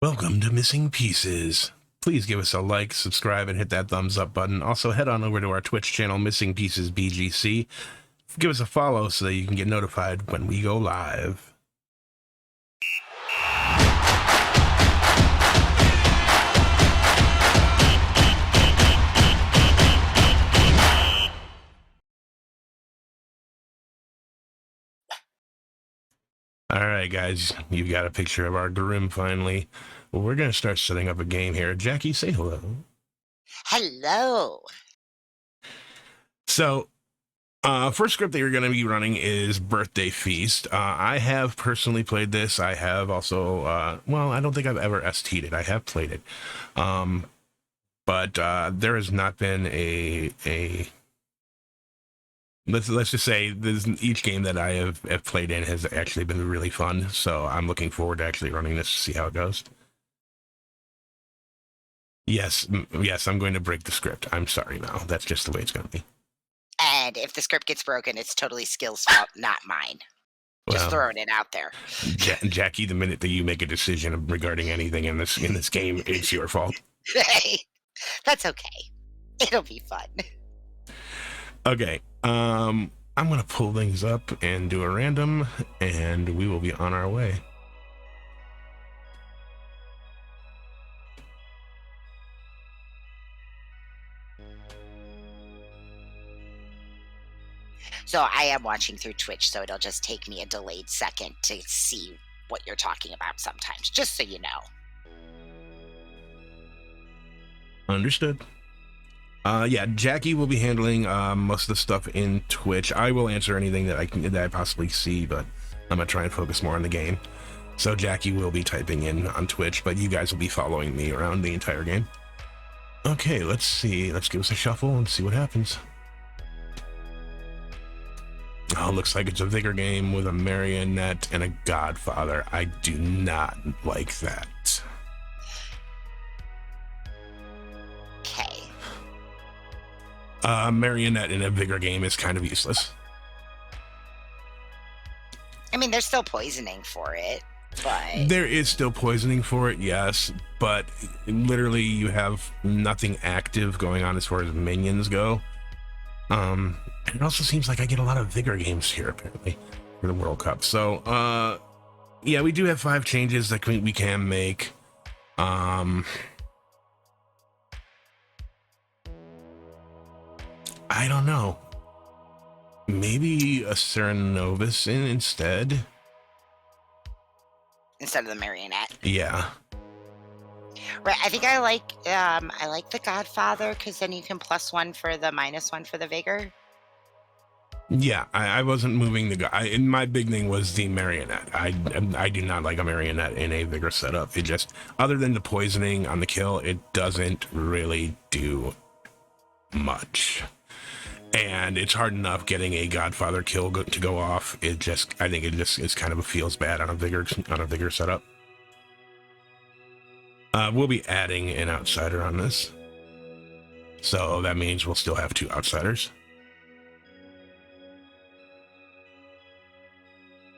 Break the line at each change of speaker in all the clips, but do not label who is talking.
Welcome to Missing Pieces. Please give us a like, subscribe, and hit that thumbs up button. Also, head on over to our Twitch channel, MinssingPiecesBGC. Give us a follow so that you can get notified when we go live. All right, guys, you've got a picture of our Grim finally. Well, we're going to start setting up a game here. Jackie, say hello.
Hello.
So, first script that you're going to be running is Birthday Feast. I have personally played this. I have also, well, I don't think I've ever ST'd it. I have played it. But there has not been a let's just say each game that I have played in has actually been really fun. So I'm looking forward to actually running this to see how it goes. Yes, I'm going to break the script. I'm sorry, Mal. That's just the way it's going to be.
And if the script gets broken, it's totally Skill's fault, not mine. Just throwing it out there.
Jackie, the minute that you make a decision regarding anything in this game, it's your fault.
Hey, that's okay. It'll be fun.
Okay. I'm going to pull things up and do a random, and we will be on our way.
So I am watching through Twitch, so it'll just take me a delayed second to see what you're talking about sometimes, just so you know.
Understood. Yeah, Jackie will be handling most of the stuff in Twitch. I will answer anything that I possibly see, but I'm gonna try and focus more on the game. So Jackie will be typing in on Twitch, but you guys will be following me around the entire game. Okay, let's see. Let's give us a shuffle and see what happens. Oh, looks like it's a vigor game with a marionette and a godfather. I do not like that.
Okay.
Marionette in a vigor game is kind of useless.
I mean, there's still poisoning for it, but...
There is still poisoning for it, yes, but literally you have nothing active going on as far as minions go. And it also seems like I get a lot of vigor games here, apparently, for the World Cup. So, yeah, we do have 5 changes that we can make. I don't know. Maybe a Cernovis instead?
Instead of the marionette.
Yeah.
Right, I think I like the Godfather, because then you can +1 for the -1 for the vigor.
Yeah, I wasn't moving the guy. My big thing was the marionette. I do not like a marionette in a vigor setup. It just, other than the poisoning on the kill, it doesn't really do much. And it's hard enough getting a Godfather kill to go off. I think it just is kind of feels bad on a vigor setup. We'll be adding an outsider on this, so that means we'll still have 2 outsiders.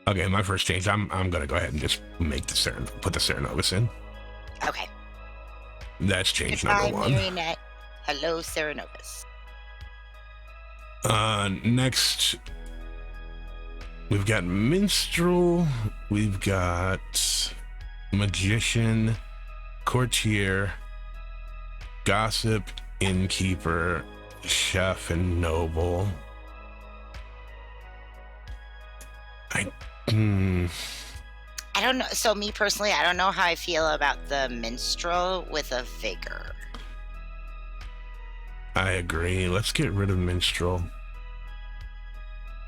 Okay, my first change. I'm gonna go ahead and just make put the Cernovis in.
Okay.
That's change
Goodbye,
number 1.
marionette. Hello, Cernovis.
Next, we've got Minstrel, we've got Magician, Courtier, Gossip, Innkeeper, Chef, and Noble. I don't know.
So me personally, I don't know how I feel about the minstrel with a vigor.
I agree. Let's get rid of Minstrel.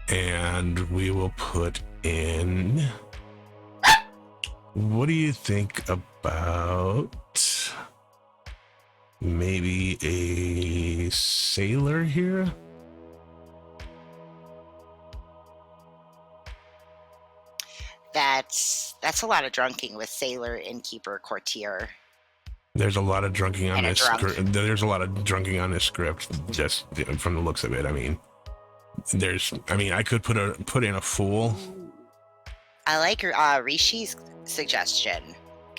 And we will put in... What do you think about maybe a sailor here?
That's a lot of drunking with sailor, innkeeper, courtier.
There's a lot of drunking on this script. There's a lot of drunking on this script, just from the looks of it. I mean, I could put in a fool.
I like Rishi's suggestion,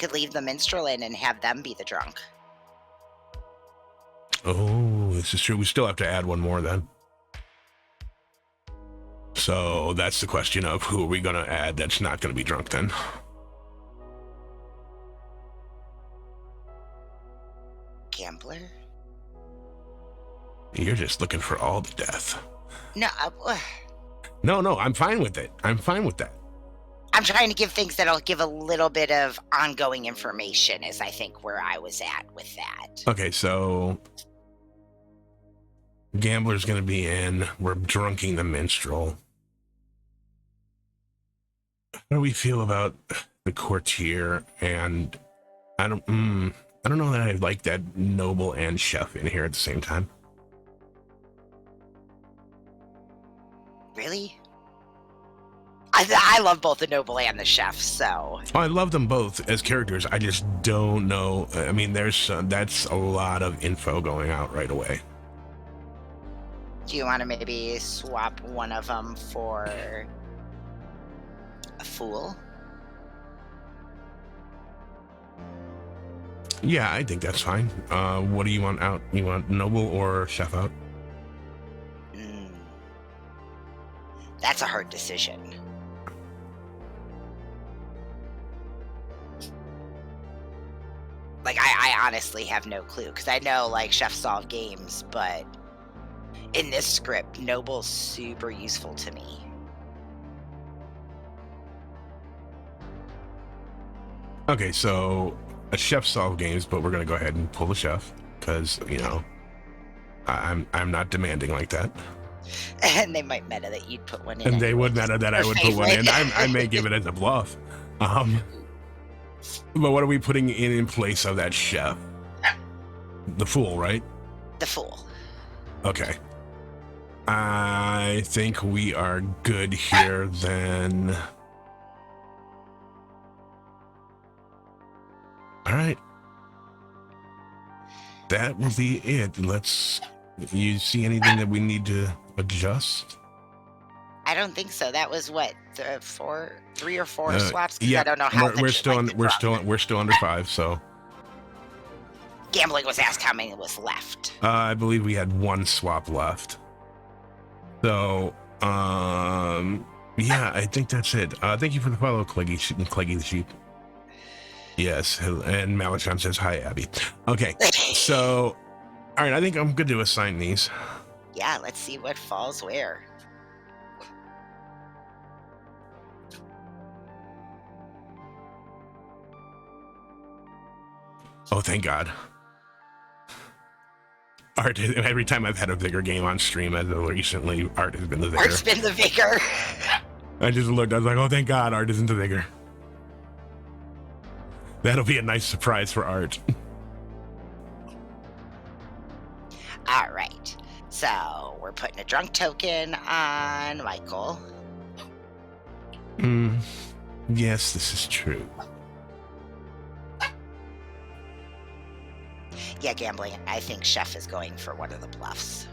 could leave the minstrel in and have them be the drunk.
Oh, this is true. We still have to add one more then. So that's the question of who are we going to add that's not going to be drunk then?
Gambler?
You're just looking for all the death.
No,
No, I'm fine with it. I'm fine with that.
I'm trying to give things that'll give a little bit of ongoing information is I think where I was at with that.
Okay, so Gambler's going to be in. We're drunking the minstrel. How do we feel about the courtier? And I don't know that I like that noble and chef in here at the same time.
Really? I love both the noble and the chef, so.
Oh, I love them both as characters. I just don't know. I mean, that's a lot of info going out right away.
Do you want to maybe swap one of them for a fool?
Yeah, I think that's fine. What do you want out? You want noble or chef out?
That's a hard decision. Like, I honestly have no clue, because I know, like, chefs solve games, but in this script, noble's super useful to me.
Okay, so a chef solve games, but we're gonna go ahead and pull the chef because you know I'm not demanding like that.
And they might meta that you'd put one in.
And they would meta that I would put one in. I may give it as a bluff. But what are we putting in place of that chef? The fool, right?
The fool.
Okay. I think we are good here then. All right. That will be it. You see anything that we need to adjust?
I don't think so. That was what, 3 or 4 swaps.
Yeah,
I don't know how
we're still under 5. So
Gambling was asked how many was left.
I believe we had 1 swap left. So yeah, I think that's it. Thank you for the follow, Cleggy the sheep. Yes, and Malachon says hi, Abby. Okay, so all right, I think I'm good to assign these.
Yeah, let's see what falls where.
Oh, thank God. Art, every time I've had a vigor game on stream as of recently, Art has been the vigor.
Art's been the vigor.
I just looked, I was like, oh, thank God, Art isn't the vigor. That'll be a nice surprise for Art.
All right. So we're putting a drunk token on Michael.
Yes, this is true.
Yeah, gambling. I think Chef is going for one of the bluffs.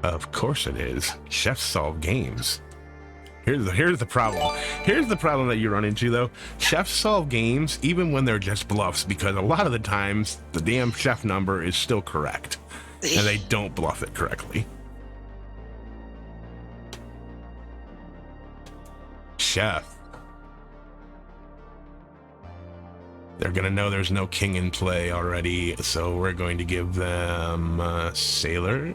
Of course it is. Chefs solve games. Here's the problem. Here's the problem that you run into, though. Chefs solve games even when they're just bluffs, because a lot of the times the damn chef number is still correct, and they don't bluff it correctly. Chef. They're going to know there's no king in play already, so we're going to give them Sailor.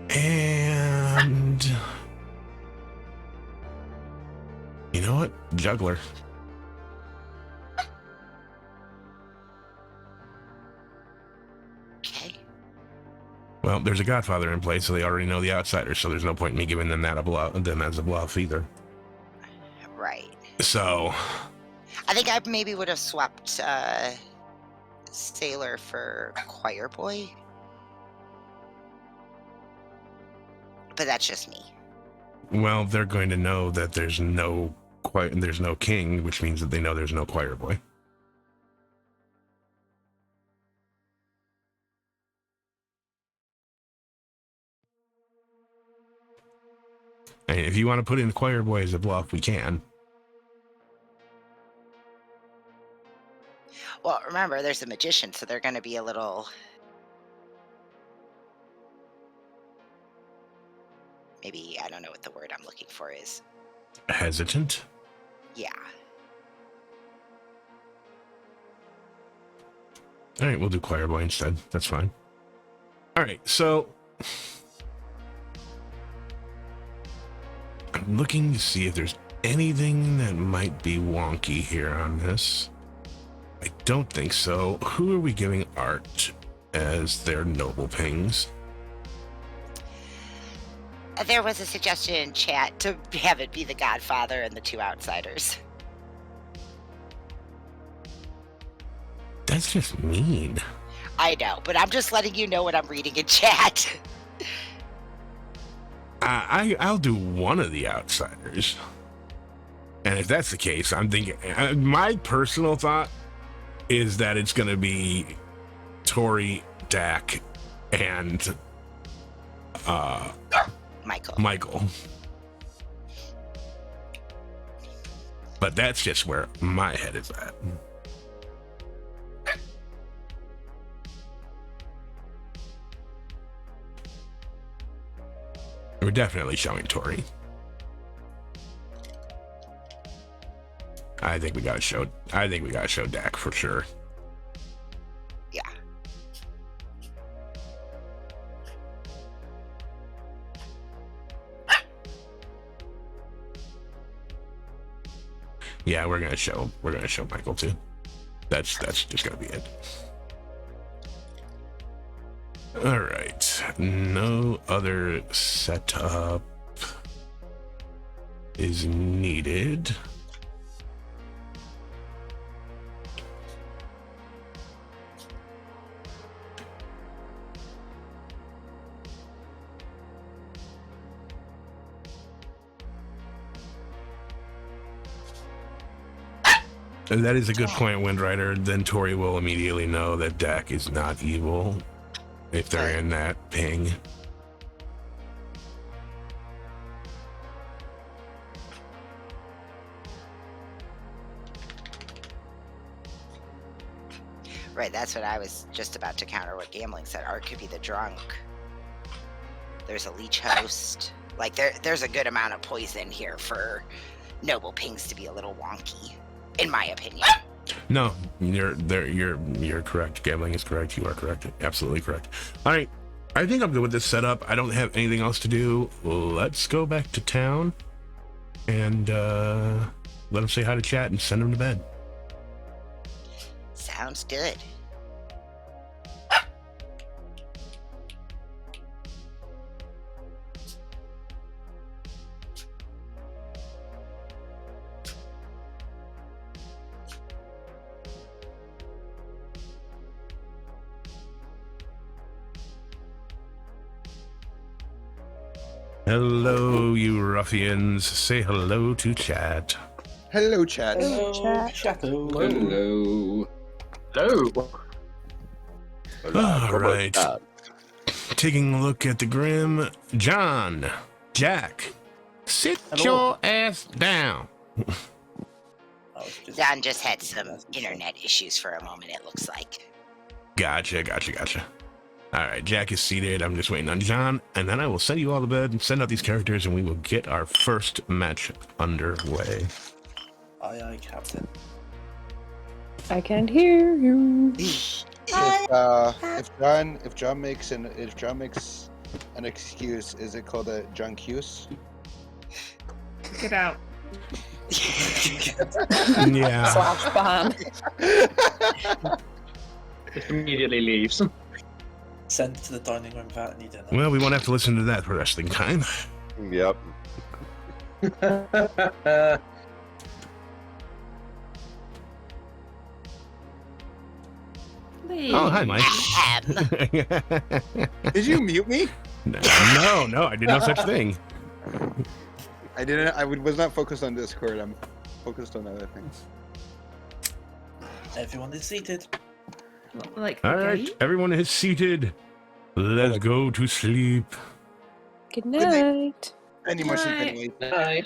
And... you know what? Juggler.
Okay.
Well, there's a Godfather in play, so they already know the outsider, so there's no point in me giving them that as a bluff either.
Right.
So
I think I maybe would have swapped Sailor for Choir Boy. But that's just me.
well, they're going to know that there's no king, which means that they know there's no choir boy. And if you want to put in choir boy as a bluff, we can.
Well, remember, there's a magician, so they're going to be a little. Maybe I don't know what the word I'm looking for is.
Hesitant.
Yeah.
All right, we'll do choir boy instead. That's fine. All right, so I'm looking to see if there's anything that might be wonky here on this. I don't think so. Who are we giving art as their noble pings?
There was a suggestion in chat to have it be the Godfather and the two outsiders.
That's just mean.
I know, but I'm just letting you know what I'm reading in chat.
I'll do one of the outsiders. And if that's the case, I'm thinking, my personal thought is that it's going to be Tori, Dak, and Michael. But that's just where my head is at. We're definitely showing Tori. I think we gotta show Dak for sure.
Yeah.
Yeah, we're gonna show Michael too. That's just gonna be it. All right. No other setup is needed. And that is a good point, Windrider. Then Tori will immediately know that Dak is not evil if they're in that ping.
Right, that's what I was just about to counter what Gambling said. Art could be the drunk. There's a leech host. Like there's a good amount of poison here for noble pings to be a little wonky, in my opinion.
No, you're correct. Gambling is correct. You are correct. Absolutely correct. All right. I think I'm good with this setup. I don't have anything else to do. Let's go back to town and let them say hi to chat and send them to bed.
Sounds good.
Hello, you ruffians. Say hello to chat.
Hello, chat.
Hello, chat.
Hello.
Hello.
All right. Taking a look at the Grim. John, Jack, sit your ass down.
Don just had some internet issues for a moment, it looks like.
Gotcha. All right, Jack is seated. I'm just waiting on John, and then I will send you all to bed and send out these characters, and we will get our first match underway.
Aye, aye, Captain.
I can't hear you.
If John makes an excuse, is it called a John Cuse?
Get out.
Yeah.
Slash ban.
Just immediately leaves.
Send it to the dining room without any dinner.
Well, we won't have to listen to that for wrestling time.
Yep.
Oh, hi, Mike.
Did you mute me?
No, I did no such thing.
I didn't. I was not focused on Discord. I'm focused on other things.
Everyone is seated.
Like,
All right, everyone is seated. Let's go to sleep.
Good night.
Any more sleep anyway.
Night.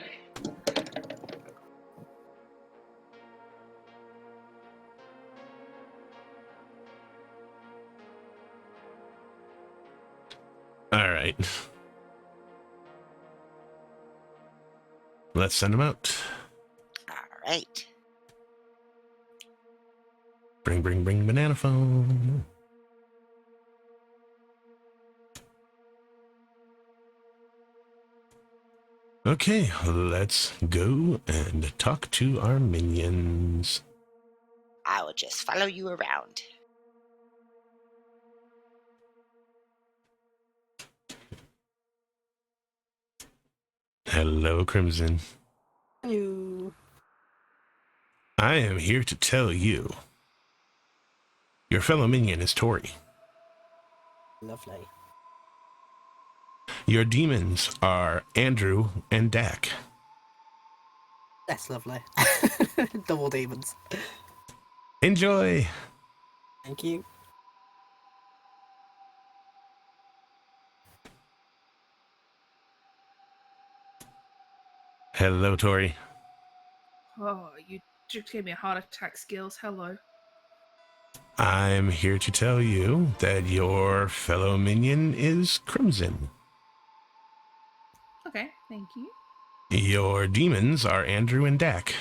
All right. Let's send him out.
All right.
Bring banana phone. Okay, let's go and talk to our minions.
I will just follow you around.
Hello, Crimson.
Hello.
I am here to tell you. Your fellow minion is Tori.
Lovely.
Your demons are Andrew and Dak.
That's lovely. Double demons.
Enjoy!
Thank you.
Hello, Tori.
Oh, you just gave me a heart attack skills. Hello.
I'm here to tell you that your fellow minion is Crimson.
Okay, thank you.
Your demons are Andrew and Dak.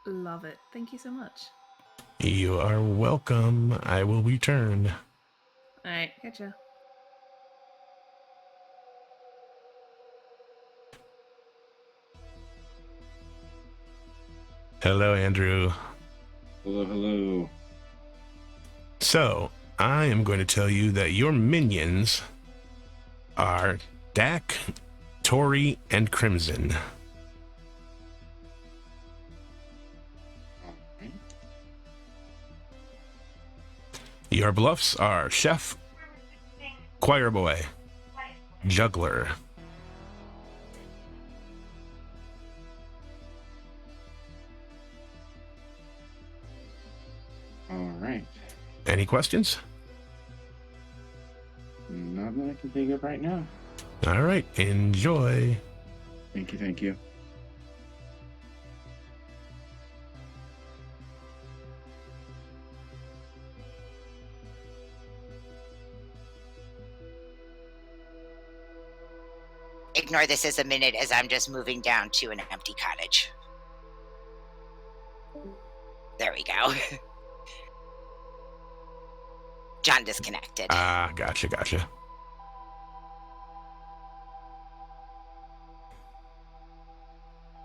Love it. Thank you so much.
You are welcome. I will return.
Alright, gotcha.
Hello, Andrew.
Hello, hello.
So, I am going to tell you that your minions are Dak, Tori, and Crimson.
Alright.
Your bluffs are Chef, Choir Boy, Juggler.
Alright.
Any questions?
Not that I can think of right now.
All right, enjoy.
Thank you, thank you.
Ignore this as a minute as I'm just moving down to an empty cottage. There we go. John disconnected.
Ah, gotcha.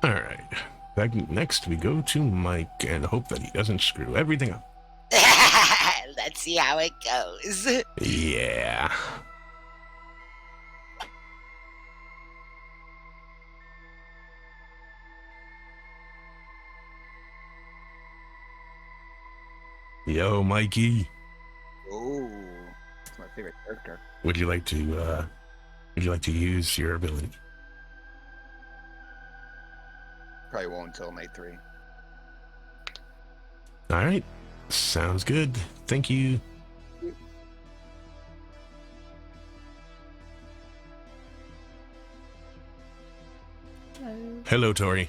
All right. Next, we go to Mike and hope that he doesn't screw everything up.
Let's see how it goes.
Yeah. Yo, Mikey.
Oh, it's my favorite character.
Would you like to use your ability?
Probably won't until night 3.
All right. Sounds good. Thank you.
Hello.
Hello, Tori.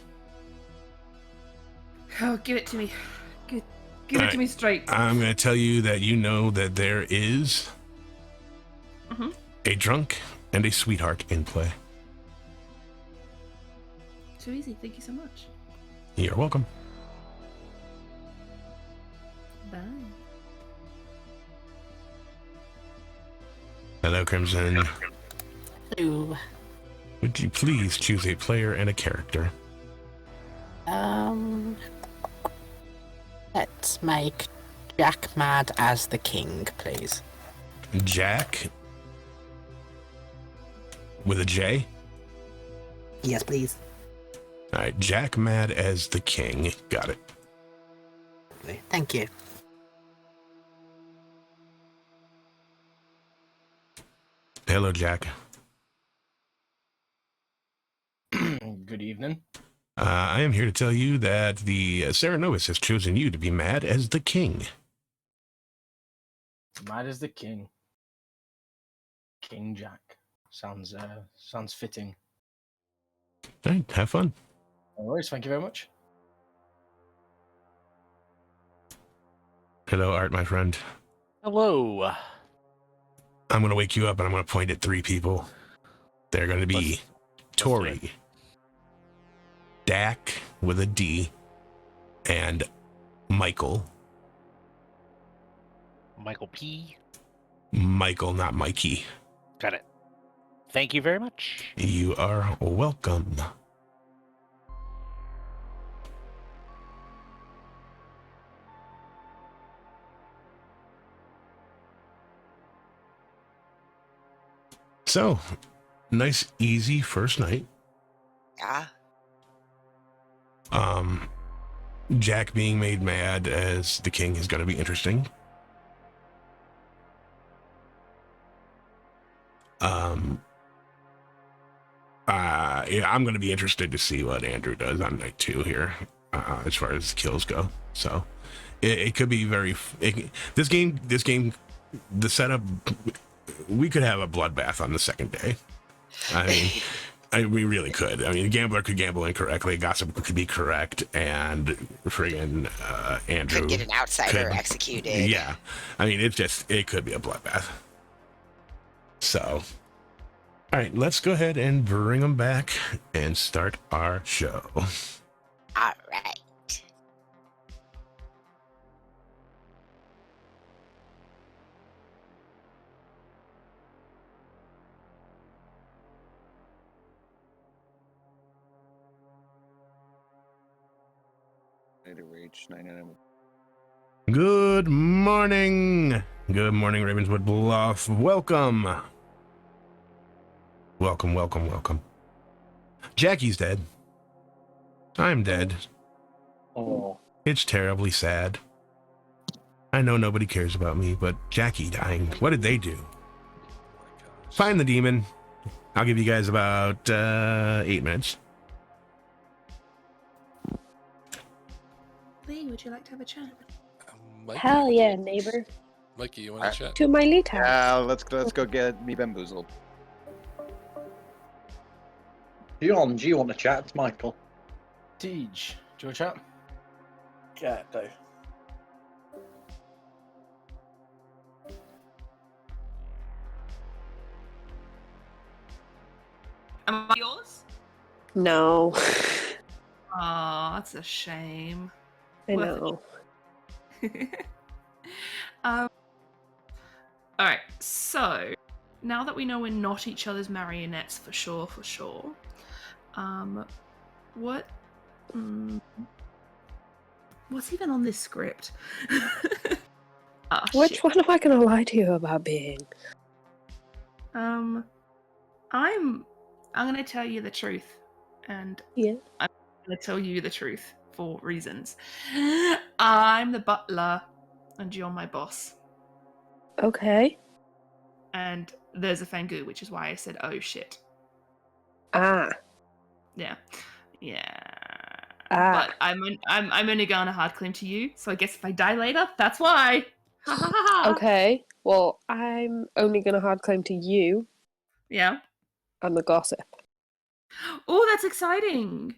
Oh, give it to me. Give it
Alright.
to me straight.
I'm going to tell you that you know that there is a drunk and a sweetheart in play.
Too easy. Thank you so much.
You're welcome.
Bye.
Hello, Crimson.
Hello.
Would you please choose a player and a character?
Let's make Jack mad as the king, please.
Jack with a J?
Yes, please.
All right, Jack mad as the king. Got it.
Thank you.
Hello, Jack.
Good evening.
I am here to tell you that the Serenovus has chosen you to be mad as the king.
Mad as the king. King Jack. Sounds fitting.
All right, have fun.
No worries, thank you very much.
Hello, Art, my friend.
Hello.
I'm going to wake you up and I'm going to point at 3 people. They're going to be Tori, Dak with a D, and Michael.
Michael P.
Michael, not Mikey.
Got it. Thank you very much.
You are welcome. So, nice, easy first night.
Yeah.
Jack being made mad as the king is going to be interesting. Yeah, I'm going to be interested to see what Andrew does on night 2 here, as far as kills go. So, it could be this game, the setup. We could have a bloodbath on the second day. I mean, we really could. I mean, a gambler could gamble incorrectly, a gossip could be correct, and friggin' Andrew
Could get an outsider
could-
executed.
Yeah, I mean, it could be a bloodbath. So, all right, let's go ahead and bring them back and start our show.
All right.
Ready to rage 99.
Good morning. Good morning, Ravenswood Bluff. Welcome. Welcome. Jackie's dead. I'm dead.
Oh,
It's terribly sad. I know nobody cares about me, but Jackie dying. What did they do? Find the demon. I'll give you guys about 8 minutes.
Lee, would you like to have a chat?
Mikey,
Hell yeah, neighbor.
Mikey, you want to chat?
To my lead house.
Yeah, let's go get me bamboozled.
Beyond, do you want to chat? It's Michael.
Tej, do you want to chat?
yeah, go.
Am I yours?
No.
Oh, that's a shame.
I
Worth
know.
All right, so now that we know we're not each other's marionettes for sure, what? What's even on this script?
Which
shit.
one am I going to lie to you about being?
I'm gonna tell you the truth, and
Yeah.
I'm gonna tell you the truth for reasons. I'm the butler, and you're my boss.
Okay.
And there's a Fangu, which is why I said, "Oh shit."
Ah.
Yeah.
Ah.
But I'm only going to hard claim to you, so I guess if I die later, that's why. Ha ha ha ha.
Okay. Well, I'm only going to hard claim to you.
Yeah.
I'm the gossip.
Oh, that's exciting.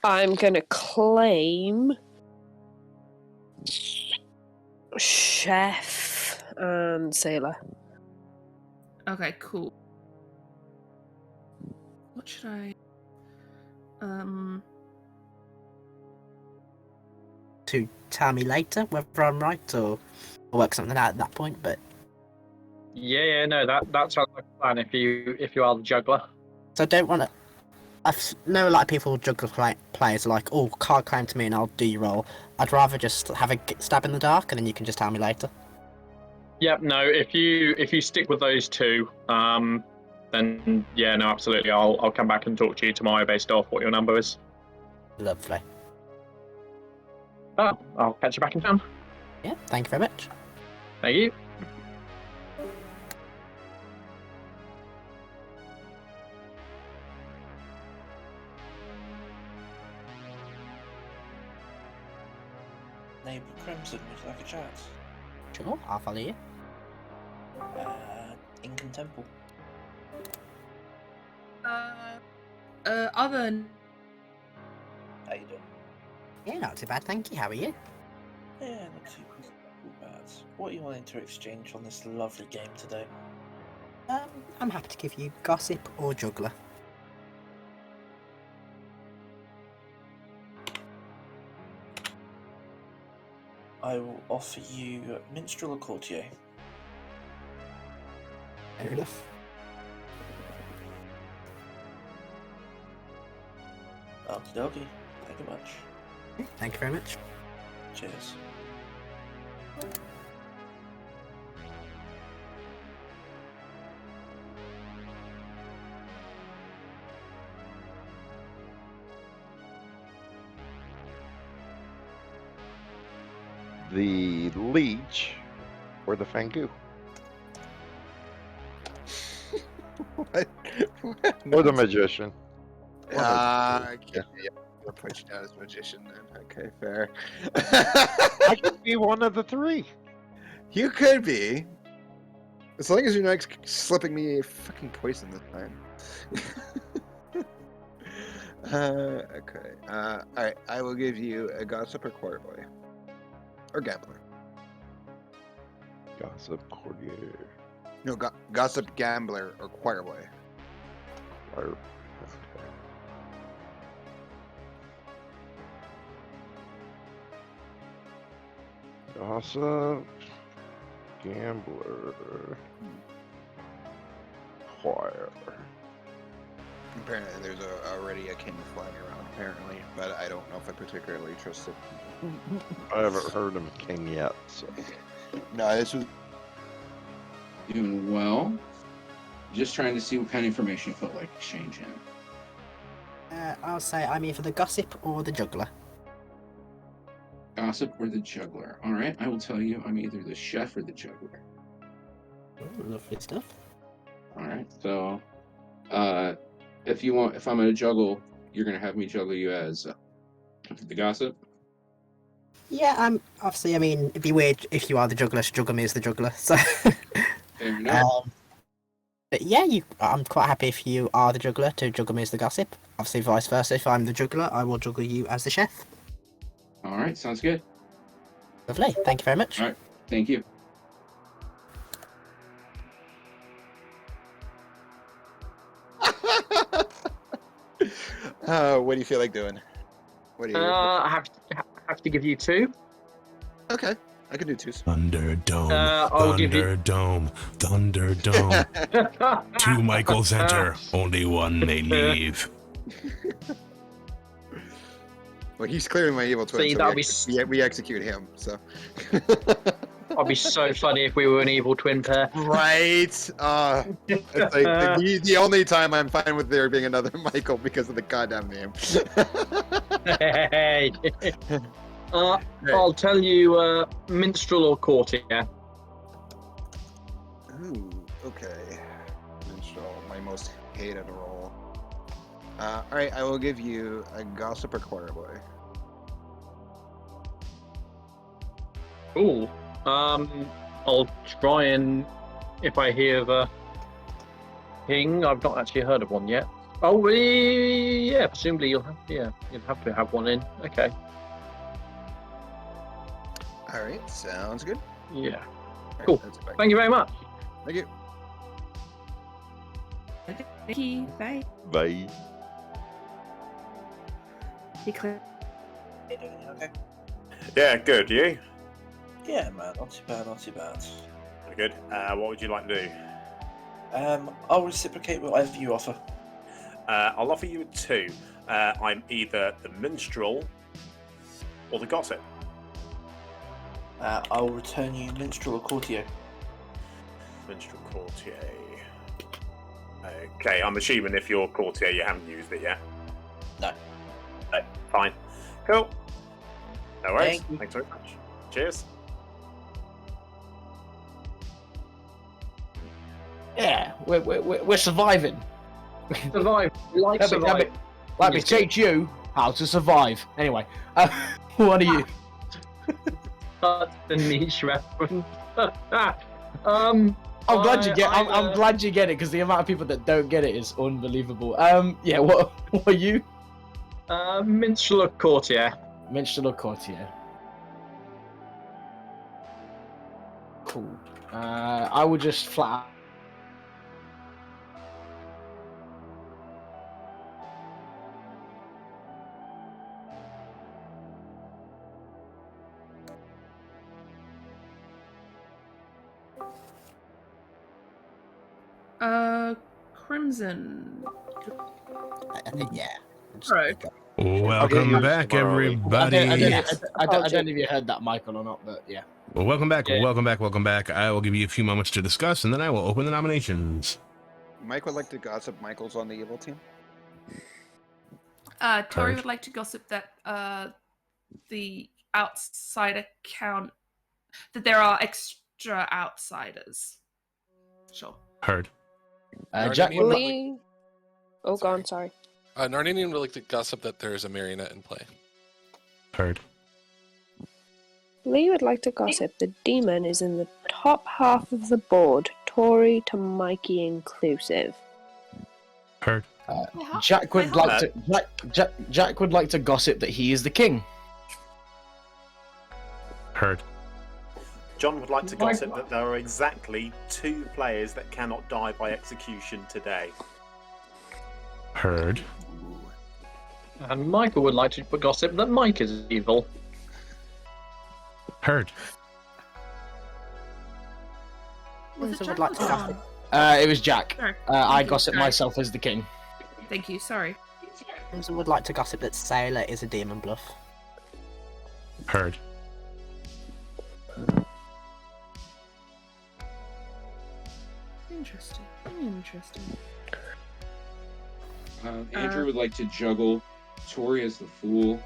I'm going to claim chef and sailor.
Okay, cool. What should I?
To tell me later whether I'm right or work something out at that point, but
Yeah, no, that sounds like a plan. If you are the juggler.
so I don't want to. I know a lot of people juggle players are like, oh, card claim to me and I'll do your role. I'd rather just have a stab in the dark and then you can just tell me later.
Yep, no. If you stick with those two, then yeah, no, absolutely. I'll come back and talk to you tomorrow based off what your number is.
Lovely.
Oh, I'll catch you back in town.
Yeah, thank you very much.
Thank you.
Neighbour Crimson, would you like a chat?
Sure, I'll follow you.
Incan Temple.
Other.
How you doing?
Yeah, not too bad, thank you. How are you?
Yeah, not too bad. what are you wanting to exchange on this lovely game today?
I'm happy to give you gossip or juggler.
I will offer you minstrel or courtier.
Fair enough.
Okie dokie. Thank you much.
Thank you very much.
Cheers.
The leech or the fangu?
What?
Or the magician?
Okay, yeah. I'll put you down as magician then. Okay, fair.
I could be one of the three.
You could be. As long as you're not slipping me a fucking poison this time. Okay. Alright, I will give you a gossip or choir boy. Or gambler.
Gossip courtier.
No, gossip, gambler, or choir boy.
Choir. Gossip, gambler, choir.
Apparently, there's already a king flying around. Apparently, but I don't know if I particularly trust it.
I haven't heard him king yet, so.
No, this was
Doing well. Just trying to see what kind of information you felt like exchanging.
I'll say I'm either the gossip or the juggler.
Gossip or the juggler. All right, I will tell you, I'm either the chef or the juggler.
Ooh, lovely stuff.
All right, so if I'm gonna juggle, you're gonna have me juggle you as the gossip.
Yeah, obviously, I mean, it'd be weird if you are the juggler to juggle me as the juggler, so...
Fair enough.
But yeah, I'm quite happy if you are the juggler to juggle me as the gossip. Obviously, vice versa, if I'm the juggler, I will juggle you as the chef.
All right, sounds good.
Lovely, thank you very much.
All right, thank you.
what do you feel like doing? What do you?
I have to give you 2.
Okay, I can do 2s.
Thunderdome.
I'll give you-
Thunderdome. Thunderdome. 2 Michaels enter. Only 1 may leave.
Well, he's clearly my evil twin.
See,
so
that'll
we execute him. So.
That'd be so funny if we were an evil twin pair.
Right. It's like the only time I'm fine with there being another Michael because of the goddamn name.
Hey. I'll tell you, minstrel or courtier.
Ooh, okay. Minstrel, my most hated role. Alright, I will give you a gossip or choir boy.
Ooh. I'll try and if I hear the king, I've not actually heard of one yet. Oh, yeah. Presumably you'll have to have one in. Okay.
Alright, sounds good.
Yeah.
All
Cool.
right, that's it back.
Thank you very much.
Thank you.
Thank you. Bye.
Bye.
Be clear.
You doing okay?
Yeah, good. You?
Yeah, man, not too bad, not too bad.
Good. What would you like to do?
I'll reciprocate whatever you offer.
I'll offer you 2. I'm either the minstrel or the gossip.
I'll return you minstrel or courtier.
Minstrel courtier. Okay, I'm assuming if you're courtier, you haven't used it yet.
No.
No, fine. Cool. No worries.
Thank you.
Thanks very much. Cheers.
Yeah, we're surviving.
Survive. Like survive.
Let me teach you how to survive. Anyway, what are you?
That's the niche reference.
I'm glad you get. I'm glad you get it because the amount of people that don't get it is unbelievable. Yeah. What are you?
Minstrel or courtier.
Minstrel or courtier. Cool. I will just flat
Crimson.
I think, yeah.
Right.
Welcome back, everybody.
I don't know if you heard that, Michael, or not, but yeah.
Well, welcome back.
Yeah.
Welcome back. I will give you a few moments to discuss, and then I will open the nominations.
Mike would like to gossip Michael's on the evil team.
Tori
Heard.
would like to gossip that the outsider count, that there are extra outsiders. Sure.
Heard.
Jack would
Lee. Oh, go on. Sorry.
Narninian would like to gossip that there is a marionette in play.
Heard.
Lee would like to gossip the demon is in the top half of the board, Tory to Mikey inclusive.
Heard.
Jack would like to Jack would like to gossip that he is the king.
Heard.
John would like to gossip that there are exactly 2 players that cannot die by execution today.
Heard.
And Michael would like to gossip that Mike is evil.
Heard.
Crimson would like to gossip.
It was Jack.
Sorry.
I
Thank you.
gossip
Sorry.
myself as the king.
Thank you. Sorry.
Crimson would like to gossip that Sailor is a demon bluff.
Heard.
Interesting. Interesting.
Andrew would like to juggle Tori as the fool,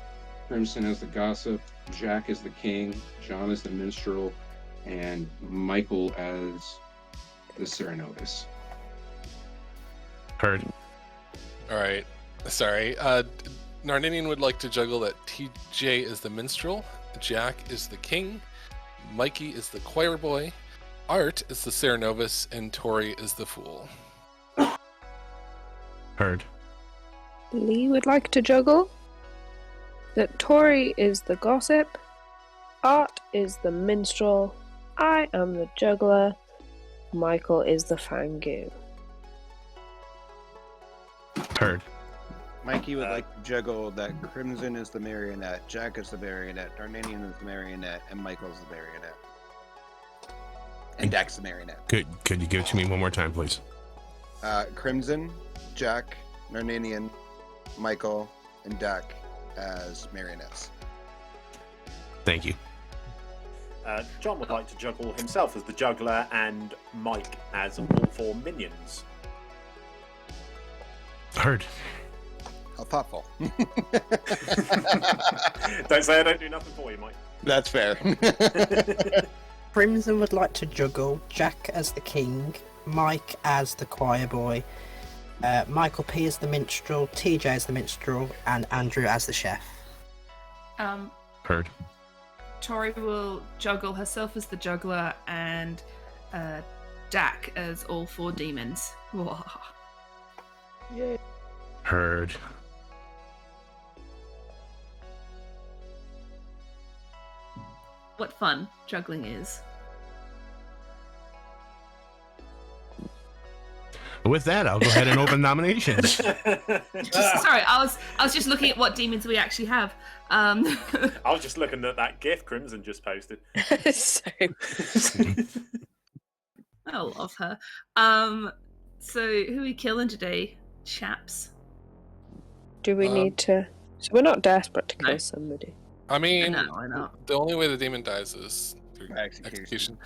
Crimson as the gossip, Jack as the king, John as the minstrel, and Michael as the Serenovus.
Heard.
All right. Sorry. Narninian would like to juggle that TJ is the minstrel, Jack is the king, Mikey is the choir boy, Art is the Serenovus, and Tori is the fool.
Heard.
Lee would like to juggle that Tory is the gossip, Art is the minstrel, I am the juggler, Michael is the fangoo.
Heard.
Mikey would like to juggle that Crimson is the marionette, Jack is the marionette, Darnanian is the marionette, and Michael's the marionette. And Dak's the marionette.
Could you give it to me one more time, please?
Crimson, Jack, Narnanian, Michael, and Dak as marionettes.
Thank you.
John would like to juggle himself as the juggler and Mike as all 4 minions.
Heard.
How thoughtful.
Don't say I don't do nothing for you, Mike.
That's fair.
Crimson would like to juggle Jack as the king, Mike as the choir boy, Michael P as the minstrel, TJ as the minstrel, and Andrew as the chef.
Heard.
Tori will juggle herself as the juggler and Dak as all 4 demons.
Yay.
Heard.
What fun juggling is.
With that, I'll go ahead and open nominations.
Sorry, I was just looking at what demons we actually have.
I was just looking at that GIF Crimson just posted.
I love her. So who are we killing today, chaps?
Do we need to... So we're not desperate to kill somebody.
I mean,
No, why not?
the only way the demon dies is through execution.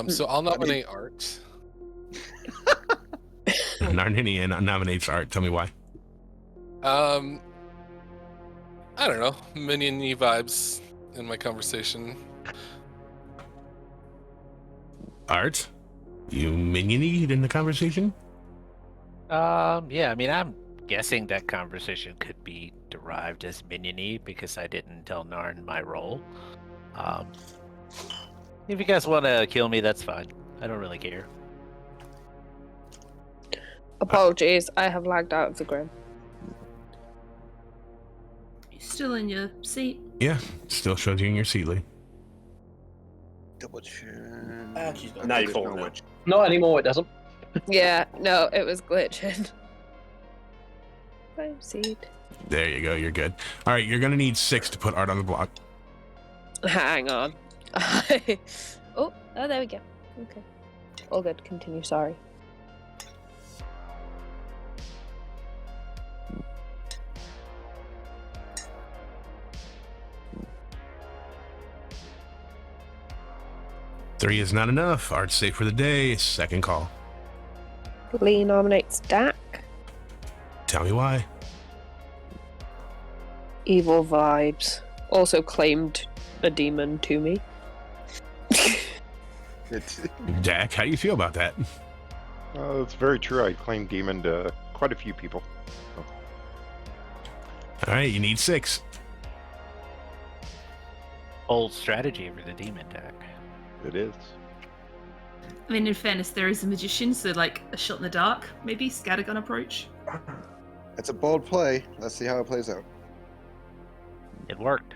So I'll nominate Art.
Narninian nominates Art. Tell me why.
I don't know. Minion-y vibes in my conversation.
Art? You minion-y in the conversation?
Yeah, I mean, I'm guessing that conversation could be derived as minion-y because I didn't tell Narn my role. If you guys want to kill me, that's fine. I don't really care.
Apologies, I have lagged out of the grim.
You still in your seat?
Yeah, still shows you in your seat, Lee.
Double check.
And she's got
Now you
There's
call
no
it now.
witch.
Not anymore, it doesn't.
Yeah, no, it was glitching. 5 seed.
There you go. You're good. All right, you're gonna need 6 to put Art on the block.
Hang on. Oh, there we go. Okay. All good. Continue. Sorry.
Three is not enough. Art's safe for the day. Second call.
Lee nominates Dak.
Tell me why.
Evil vibes. Also claimed a demon to me.
Dak, how do you feel about that?
It's very true. I claimed demon to quite a few people. So.
All right, you need 6.
Old strategy for the demon deck.
It is.
I mean, in fairness, there is a magician, so like a shot in the dark, maybe scattergun approach.
It's a bold play. Let's see how it plays out.
It worked.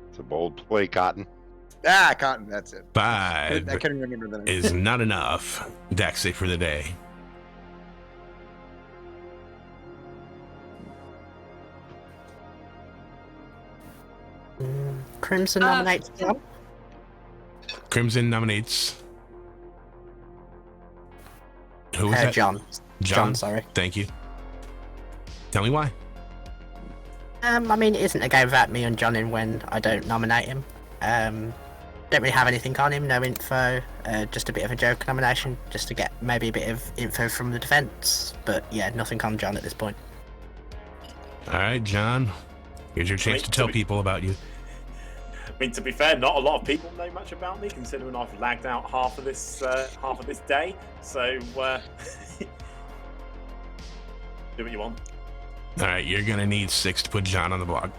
It's a bold play, Cotton.
Ah, Cotton. That's it.
5
I couldn't remember that.
is not enough. Dak safe for the day.
Crimson nominates John.
Crimson nominates. Who was that?
John. John, sorry.
Thank you. Tell me why.
I mean, it isn't a game without me and John in when I don't nominate him. Don't really have anything on him, no info. Just a bit of a joke nomination, just to get maybe a bit of info from the defense. But yeah, nothing on John at this point.
All right, John. Here's your chance to tell people about you.
I mean, to be fair, not a lot of people know much about me, considering I've lagged out half of this day. So, do what you want.
All right, you're gonna need 6 to put John on the block.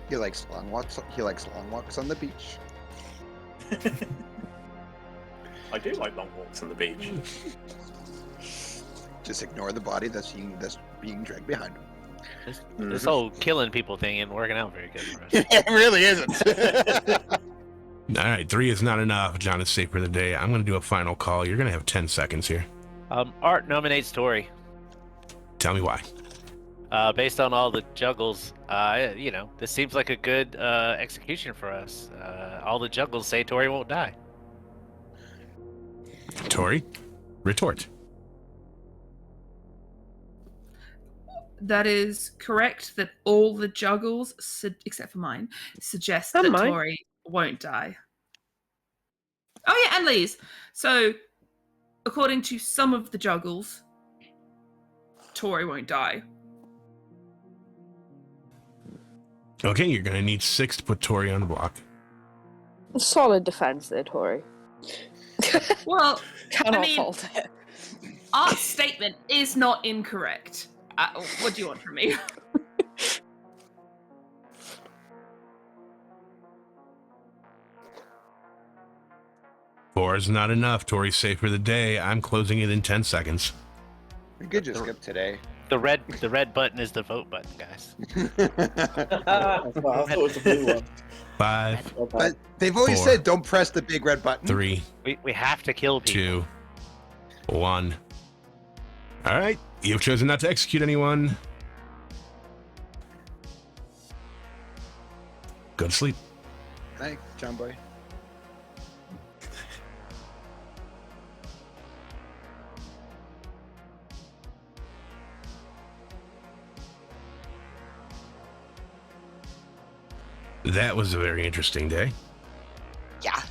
He likes long walks. He likes long walks on the beach.
I do like long walks on the beach.
Just ignore the body that's being dragged behind him.
This whole killing people thing isn't working out very good for us.
It really isn't.
All right, 3 is not enough. John is safe for the day. I'm gonna do a final call. You're gonna have 10 seconds here.
Art nominates Tori.
Tell me why.
Based on all the juggles, this seems like a good execution for us. All the juggles say Tori won't die.
Tori, retort.
That is correct. That all the juggles, except for mine, suggest that
mine.
Tori won't die. Oh yeah, and Lee's. So, according to some of the juggles, Tori won't die.
Okay, you're gonna need 6 to put Tori on the block.
Solid defense there, Tori.
Well,
Cannot
I mean,
fault it.
Art's statement is not incorrect. What do you want from me?
Four is not enough. Tori's safe for the day. I'm closing it in 10 seconds.
We could just skip today.
The red button is the vote button, guys.
I thought it was the blue one.
5,
But they've always
4,
said don't press the big red button.
3,
We have to kill people.
2, 1. All right, you've chosen not to execute anyone. Go to sleep.
Thanks, John Boy.
That was a very interesting day.
Yeah.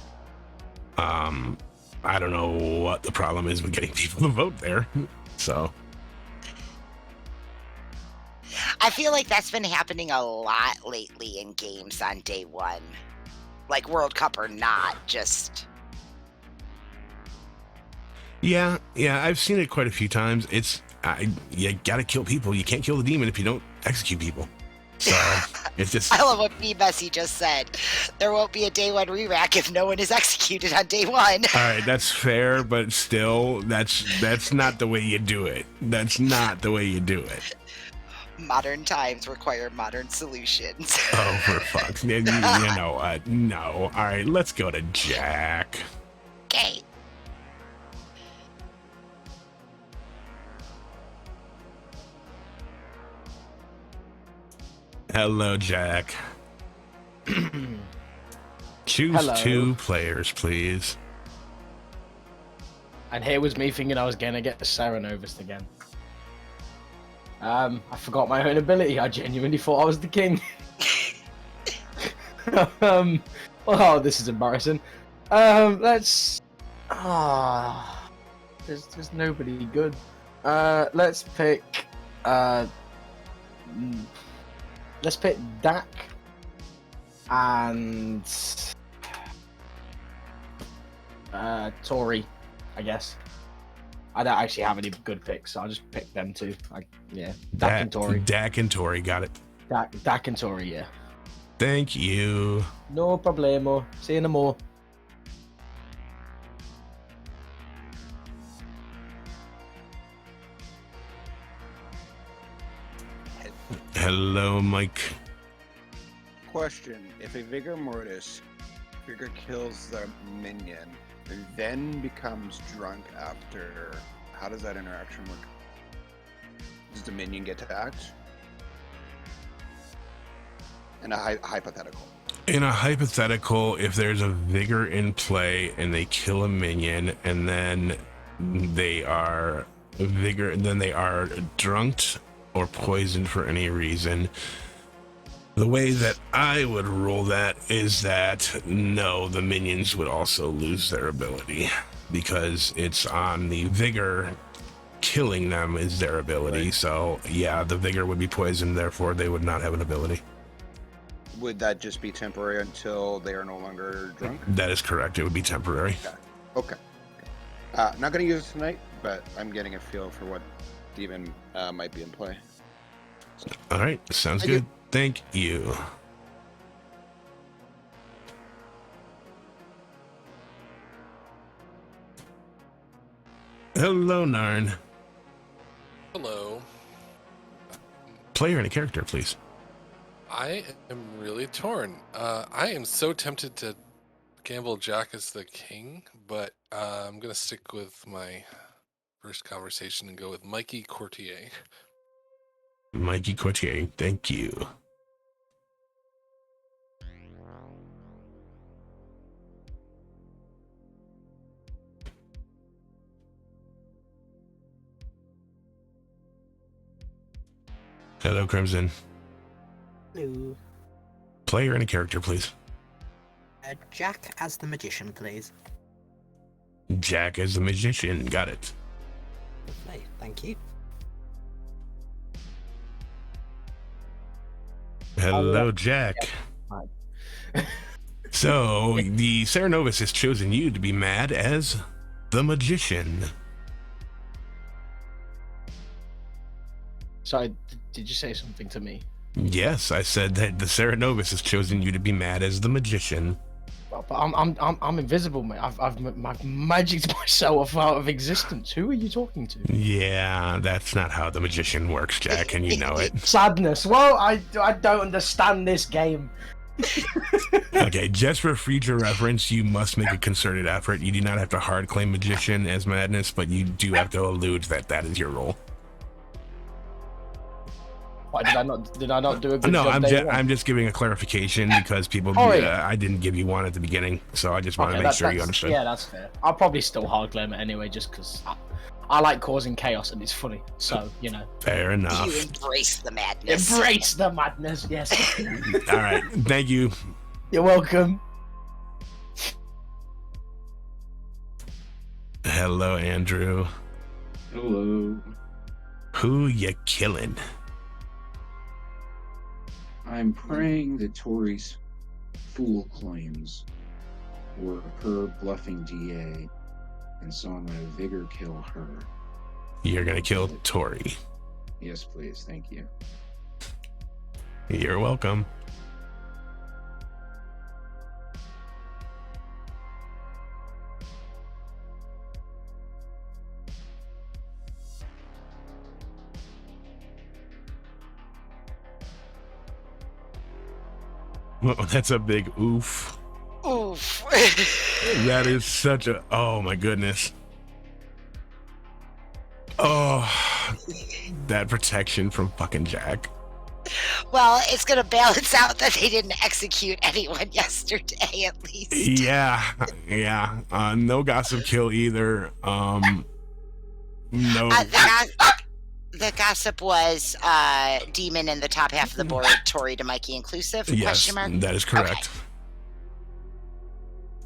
I don't know what the problem is with getting people to vote there. So
I feel like that's been happening a lot lately in games on day one. Like World Cup or not, just...
yeah, I've seen it quite a few times. You gotta kill people. You can't kill the demon if you don't execute people. So it's just...
I love what B. Bessie just said. There won't be a day one re-rack if no one is executed on day one.
All right, that's fair, but still, that's not the way you do it. That's not the way you do it.
Modern times require modern solutions.
Oh, for fuck's sake. You know what? No. All right, let's go to Jack.
Okay.
Hello, Jack. Choose
Hello.
2 players, please.
And here was me thinking I was gonna get the Serenovus again. I forgot my own ability. I genuinely thought I was the king. Oh, this is embarrassing. Let's. There's nobody good. Let's pick. Let's pick Dak and Tori, I guess. I don't actually have any good picks, so I'll just pick them two. Dak and Tori.
Dak and Tori, got it.
Dak and Tori, yeah.
Thank you.
No problemo. See you no more.
Hello, Mike.
Question: if a Vigor Mortis trigger kills the minion, then becomes drunk after, how does that interaction work? Does the minion get to act? In a hypothetical.
In a hypothetical, if there's a vigor in play and they kill a minion and then they are drunked or poisoned for any reason, the way that I would rule that is that no, the minions would also lose their ability because it's on the vigor. Killing them is their ability. Right. So yeah, the vigor would be poisoned, therefore they would not have an ability.
Would that just be temporary until they are no longer drunk?
That is correct. It would be temporary.
Okay. Not going to use it tonight, but I'm getting a feel for what demon might be in play. So.
All right. Sounds good. Thank you. Hello, Narn.
Hello.
Player and a character, please.
I am really torn. I am so tempted to gamble Jack as the king, but I'm going to stick with my first conversation and go with Mikey Courtier.
Mikey Courtier, thank you. Hello, Crimson.
Hello.
Player and a character, please.
Jack as the magician, please.
Jack as the magician. Got it.
Lovely. Thank you.
Hello, Jack. So, the Serenovus has chosen you to be mad as the magician.
Sorry, did you say something to me?
Yes, I said that the Serenovus has chosen you to be mad as the magician.
But I'm invisible, mate. I've magicked myself out of existence. Who are you talking to?
Yeah, that's not how the magician works, Jack, and you know it.
Sadness. Well, I don't understand this game.
Okay, just for future reference, you must make a concerted effort. You do not have to hard claim magician as madness, but you do have to allude that that is your role.
Why did I not do a good
no,
job?
I'm just giving a clarification because people. I didn't give you one at the beginning, so I just want to make sure you understood.
Yeah, that's fair. I'll probably still hard claim it anyway, just because I like causing chaos and it's funny. So you know.
Fair enough.
You embrace the madness.
Embrace the madness. Yes.
All right. Thank you.
You're welcome.
Hello, Andrew.
Hello.
Who you killing?
I'm praying that Tori's fool claims were her bluffing DA, and so I'm going to vigor kill her.
You're going to kill Tori.
Yes, please. Thank you.
You're welcome. Well, that's a big oof.
Oof.
That is such a... Oh, my goodness. Oh, that protection from fucking Jack.
Well, it's gonna balance out that they didn't execute anyone yesterday, at least.
Yeah. No gossip kill either. No.
The gossip was demon in the top half of the board, Tori to Mikey inclusive?
Yes,
question mark?
that is correct.
Okay.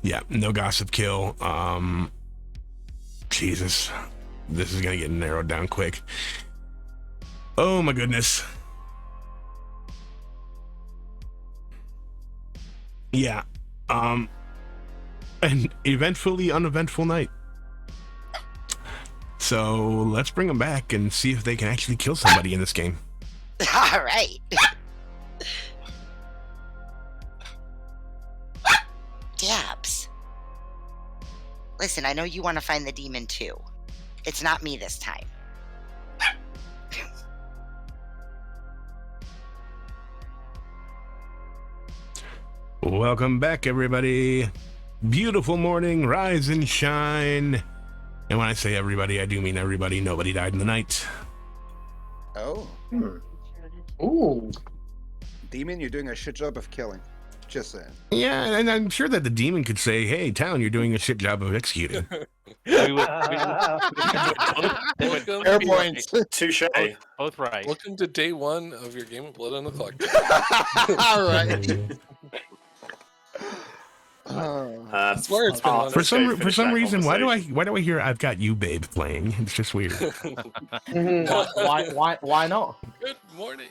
Yeah, no gossip kill. Jesus, this is gonna get narrowed down quick. Oh my goodness. Yeah. An eventfully uneventful night. So let's bring them back and see if they can actually kill somebody in this game.
All right. Gabs. Listen, I know you want to find the demon too. It's not me this time.
Welcome back, everybody. Beautiful morning, rise and shine. And when I say everybody, I do mean everybody. Nobody died in the night.
Oh.
Ooh.
Demon, you're doing a shit job of killing. Just saying.
Yeah, and I'm sure that the demon could say, "Hey, town, you're doing a shit job of executing."
Fair
points. Touche.
Both right.
Welcome to day one of your game of Blood on the Clock.
All right.
That's where it's been.
For some reason, why do I hear "I've Got You, Babe" playing? It's just weird.
Why not?
Good morning.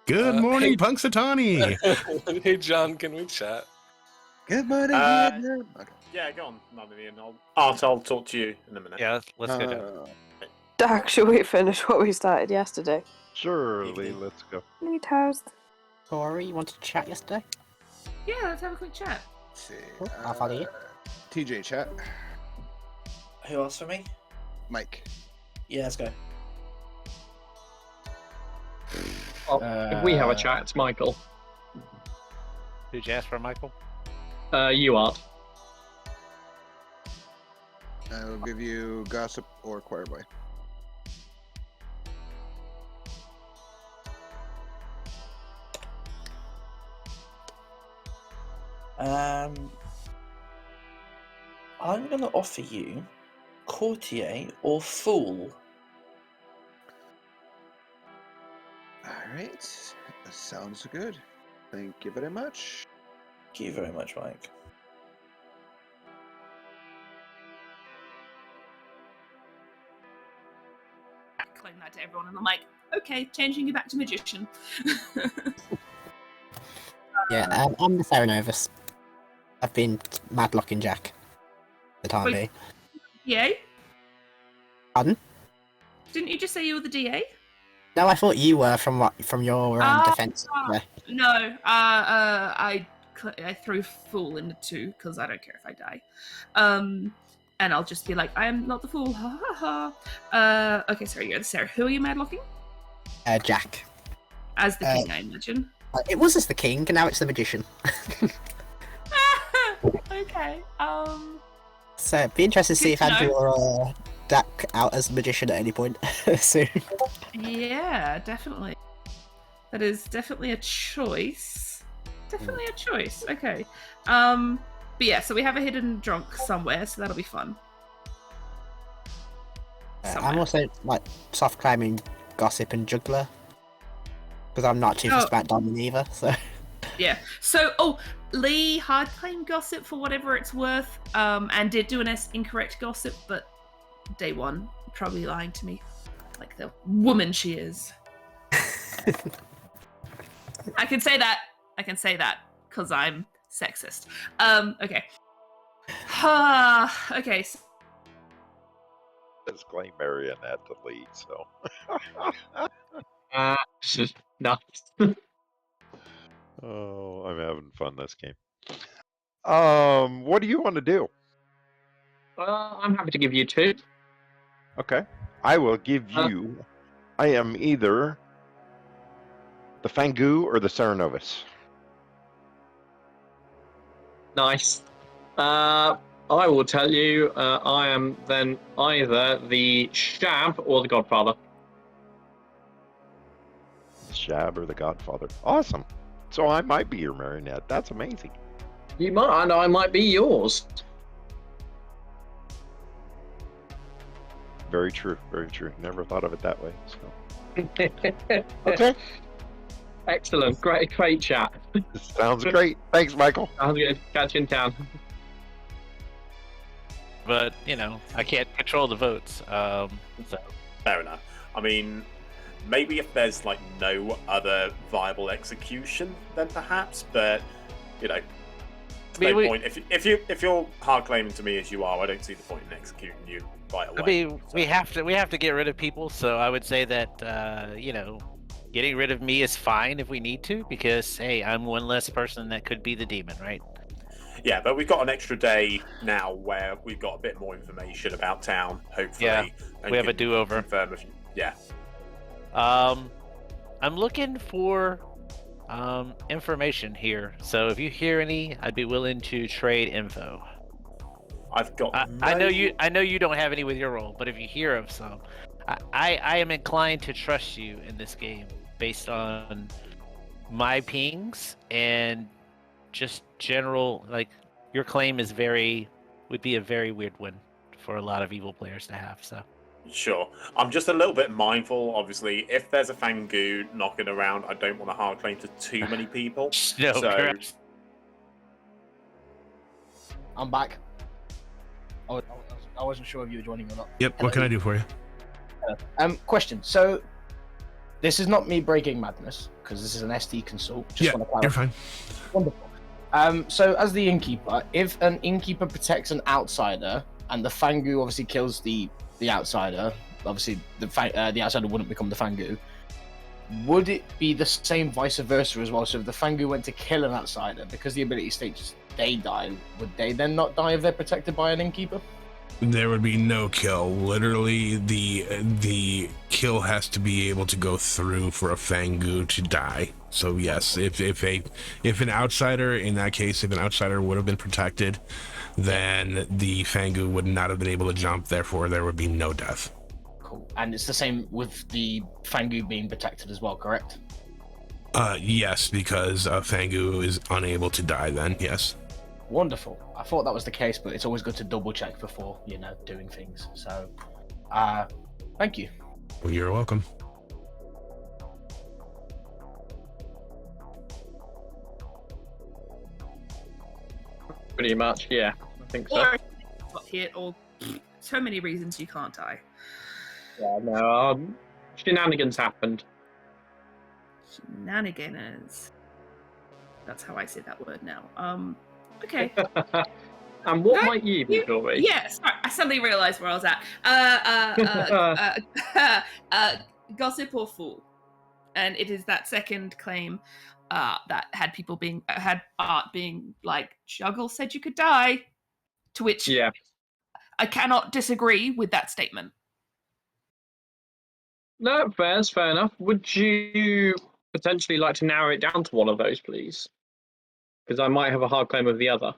Good morning,
hey,
Punxsutawney.
Hey, John, can we chat?
Good morning.
Okay. Yeah, go on, Nardini, and I'll talk to you in a minute.
Yeah, let's go down.
Dak, should we finish what we started yesterday?
Surely, let's go.
Need housed.
Tori, you wanted to chat yesterday?
Yeah, let's have a quick chat.
Let's see.
Cool. I'll follow you.
TJ chat.
Who asked for me?
Mike.
Yeah, let's go.
Oh, if we have a chat, it's Michael.
Did you ask for Michael?
You are.
I will give you gossip or choir boy.
I'm gonna offer you courtier or fool.
Alright. That sounds good. Thank you very much.
Thank you very much, Mike.
Claim that to everyone, and I'm like, okay, changing you back to magician.
Yeah, I'm the Theranovus. I've been madlocking Jack. The time
Wait.
being.
DA?
Pardon?
Didn't you just say you were the DA?
No, I thought you were from your defense. Yeah.
No, I threw fool into 2 because I don't care if I die. And I'll just be like, I am not the fool. Ha ha ha. Okay, sorry, you're the Sarah. Who are you madlocking?
Jack.
As the king, I imagine.
It was as the king, and now it's the magician.
Okay.
So it'd be interesting to see if
Good to
Andrew or Dak out as magician at any point soon.
Yeah, definitely. That is definitely a choice. Definitely a choice. Okay. But yeah, so we have a hidden drunk somewhere, so that'll be fun.
I'm also like soft climbing gossip and juggler because I'm not too fussed about diamond either. So
yeah. So Lee hard claim gossip for whatever it's worth, and did do an incorrect gossip, but day one probably lying to me like the woman she is. I can say that because I'm sexist. Okay. Okay.
Let's claim Marionette to lead, so.
Nice.
Oh, I'm having fun this game. What do you want to do?
I'm happy to give you 2.
Okay. I will give you... I am either the Fangu or the Cernovis.
Nice. I will tell you, I am then either the Shab or the Godfather.
Shab or the Godfather. Awesome. So I might be your marionette. That's amazing.
You might, and I might be yours.
Very true. Very true. Never thought of it that way. So. Okay.
Excellent. Great chat.
Sounds great. Thanks, Michael.
Sounds good. Catch you in town.
But I can't control the votes. So
Fair enough. I mean, maybe if there's like no other viable execution, then perhaps. But no point. If you're hard claiming to me as you are, I don't see the point in executing you right away.
I mean, we have to get rid of people. So I would say that getting rid of me is fine if we need to, because hey, I'm one less person that could be the demon, right?
Yeah, but we've got an extra day now where we've got a bit more information about town, hopefully.
Yeah, we have a do-over.
Yeah.
I'm looking for information here. So if you hear any, I'd be willing to trade info.
I've got.
I know you don't have any with your role, but if you hear of some, I am inclined to trust you in this game based on my pings and just general, like, your claim is would be a very weird one for a lot of evil players to have. So
Sure. I'm just a little bit mindful, obviously, if there's a Fangu knocking around, I don't want to hard claim to too many people.
No,
so
correct.
I'm back. I wasn't sure if you were joining or not.
Yep. What can I do for you?
Question. So, this is not me breaking madness, because this is an SD consult. Just want to clarify.
You're fine.
Wonderful. So, as the innkeeper, if an innkeeper protects an outsider, and the Fangu obviously kills the outsider, obviously the outsider wouldn't become the Fangu. Would it be the same vice versa as well? So if the Fangu went to kill an outsider, because the ability states they die, would they then not die if they're protected by an innkeeper?
There would be no kill. Literally, the kill has to be able to go through for a Fangu to die. So yes, if an outsider, in that case, if an outsider would have been protected, then the Fangu would not have been able to jump. Therefore, there would be no death.
Cool. And it's the same with the Fangu being protected as well, correct?
Yes, because Fangu is unable to die. Then yes.
Wonderful. I thought that was the case, but it's always good to double check before doing things. So, thank you.
Well, you're welcome.
Pretty much, yeah. I think so.
Or got hit, or so many reasons you can't die.
Yeah, no, shenanigans happened.
Shenanigans. That's how I say that word now. Okay.
And what might you be doing?
Yes, I suddenly realised where I was at. Gossip or fool, and it is that second claim that had Art being like, Juggle said you could die, to which I cannot disagree with that statement.
No, fair enough. Would you potentially like to narrow it down to one of those, please? Because I might have a hard claim of the other.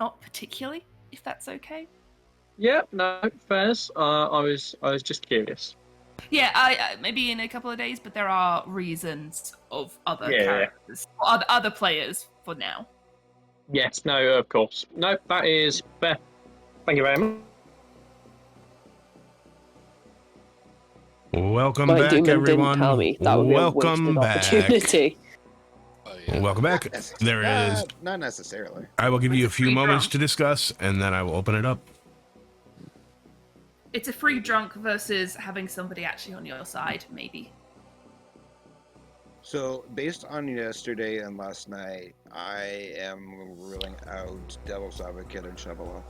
Not particularly, if that's okay.
Yeah, no, fair. I was just curious.
Yeah, I maybe in a couple of days, but there are reasons of other characters, or other players for now.
Yes, no, of course. No, that is fair. Thank you very much.
Welcome
My
back,
demon
everyone.
didn't tell me that would be a wasted opportunity.
Welcome back. There is.
Not necessarily.
I will give you a few moments to discuss, and then I will open it up.
It's a free drunk versus having somebody actually on your side, maybe.
So, based on yesterday and last night, I am ruling out Devil's Advocate and Shabala.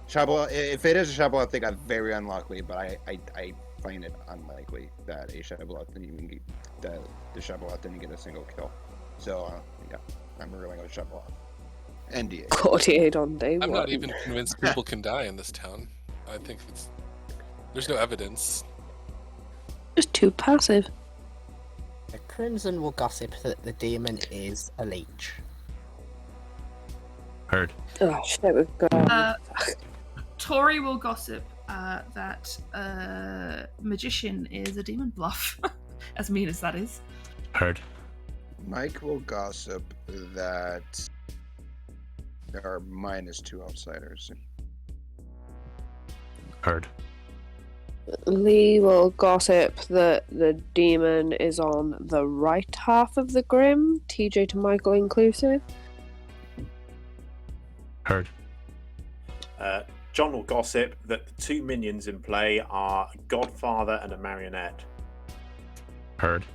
Shabala, if it is a Shabala thing, I'm very unlikely, but I find it unlikely that a Shabala didn't even get that the Shabala didn't get a single kill. So, yeah, I'm ruling out Shabala. NDA.
48 on day
I'm
one.
not even convinced people can die in this town. I think there's no evidence.
Just too passive.
The Crimson will gossip that the demon is a leech.
Heard.
Oh shit, we've got.
Tori will gossip that magician is a demon bluff, as mean as that is.
Heard.
Mike will gossip that there are -2 outsiders.
Heard.
Lee will gossip that the demon is on the right half of the Grim, TJ to Michael inclusive.
Heard.
John will gossip that the 2 minions in play are a Godfather and a Marionette.
Heard.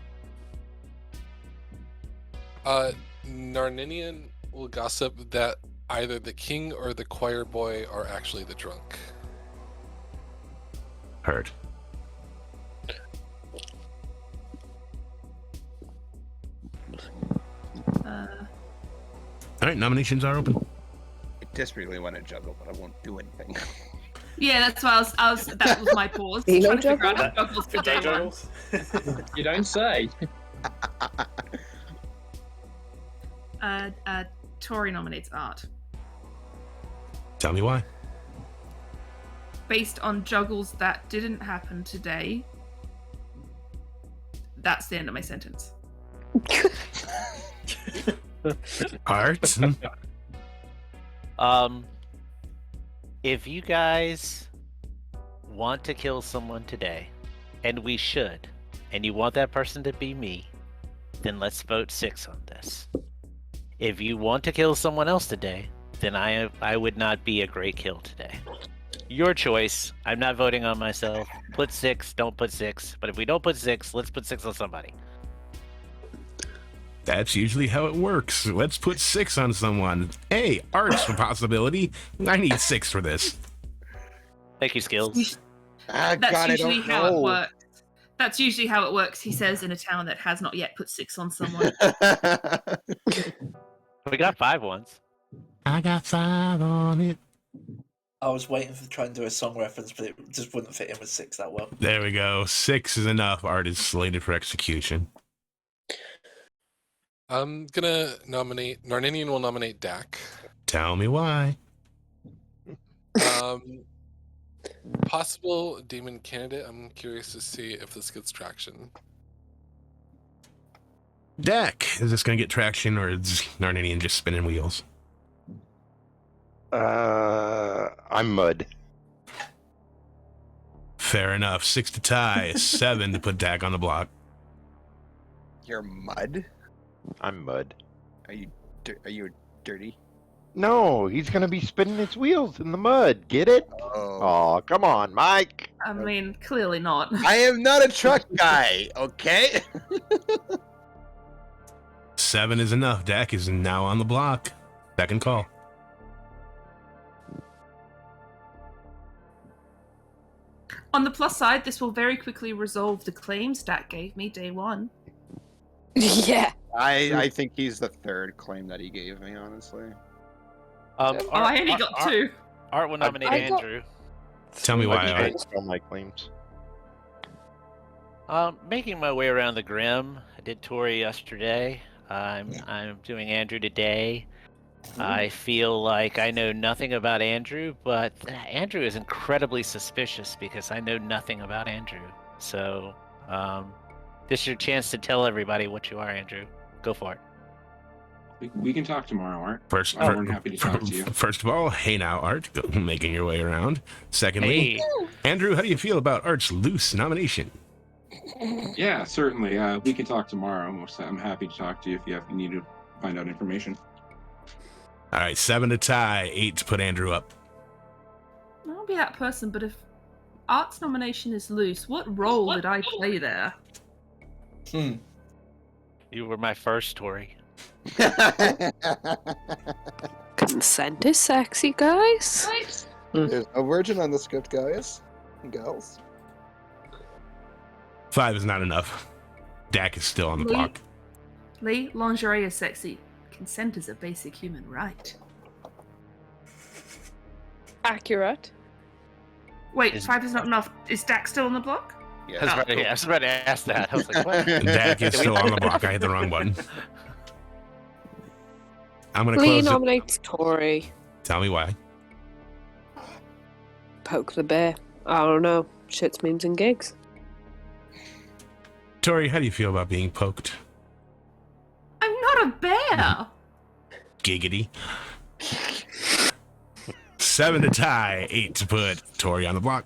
Narninian will gossip that either the king or the choir boy are actually the drunk.
Heard. All right, nominations are open.
I desperately want to juggle, but I won't do anything.
Yeah, that's why I was. That was my pause.
You
Trying
know
to figure out
juggle?
how juggles for day one.
Juggles?
You don't say.
Tori nominates Art.
Tell me why.
Based on juggles that didn't happen today, that's the end of my sentence.
Art.
If you guys want to kill someone today, and we should, and you want that person to be me, then let's vote 6 on this. If you want to kill someone else today, then I would not be a great kill today. Your choice. I'm not voting on myself. Put 6, don't put 6. But if we don't put 6, let's put 6 on somebody.
That's usually how it works. Let's put 6 on someone. Hey, Art's a possibility. I need 6 for this.
Thank you, Skills.
That's usually how it works. That's usually how it works, he says, in a town that has not yet put 6 on someone.
We got 5 once.
I got 5 on it.
I was waiting to try and do a song reference, but it just wouldn't fit in with 6 that well.
There we go. 6 is enough. Art is slated for execution.
I'm gonna nominate Narninian will nominate Dak.
Tell me why.
Possible demon candidate. I'm curious to see if this gets traction.
Dak, is this going to get traction, or is Narninian just spinning wheels?
I'm Mud.
Fair enough. 6 to tie. 7 to put Dak on the block.
You're Mud?
I'm Mud.
Are you dirty?
No, he's gonna be spinning his wheels in the mud. Get it? Oh, come on, Mike.
I mean, clearly not.
I am not a truck guy, okay?
7 is enough. Dak is now on the block. Second call.
On the plus side, this will very quickly resolve the claims Dak gave me day one.
Yeah.
I think he's the 3rd claim that he gave me, honestly.
I only got 2.
Art will nominate Andrew.
Tell me why, Art.
All my claims.
Making my way around the Grim. I did Tori yesterday. I'm doing Andrew today. I feel like I know nothing about Andrew, but Andrew is incredibly suspicious because I know nothing about Andrew. So, this is your chance to tell everybody what you are, Andrew. Go for it.
We can talk tomorrow, Art.
First,
I'm more than happy to talk to you.
First of all, hey now, Art, making your way around. Secondly,
Hey.
Andrew, how do you feel about Art's loose nomination?
Yeah, certainly. We can talk tomorrow. I'm happy to talk to you if you need to find out information.
All right, 7 to tie, 8 to put Andrew up.
I'll be that person, but if Art's nomination is loose, what role did I play there?
You were my first Tori.
Consent is sexy, guys.
There's no virgin on the script, guys and gals.
5 is not enough. Dak is still on the block.
Lee, lingerie is sexy. Consent is a basic human right.
Accurate.
Wait, 5 is not enough. Is Dak still on the block?
I was about to ask that. I was like, what?
Dak is still on the block. I hit the wrong button. I'm going to
Lee
close it.
nominates Tori.
Tell me why.
Poke the bear. I don't know. Shits, memes, and gigs.
Tori, how do you feel about being poked?
I'm not a bear.
Giggity. 7 to tie, 8 to put Tori on the block.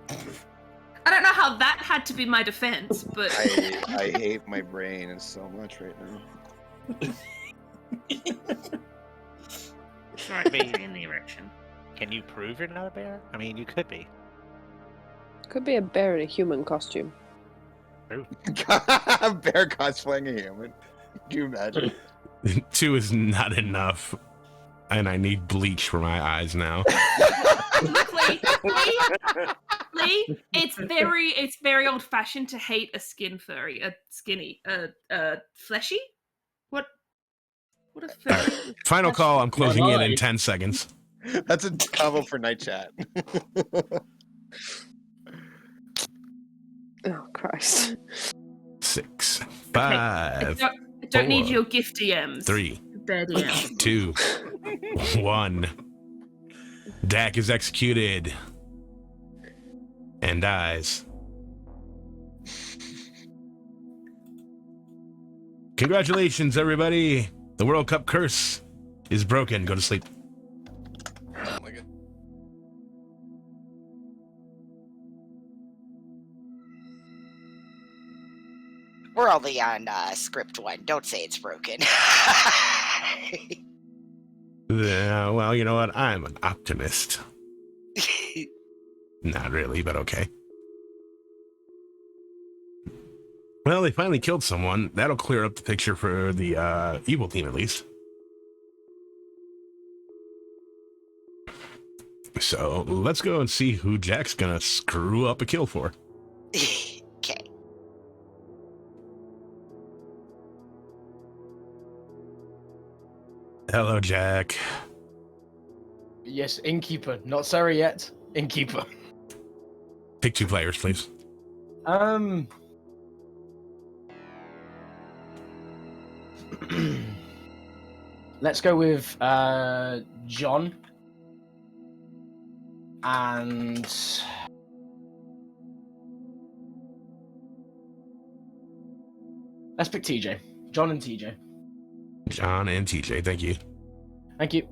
I don't know how that had to be my defense, but
I hate my brain so much right now.
Right, baby in the erection. Can you prove you're not a bear? I mean, you could be.
Could be a bear in a human costume.
True.
Bear cosplaying a human. Can you imagine?
2 is not enough, and I need bleach for my eyes now.
look, Lee, it's very old fashioned to hate a fleshy. What a furry.
Final call. I'm closing in 10 seconds.
That's a combo for night chat.
Oh Christ.
6,
Okay,
5.
I don't need
4,
your gift DMs.
3,
Bear DMs.
2, 1. Dak is executed and dies. Congratulations, everybody. The World Cup curse is broken. Go to sleep.
Oh my god.
We're only on script 1. Don't say it's broken.
Well, you know what? I'm an optimist. Not really, but okay. Well, they finally killed someone. That'll clear up the picture for the evil team, at least. So let's go and see who Jack's gonna screw up a kill for.
Okay.
Hello, Jack.
Yes, Innkeeper. Not Sarah yet. Innkeeper.
Pick 2 players, please.
Let's go with John. And let's pick TJ. John and TJ.
John and TJ, thank you.
Thank you.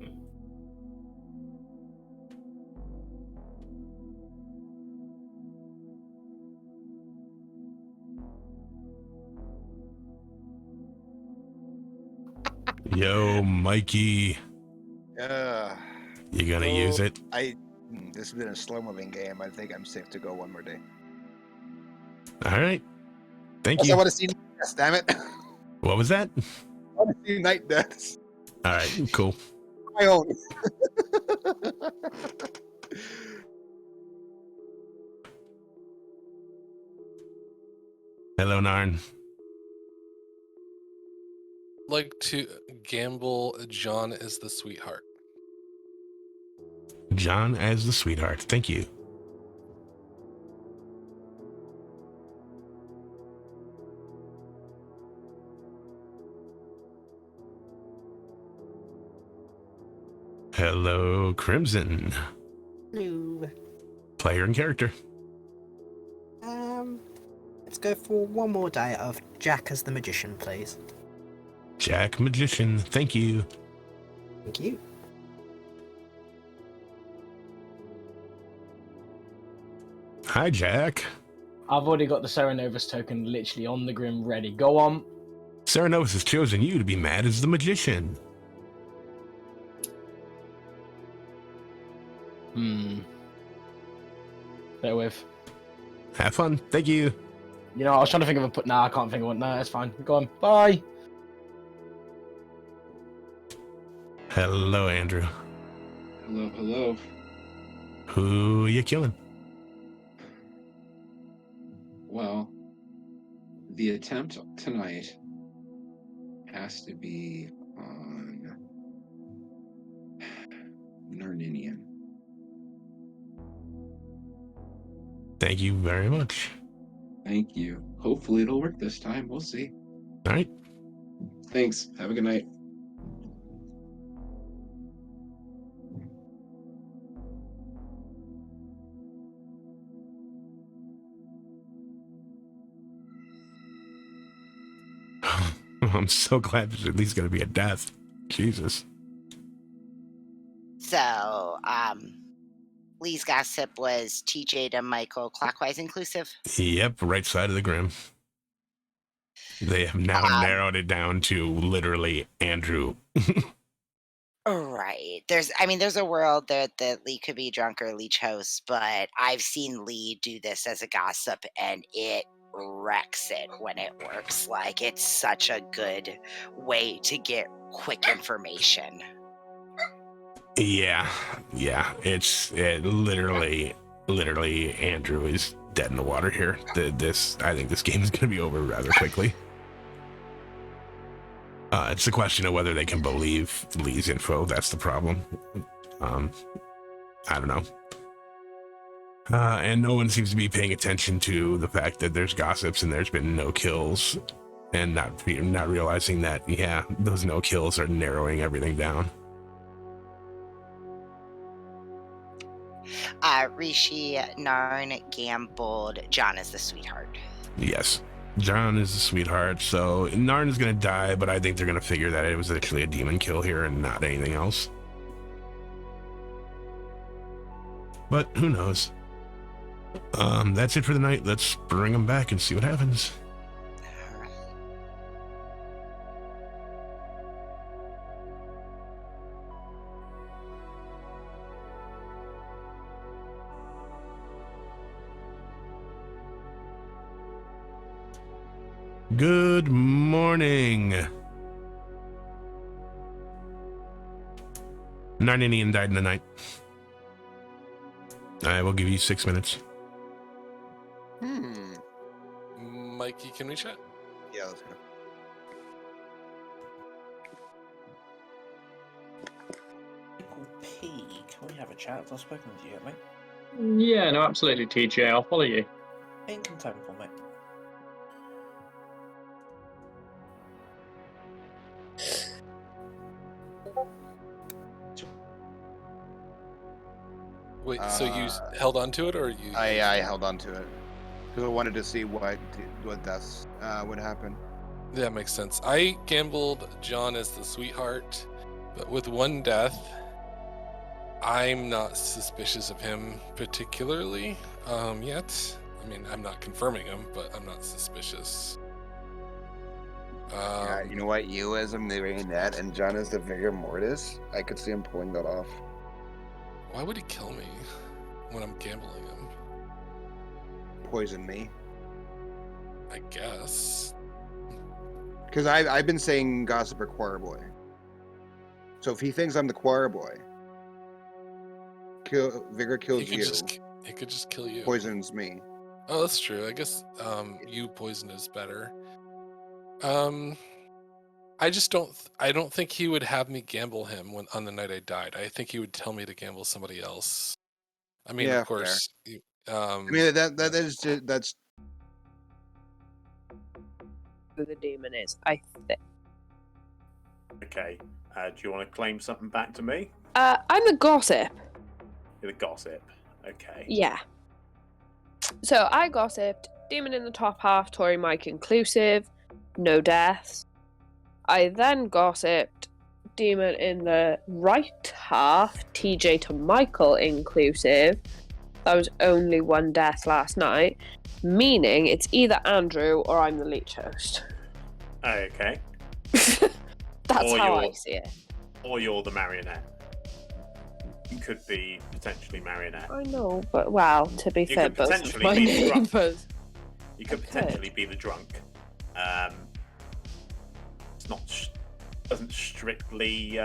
Yo, Mikey. You gonna use it?
This has been a slow-moving game. I think I'm safe to go one more day.
All right. Thank
Also,
you.
I want to see Night Deaths, damn it.
What was that?
I want to see Night Deaths.
All right, cool.
My own.
Hello, Narn.
Like to gamble John as the sweetheart.
John as the sweetheart. Thank you. Hello, Crimson.
Hello.
Player and character.
Let's go for one more day of Jack as the magician, please.
Jack Magician. Thank you.
Thank you.
Hi, Jack.
I've already got the Serenovus token literally on the grim ready. Go on.
Serenovus has chosen you to be mad as the magician.
Bear with.
Have fun. Thank you.
You know, I was trying to think of a put. Nah, I can't think of one. No, that's fine. Go on. Bye.
Hello, Andrew.
Hello, hello.
Who you killing?
Well, the attempt tonight has to be on Narninian.
Thank you very much.
Thank you. Hopefully it'll work this time. We'll see.
All right.
Thanks. Have a good night.
I'm so glad there's at least going to be a death. Jesus.
So, Lee's gossip was TJ to Michael clockwise inclusive.
Yep, right side of the grim. They have now narrowed it down to literally Andrew.
Right. There's a world that Lee could be drunk or leech host, but I've seen Lee do this as a gossip and it wrecks it when it works. Like, it's such a good way to get quick information.
Yeah. It's literally Andrew is dead in the water here. I think this game is going to be over rather quickly. It's a question of whether they can believe Lee's info. That's the problem. I don't know. And no one seems to be paying attention to the fact that there's gossips and there's been no kills, and not realizing that, yeah, those no kills are narrowing everything down.
Rishi Narn gambled John is the sweetheart.
Yes. John is the sweetheart, so Narn is going to die, but I think they're going to figure that it was actually a demon kill here and not anything else. But who knows? That's it for the night. Let's bring them back and see what happens. Good morning. Narninian died in the night. I will give you 6 minutes.
Mikey, can we chat?
Yeah, let's go.
P, can we have a chat? I've spoken with you yet, mate.
Yeah, no, absolutely, TJ. I'll follow you.
Income Temple, mate.
Wait, so you held on to it, or you?
I held on to it because I wanted to see what deaths would happen.
Yeah, makes sense. I gambled John as the sweetheart, but with one death, I'm not suspicious of him particularly yet. I mean, I'm not confirming him, but I'm not suspicious.
Yeah, you know what? You as a marionette and John as the vigor mortis, I could see him pulling that off.
Why would he kill me when I'm gambling him?
Poison me.
I guess.
Because I've been saying gossip or choir boy. So if he thinks I'm the choir boy, vigor kills you.
He could just kill you.
Poisons me.
Oh, that's true. I guess you poison is better. I just don't think he would have me gamble him on the night I died. I think he would tell me to gamble somebody else. I mean,
Yeah,
of course.
I mean that's
Who the demon is, I think.
Okay. Do you want to claim something back to me?
I'm the gossip.
You're the gossip. Okay.
Yeah. So I gossiped. Demon in the top half, Tory Mike inclusive. No deaths. I then gossiped demon in the right half, TJ to Michael inclusive. That was only one death last night, meaning it's either Andrew or I'm the leech host.
Okay.
That's how I see it.
Or you're the marionette. You could be potentially marionette.
I know, but well, to be
You
fair,
could
both of
potentially
my
be the drunk.
neighbours.
You could potentially be the drunk. It's not doesn't strictly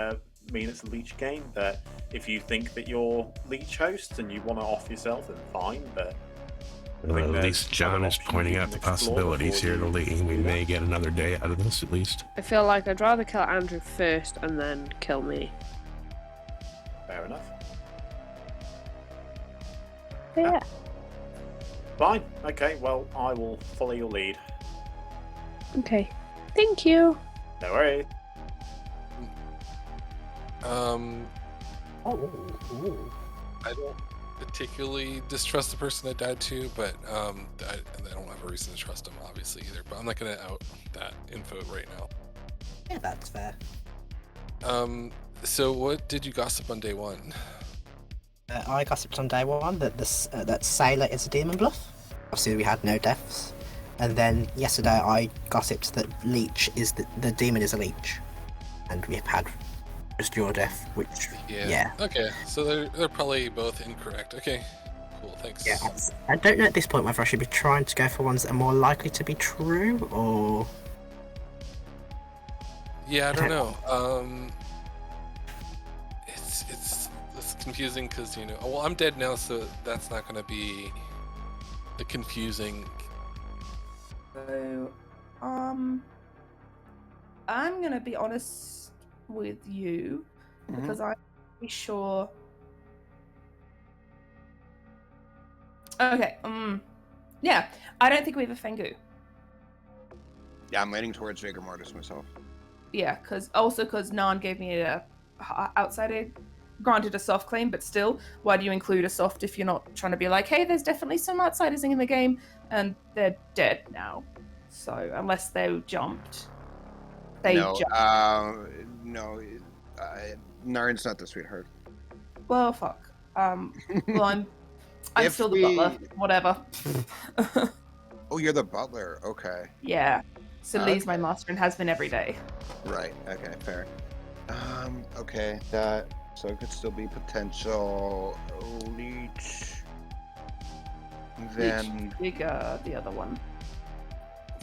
mean it's a leech game, but if you think that you're leech host and you want to off yourself, then fine, but
Well, at least John is pointing out the possibilities here to Lee. We may get another day out of this at least.
I feel like I'd rather kill Andrew first and then kill me.
Fair enough.
Yeah.
Fine. Okay, well, I will follow your lead.
Okay. Thank you.
No worries.
I don't particularly distrust the person I died to, but I don't have a reason to trust him, obviously, either. But I'm not going to out that info right now.
Yeah, that's fair.
So what did you gossip on day one?
I gossiped on day one that that Sailor is a demon bluff. Obviously, we had no deaths. And then yesterday, I gossiped that Leech is the demon is a Leech, and we've had just your death, which yeah.
Okay, so they're probably both incorrect. Okay, cool. Thanks.
Yeah, I don't know at this point whether I should be trying to go for ones that are more likely to be true or.
Yeah, I don't know. It's confusing because well, I'm dead now, so that's not going to be the confusing.
So, I'm gonna be honest with you because I'm pretty sure. Okay. Yeah, I don't think we have a Fengu.
Yeah, I'm leaning towards Vigor Mortis myself.
Yeah, because Nan gave me a outsider, granted a soft claim, but still, why do you include a soft if you're not trying to be like, hey, there's definitely some outsiders in the game, and they're dead now. So unless they jumped, jumped.
Narn's not the sweetheart.
Well, fuck. Well, I'm still the butler. Whatever.
Oh, you're the butler. Okay.
Yeah. So Lee's my master and has been every day.
Right. Okay. Fair. Okay. So it could still be potential Leech. Then
Bigger, the other one.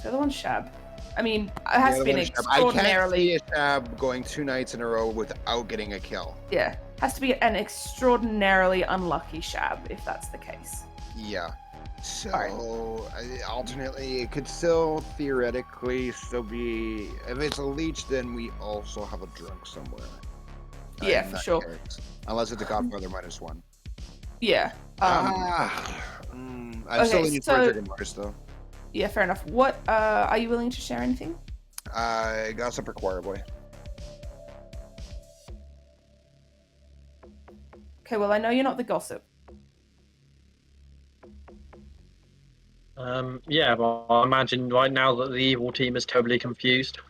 The other one's Shab. I mean, it has to be an extraordinarily.
I can't see a Shab going 2 nights in a row without getting a kill.
Yeah, has to be an extraordinarily unlucky Shab if that's the case.
Yeah. So alternately, it could still theoretically still be. If it's a Leech, then we also have a drunk somewhere.
Yeah, for sure.
Case. Unless it's a Godfather -1.
Yeah.
I'm still leaning towards Vigor Mortis though.
Yeah, fair enough. What are you willing to share anything?
Gossip or Choir Boy.
Okay, well I know you're not the gossip.
Yeah, but I imagine right now that the evil team is totally confused.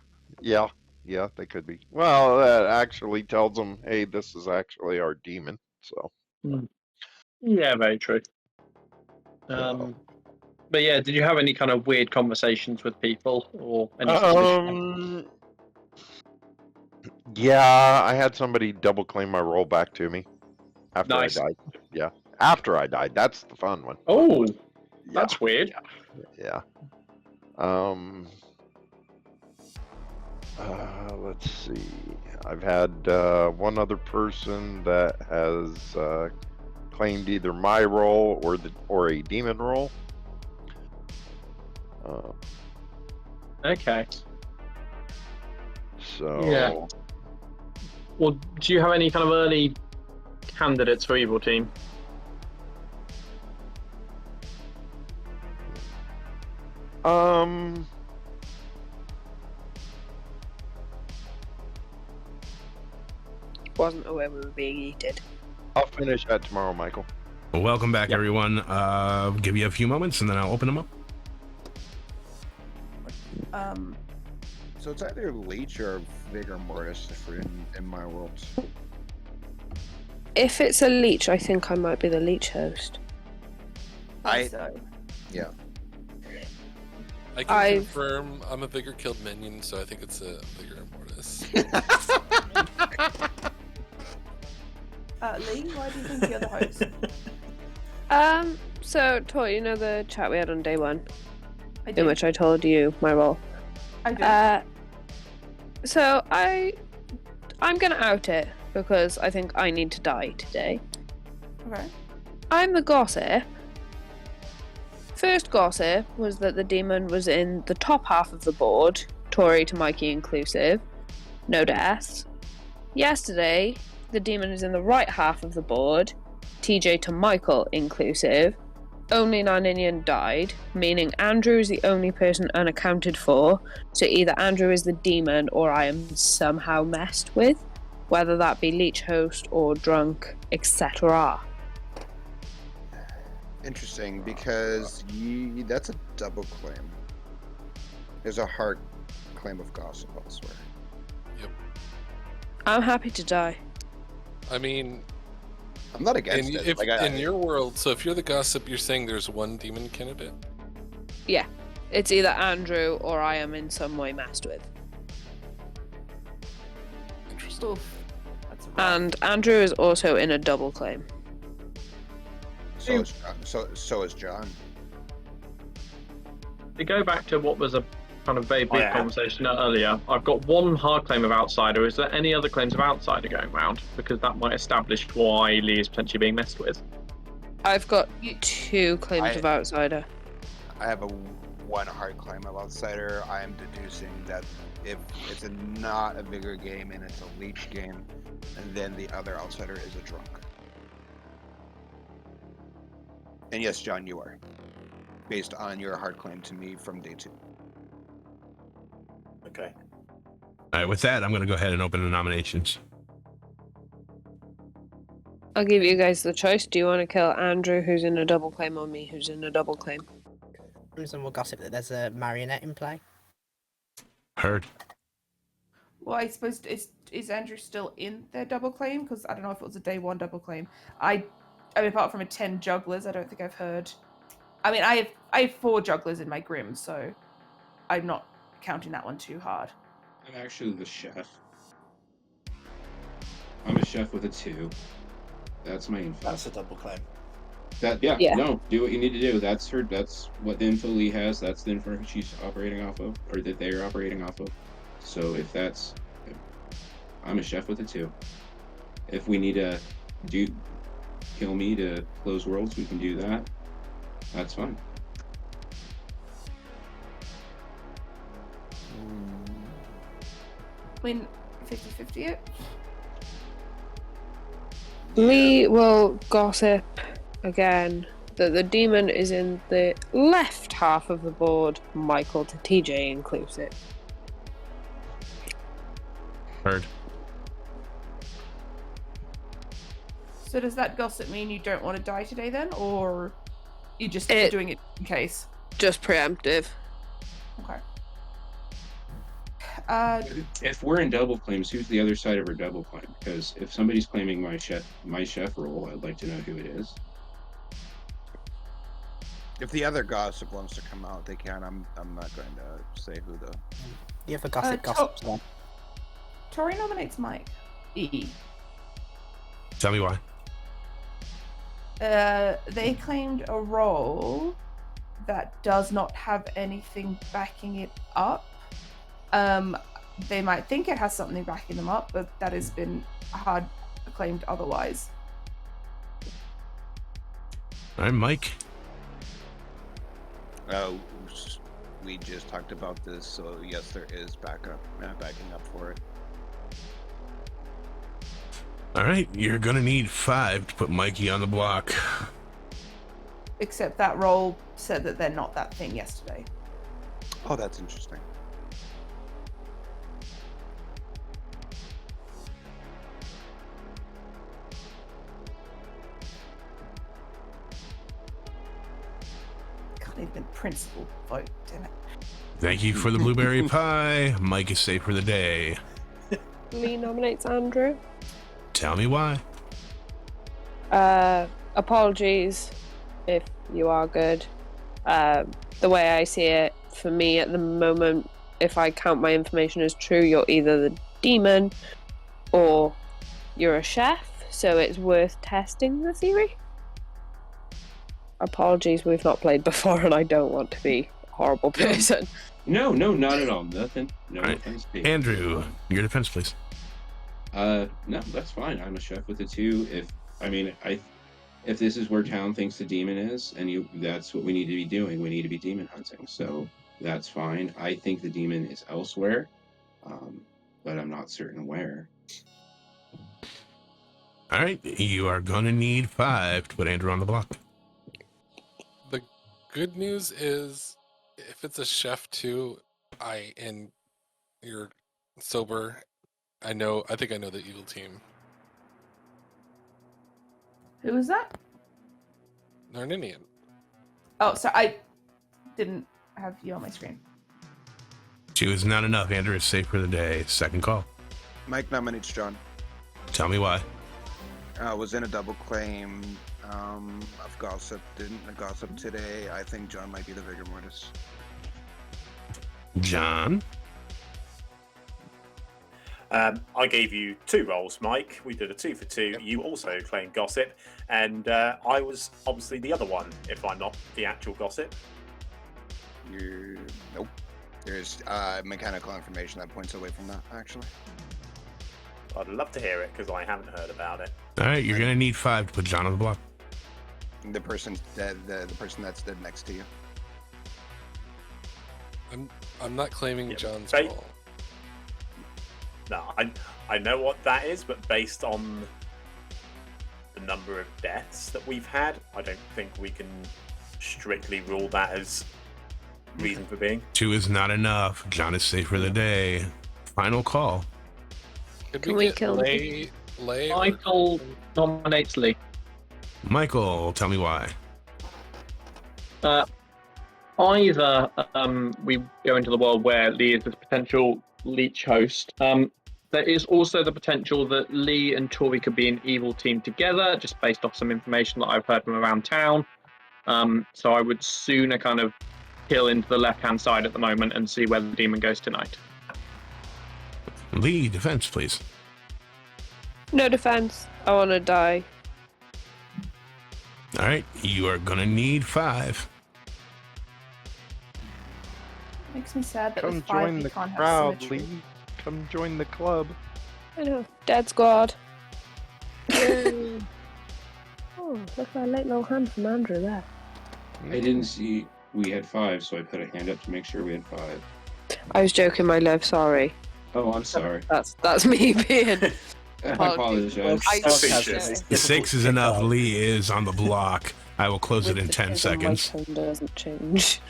Yeah, they could be. Well, that actually tells them, hey, this is actually our demon. So.
Yeah, very true. But yeah, did you have any kind of weird conversations with people or anything?
Yeah, I had somebody double claim my roll back to me after
Nice.
I died. Yeah, after I died. That's the fun one.
Oh, that's weird.
Yeah. Let's see. I've had one other person that has claimed either my role or a demon role.
Okay.
So.
Yeah. Well, do you have any kind of early candidates for evil team?
Wasn't aware we were being eaten.
I'll finish that tomorrow, Michael.
Well, welcome back, everyone. Give you a few moments, and then I'll open them up.
So it's either Leech or Vigor Mortis in my world.
If it's a Leech, I think I might be the Leech host.
Yeah.
I can confirm I'm a Vigor killed minion, so I think it's a Vigor Mortis.
Lee, why do you think you're the host?
So Tori, you know the chat we had on day one,
in
which I told you my role.
I do.
So I'm gonna out it because I think I need to die today.
Okay.
I'm the gossip. First gossip was that the demon was in the top half of the board, Tori to Mikey inclusive, no deaths. Yesterday, the demon is in the right half of the board, TJ to Michael inclusive. Only Ninian died, meaning Andrew is the only person unaccounted for, so either Andrew is the demon or I am somehow messed with, whether that be leech host or drunk, etc.
Interesting, because that's a double claim. There's a hard claim of gossip elsewhere.
I'm happy to die.
I mean,
I'm not against
in,
it.
if,
Like,
in your world, so if you're the gossip, you're saying there's one demon candidate?
Yeah. It's either Andrew or I am in some way messed with.
Interesting.
Oof. That's rough.
And Andrew is also in a double claim.
So is John.
To go back to what was a kind of very big
yeah.
conversation earlier, I've got one hard claim of outsider. Is there any other claims of outsider going round? Because that might establish why Lee is potentially being messed with.
I've got 2 claims of outsider.
I have one hard claim of outsider. I am deducing that if it's not a bigger game and it's a leech game, and then the other outsider is a drunk. And yes, John, you are. Based on your hard claim to me from day 2.
Okay.
All right, with that, I'm going to go ahead and open the nominations.
I'll give you guys the choice. Do you want to kill Andrew, who's in a double claim, or me, who's in a double claim?
Crimson will gossip that there's a marionette in play.
Heard.
Well, I suppose is Andrew still in their double claim? Because I don't know if it was a day 1 double claim. I mean, apart from a 10 jugglers, I don't think I've heard. I mean, I have 4 jugglers in my Grim, so I'm not counting that one too hard.
I'm actually the chef. I'm a chef with a 2. That's my info.
That's a double claim.
No, do what you need to do. That's what the info Lee has. That's the info she's operating off of, or that they're operating off of. So if I'm a chef with a 2. If we need to kill me to close worlds, we can do that. That's fine.
I mean, 50-50 it?
Lee will gossip again that the demon is in the left half of the board, Michael to TJ inclusive.
Heard.
So does that gossip mean you don't want to die today then? Or you're just doing it in case?
Just preemptive.
Okay.
If we're in double claims, who's the other side of our double claim? Because if somebody's claiming my chef role, I'd like to know who it is.
If the other gossip wants to come out, they can. I'm not going to say who the.
The other gossip gossips one.
Tori nominates Mike. E.
Tell me why.
They claimed a role that does not have anything backing it up. They might think it has something backing them up, but that has been hard claimed otherwise.
All right, Mike.
We just talked about this, so yes, there is backing up for it.
All right, you're going to need 5 to put Mikey on the block.
Except that role said that they're not that thing yesterday.
Oh, that's interesting.
Can't even principal vote, damn it.
Thank you for the blueberry pie. Mike is safe for the day.
Lee nominates Andrew.
Tell me why.
Apologies if you are good. The way I see it, for me at the moment, if I count my information as true, you're either the demon or you're a chef, so it's worth testing the theory. Apologies, we've not played before and I don't want to be a horrible person.
No, not at all. Nothing. No
All right.
offense.
Andrew, your defense, please.
No, that's fine. I'm a chef with a 2. If this is where town thinks the demon is, and that's what we need to be doing. We need to be demon hunting. So that's fine. I think the demon is elsewhere, but I'm not certain where.
All right, you are going to need 5 to put Andrew on the block.
The good news is, if it's a chef too, and you're sober, I think I know the evil team.
Who was that?
Narninian.
Oh, sorry, I didn't have you on my screen.
2 is not enough. Andrew is safe for the day. Second call.
Mike nominates John.
Tell me why.
Was in a double claim of gossip. Didn't gossip today. I think John might be the vigor mortis.
John?
I gave you 2 rolls, Mike. We did a 2 for 2. You also claimed gossip, and I was obviously the other one, if I'm not the actual gossip.
Nope. There's mechanical information that points away from that, actually.
I'd love to hear it, because I haven't heard about it.
All right, you're going to need 5 to put John on the block.
The person dead, the person that's dead next to you.
I'm not claiming John's
ba-
role.
No, I know what that is, but based on the number of deaths that we've had, I don't think we can strictly rule that as reason for being.
2 is not enough. John is safe for the day. Final call.
Can we kill
Lay
Michael nominates Lee.
Michael, tell me why.
Either we go into the world where Lee is the potential leech host. There is also the potential that Lee and Tori could be an evil team together, just based off some information that I've heard from around town. So I would sooner kind of kill into the left-hand side at the moment and see where the demon goes tonight.
Lee, defense, please.
No defense. I want to die.
All right, you are going to need 5.
Makes me sad that
Come
with 5
join
we
the
can't have
crowd,
symmetry.
Lee. Come join the club.
I know. Dead squad. Yay. Oh, look at that late little hand from Andrew there.
I didn't see we had 5, so I put a hand up to make sure we had 5.
I was joking, my love. Sorry.
Oh, I'm sorry.
That's me being.
I apologize.
The 6 is enough. Lee is on the block. I will close it in 10 seconds.
My tone doesn't change.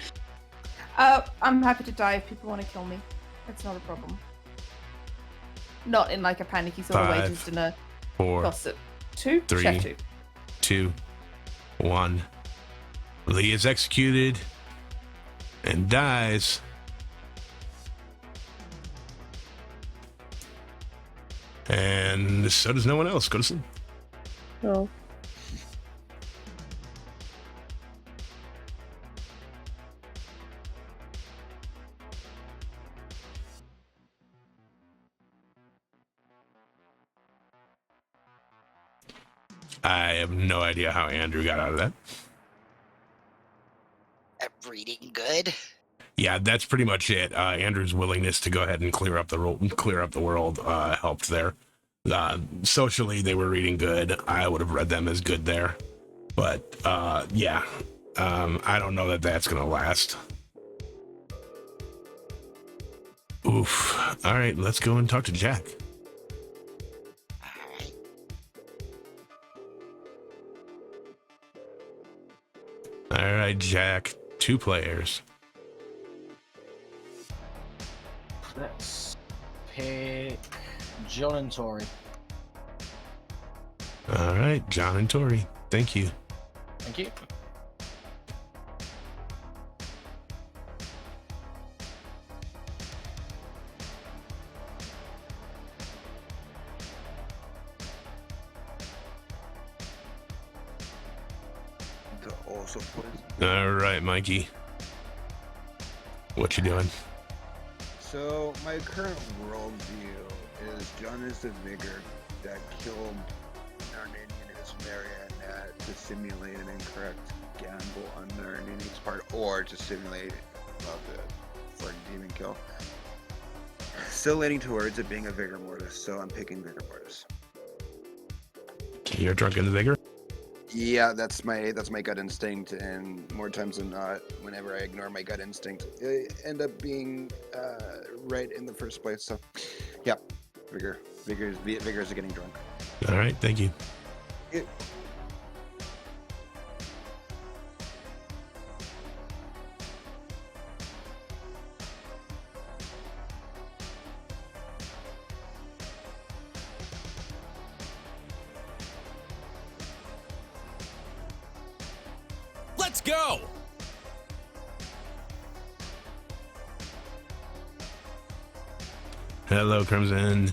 I'm happy to die if people want to kill me. It's not a problem. Not in like a panicky sort of way,
5,
just in a
4,
gossip. 2?
3,
Chef 2.
2, 1. Lee is executed and dies. And so does no one else. Go to sleep.
No.
I have no idea how Andrew got out of that.
Reading good.
Yeah, that's pretty much it. Andrew's willingness to go ahead and clear up the world helped there. Socially, they were reading good. I would have read them as good there, but yeah, I don't know that that's gonna last. Oof. All right, let's go and talk to Jack. All right, Jack. 2 players.
Let's pick John and Tori.
All right, John and Tori. Thank you.
Thank you.
Also poison.
All right, Mikey. What you doing?
So my current worldview is John is the vigor that killed Narninian in his marionette to simulate an incorrect gamble on Narninian's part, or to simulate for a demon kill. Still leaning towards it being a vigor mortis, so I'm picking vigor mortis.
You're drunk in the vigor?
Yeah, that's my gut instinct, and more times than not, whenever I ignore my gut instinct, I end up being right in the first place. So, yeah, vigor is getting drunk.
All right, thank you.
Let's go!
Hello, Crimson.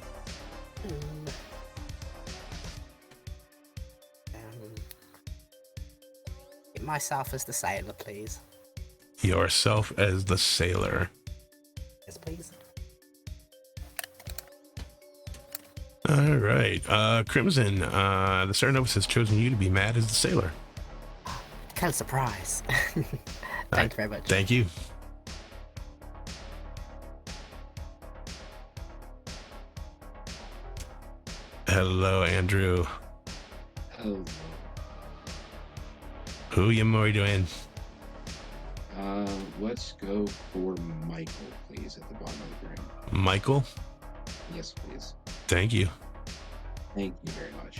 myself as the sailor, please.
Yourself as the sailor.
Yes, please.
All right. Crimson, the Serenovus has chosen you to be mad as the sailor.
Kind of surprise. Thank you very much.
Thank you. Hello, Andrew.
Hello.
Who you more doing?
Let's go for Michael, please, at the bottom of the ground.
Michael?
Yes, please.
Thank you.
Thank you very much.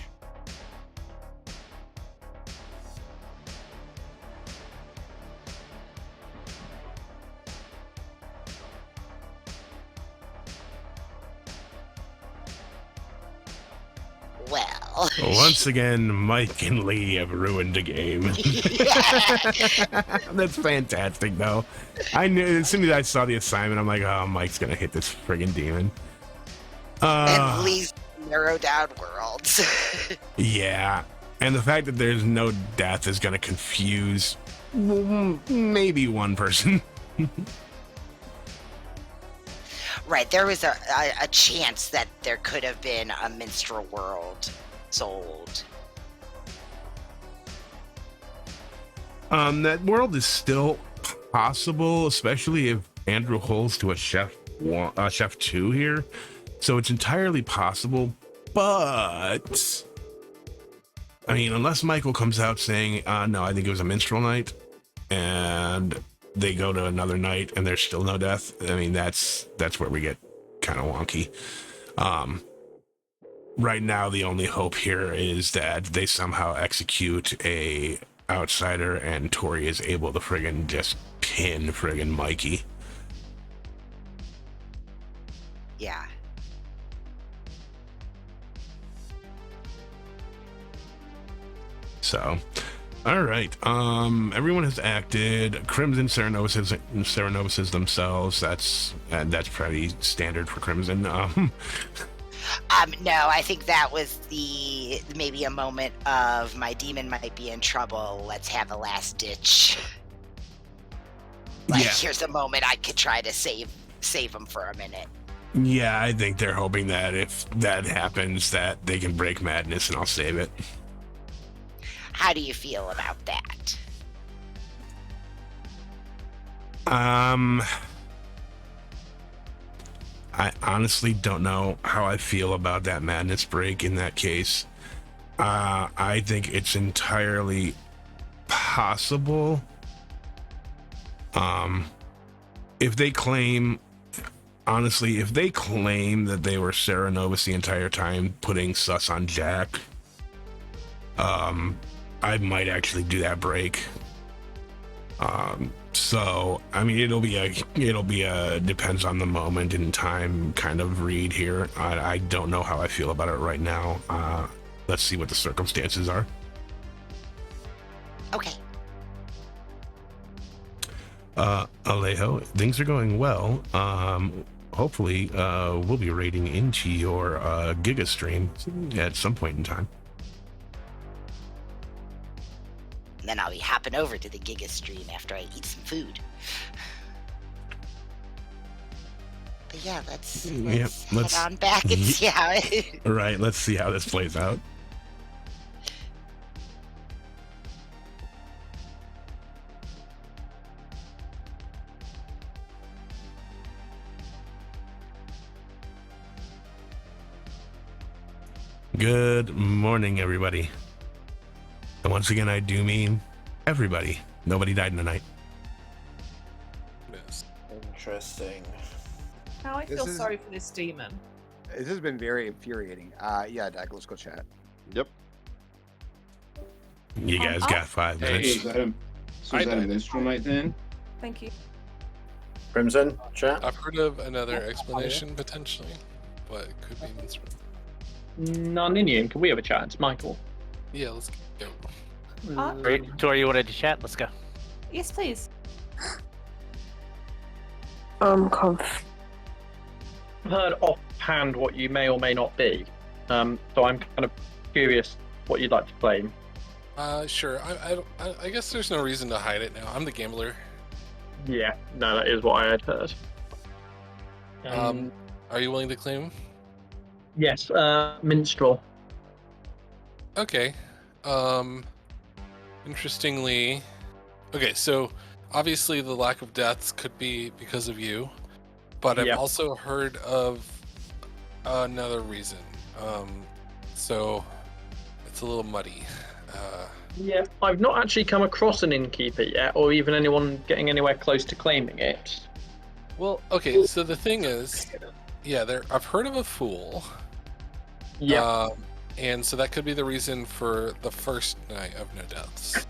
Well.
Once again, Mike and Lee have ruined the game. That's fantastic, though. I knew as soon as I saw the assignment, I'm like, oh, Mike's gonna hit this friggin' demon.
And Lee's narrowed down worlds.
Yeah, and the fact that there's no death is gonna confuse maybe one person.
Right, there was a chance that there could have been a minstrel world sold.
That world is still possible, especially if Andrew holds to a chef 2 here. So it's entirely possible, but I mean, unless Michael comes out saying, no, I think it was a minstrel night, and they go to another night and there's still no death. I mean, that's where we get kind of wonky. Right now, the only hope here is that they somehow execute a outsider and Tori is able to friggin' just pin friggin' Mikey.
Yeah.
So, all right. Everyone has acted. Crimson Serenovus themselves. That's pretty standard for Crimson.
No, I think that was maybe a moment of my demon might be in trouble. Let's have a last ditch. Like, here's a moment I could try to save him for a minute.
Yeah, I think they're hoping that if that happens, that they can break madness and I'll save it.
How do you feel about that?
I honestly don't know how I feel about that madness break in that case. I think it's entirely possible. If they claim that they were Serenovus the entire time, putting sus on Jack, I might actually do that break. So I mean, it'll be a depends on the moment in time kind of read here. I don't know how I feel about it right now. Let's see what the circumstances are.
Okay.
Alejo, things are going well. Hopefully, we'll be raiding into your Giga stream at some point in time.
And then I'll be hopping over to the Giga stream after I eat some food. But yeah, let's head on back and see how it...
Right, let's see how this plays out. Good morning, everybody. And once again, I do mean everybody. Nobody died in the night.
Yes.
Interesting.
Now I feel sorry for this demon.
This has been very infuriating. Yeah, Dak, let's go chat.
Yep.
You guys got 5
Hey,
minutes.
is that a minstrel night then?
Thank you.
Crimson, chat.
I've heard of another explanation potentially, but it could be minstrel.
Narninian, can we have a chat? It's Michael.
Yeah, let's go.
Tori, you wanted to chat? Let's go.
Yes, please.
I've heard offhand what you may or may not be, so I'm kind of curious what you'd like to claim.
Sure. I guess there's no reason to hide it now. I'm the gambler.
Yeah, no, that is what I had heard.
Are you willing to claim?
Yes, minstrel.
Okay. Interestingly, okay, so obviously the lack of deaths could be because of you, but I've
Yep.
also heard of another reason. So it's a little muddy.
Yeah, I've not actually come across an innkeeper yet, or even anyone getting anywhere close to claiming it.
Well, okay, so the thing is, yeah, I've heard of a fool.
Yeah.
And so that could be the reason for the first night of no deaths.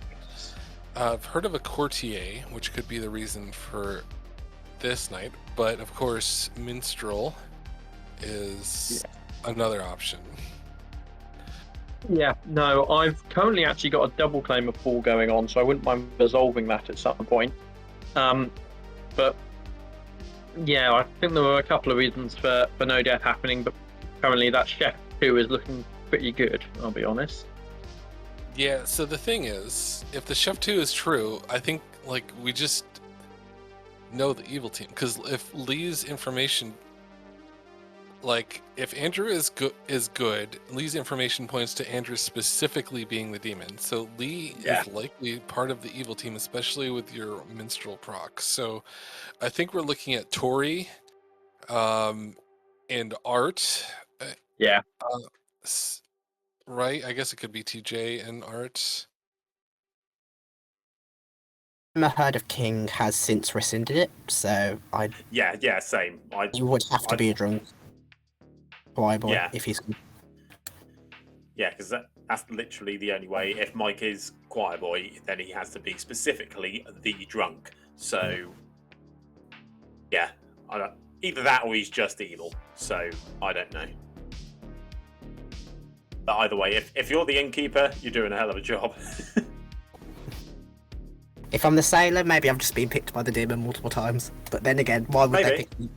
I've heard of a courtier, which could be the reason for this night, but of course, minstrel is another option.
Yeah, no, I've currently actually got a double claim of fool going on, so I wouldn't mind resolving that at some point. But yeah, I think there were a couple of reasons for no death happening, but currently that chef 2 is looking pretty good, I'll be honest.
Yeah, so the thing is, if the chef 2 is true, I think like we just know the evil team, because if Lee's information, like if Andrew is good, Lee's information points to Andrew specifically being the demon. So Lee is likely part of the evil team, especially with your minstrel proc. So I think we're looking at Tori, and Art.
Yeah.
Right? I guess it could be TJ and Art.
I heard of King has since rescinded it, so I.
Yeah, same.
You would have to be a drunk choir boy
Yeah.
if he's.
Yeah, because that's literally the only way. If Mike is choir boy, then he has to be specifically the drunk. So, yeah, either that or he's just evil. So I don't know. But either way, if you're the innkeeper, you're doing a hell of a job.
If I'm the sailor, maybe I've just been picked by the demon multiple times. But then again, why would they pick me?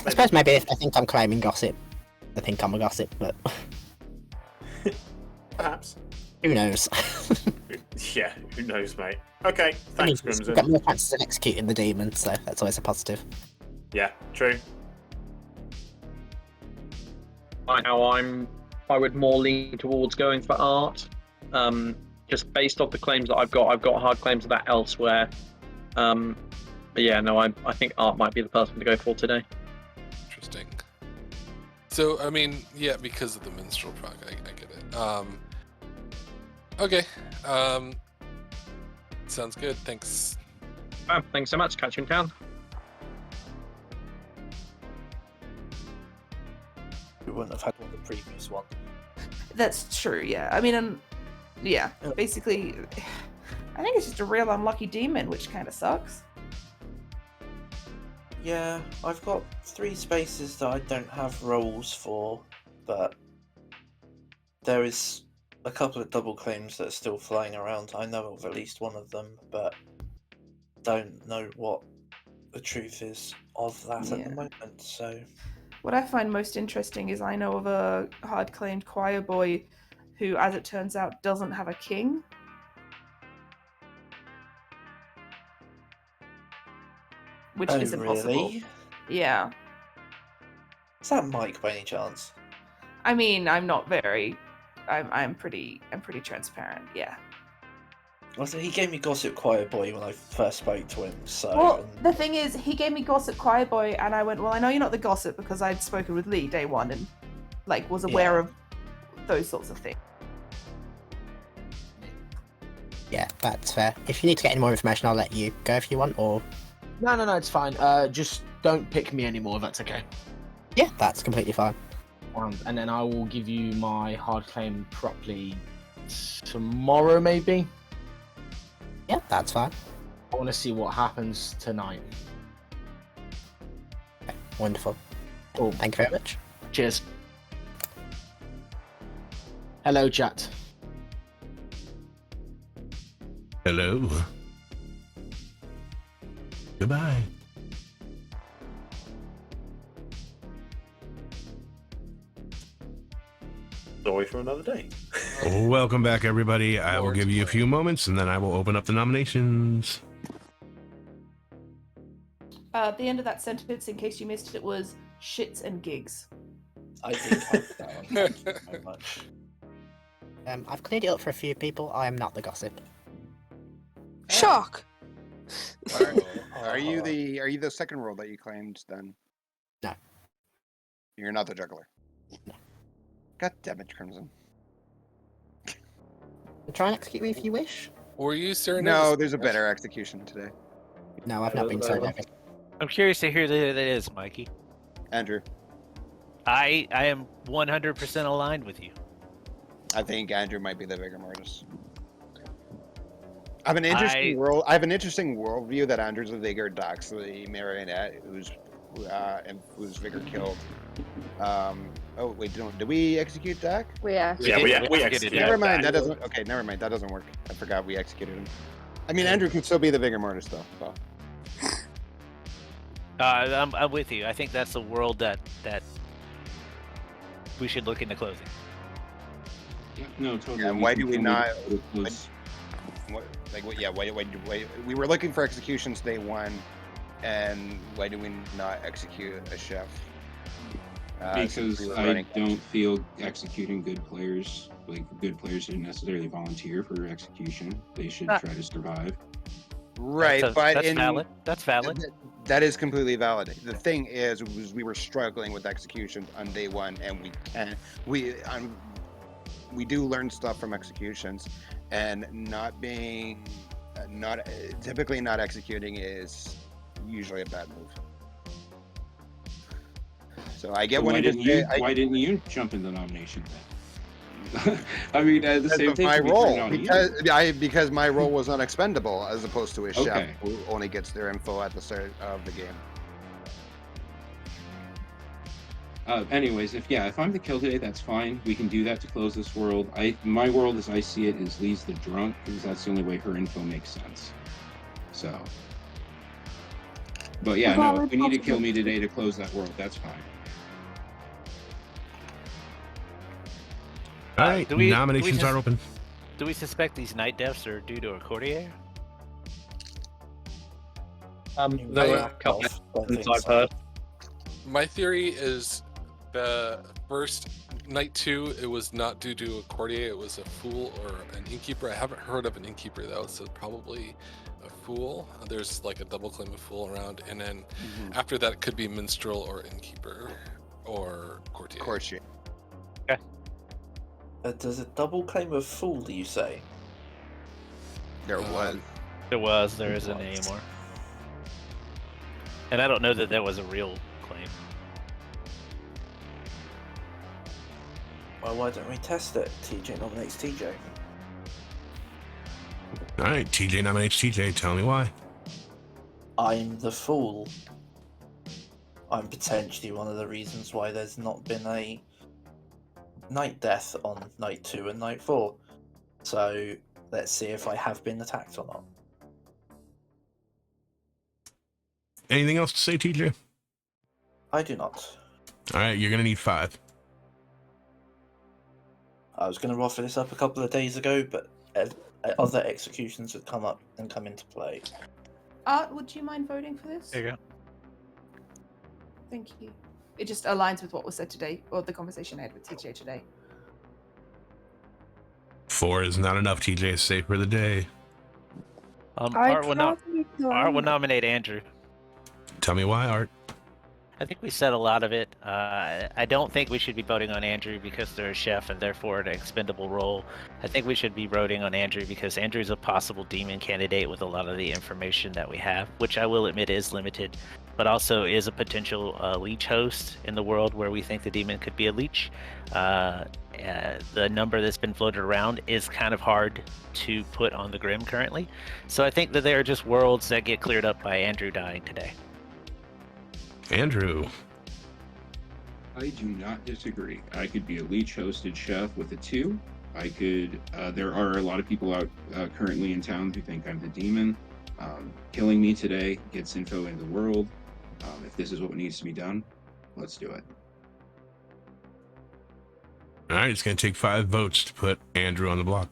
I suppose maybe if they think I'm claiming gossip, they think I'm a gossip, but...
Perhaps.
Who knows?
Yeah, who knows, mate. Okay, thanks, Crimson.
We've got more chances of executing the demon, so that's always a positive.
Yeah, true.
Right now, I would more lean towards going for Art. Just based off the claims that I've got hard claims of that elsewhere. But yeah, no, I think Art might be the person to go for today.
Interesting. So, I mean, yeah, because of the minstrel proc, I get it. Okay. Sounds good. Thanks.
Thanks so much. Catch you in town.
We wouldn't have had one the previous one.
That's true, yeah. I mean, yeah, basically, I think it's just a real unlucky demon, which kind of sucks.
Yeah, I've got 3 spaces that I don't have rolls for, but there is a couple of double claims that are still flying around. I know of at least one of them, but don't know what the truth is of that at the moment, so...
What I find most interesting is I know of a hard-claimed choir boy who, as it turns out, doesn't have a king. Which is impossible.
Really?
Yeah.
Is that Mike by any chance?
I mean, I'm not very... I'm pretty transparent, yeah.
Well, so he gave me Gossip Choir Boy when I first spoke to him, so...
Well, the thing is, he gave me Gossip Choir Boy, and I went, well, I know you're not the Gossip, because I'd spoken with Lee day one, and, like, was aware of those sorts of things.
Yeah, that's fair. If you need to get any more information, I'll let you go if you want, or...
No, it's fine. Just don't pick me anymore, if that's okay.
Yeah, that's completely fine.
And then I will give you my hard claim properly tomorrow, maybe?
Yeah, that's fine.
I want to see what happens tonight.
Okay, wonderful.
Cool.
Thank you very much.
Cheers. Hello, chat.
Hello. Goodbye.
Story for another day.
Welcome back, everybody. I will
Lord's
give you a few moments, and then I will open up the nominations.
At the end of that sentence, in case you missed it, was shits and gigs.
I did have that one. Thank you very much.
I've cleared it up for a few people. I am not the gossip.
Shock.
Are you the second role that you claimed then?
No.
You're not the juggler.
No.
God damn it, Crimson.
Try and execute me if you wish.
Were you staring
No, there's a better execution today.
No, I've not been so nervous.
I'm curious to hear who that is, Mikey.
Andrew.
I am 100% aligned with you.
I think Andrew might be the vigor mortis. I have an interesting worldview that Andrew's the vigor, Doc's the marionette, whose vigor killed. Oh wait, did we execute Doc?
We executed.
Yeah, we executed.
Never mind.
Doc.
That doesn't. Okay, never mind. That doesn't work. I forgot we executed him. I mean, Andrew can still be the vigor mortis though. So.
I'm with you. I think that's the world that we should look into closing.
Yeah, no, totally.
And why do we not? Why, we were looking for executions day one, and why do we not execute a chef?
Because I don't feel executing good players didn't necessarily volunteer for execution. They should try to survive.
Right, but
that's valid. That's valid.
That is completely valid. The thing is, we were struggling with executions on day one, and we do learn stuff from executions, and typically not executing is usually a bad move. So I get
why didn't you jump in the nomination then? I mean, the same thing.
My role, because my role was not expendable, as opposed to a chef who only gets their info at the start of the game.
Anyways, if I'm the kill today, that's fine. We can do that to close this world. My world, as I see it, is Lee's the drunk, because that's the only way her info makes sense. So, but yeah, no, if we need to kill me today to close that world, that's fine.
All right, nominations are open.
Do we suspect these night deaths are due to a courtier?
There were a couple of I've heard.
My theory is the first night 2, it was not due to a courtier, it was a fool or an innkeeper. I haven't heard of an innkeeper though, so probably a fool. There's like a double claim of fool around, and then after that it could be minstrel or innkeeper or courtier.
Okay.
Does a double claim of fool, do you say?
There
isn't anymore. And I don't know that that was a real claim.
Well, why don't we test it? TJ nominates TJ.
All right, TJ nominates TJ. Tell me why.
I'm the fool. I'm potentially one of the reasons why there's not been a night death on night 2 and night 4. So let's see if I have been attacked or not.
Anything else to say, TJ?
I do not.
All right, you're going to need 5.
I was going to offer this up a couple of days ago, but other executions have come up and come into play.
Art, would you mind voting for this?
There you go.
Thank you. It just aligns with what was said today, or the conversation I had with TJ today.
4 is not enough. TJ is safe for the day.
Art will nominate Andrew.
Tell me why, Art.
I think we said a lot of it. I don't think we should be voting on Andrew because they're a chef and therefore an expendable role. I think we should be voting on Andrew because Andrew's a possible demon candidate with a lot of the information that we have, which I will admit is limited, but also is a potential leech host in the world where we think the demon could be a leech. The number that's been floated around is kind of hard to put on the Grim currently. So I think that there are just worlds that get cleared up by Andrew dying today.
Andrew.
I do not disagree. I could be a leech hosted chef with a 2. I could, there are a lot of people out currently in town who think I'm the demon. Killing me today gets info in the world. If this is what needs to be done, let's do it.
All right, it's going to take 5 votes to put Andrew on the block.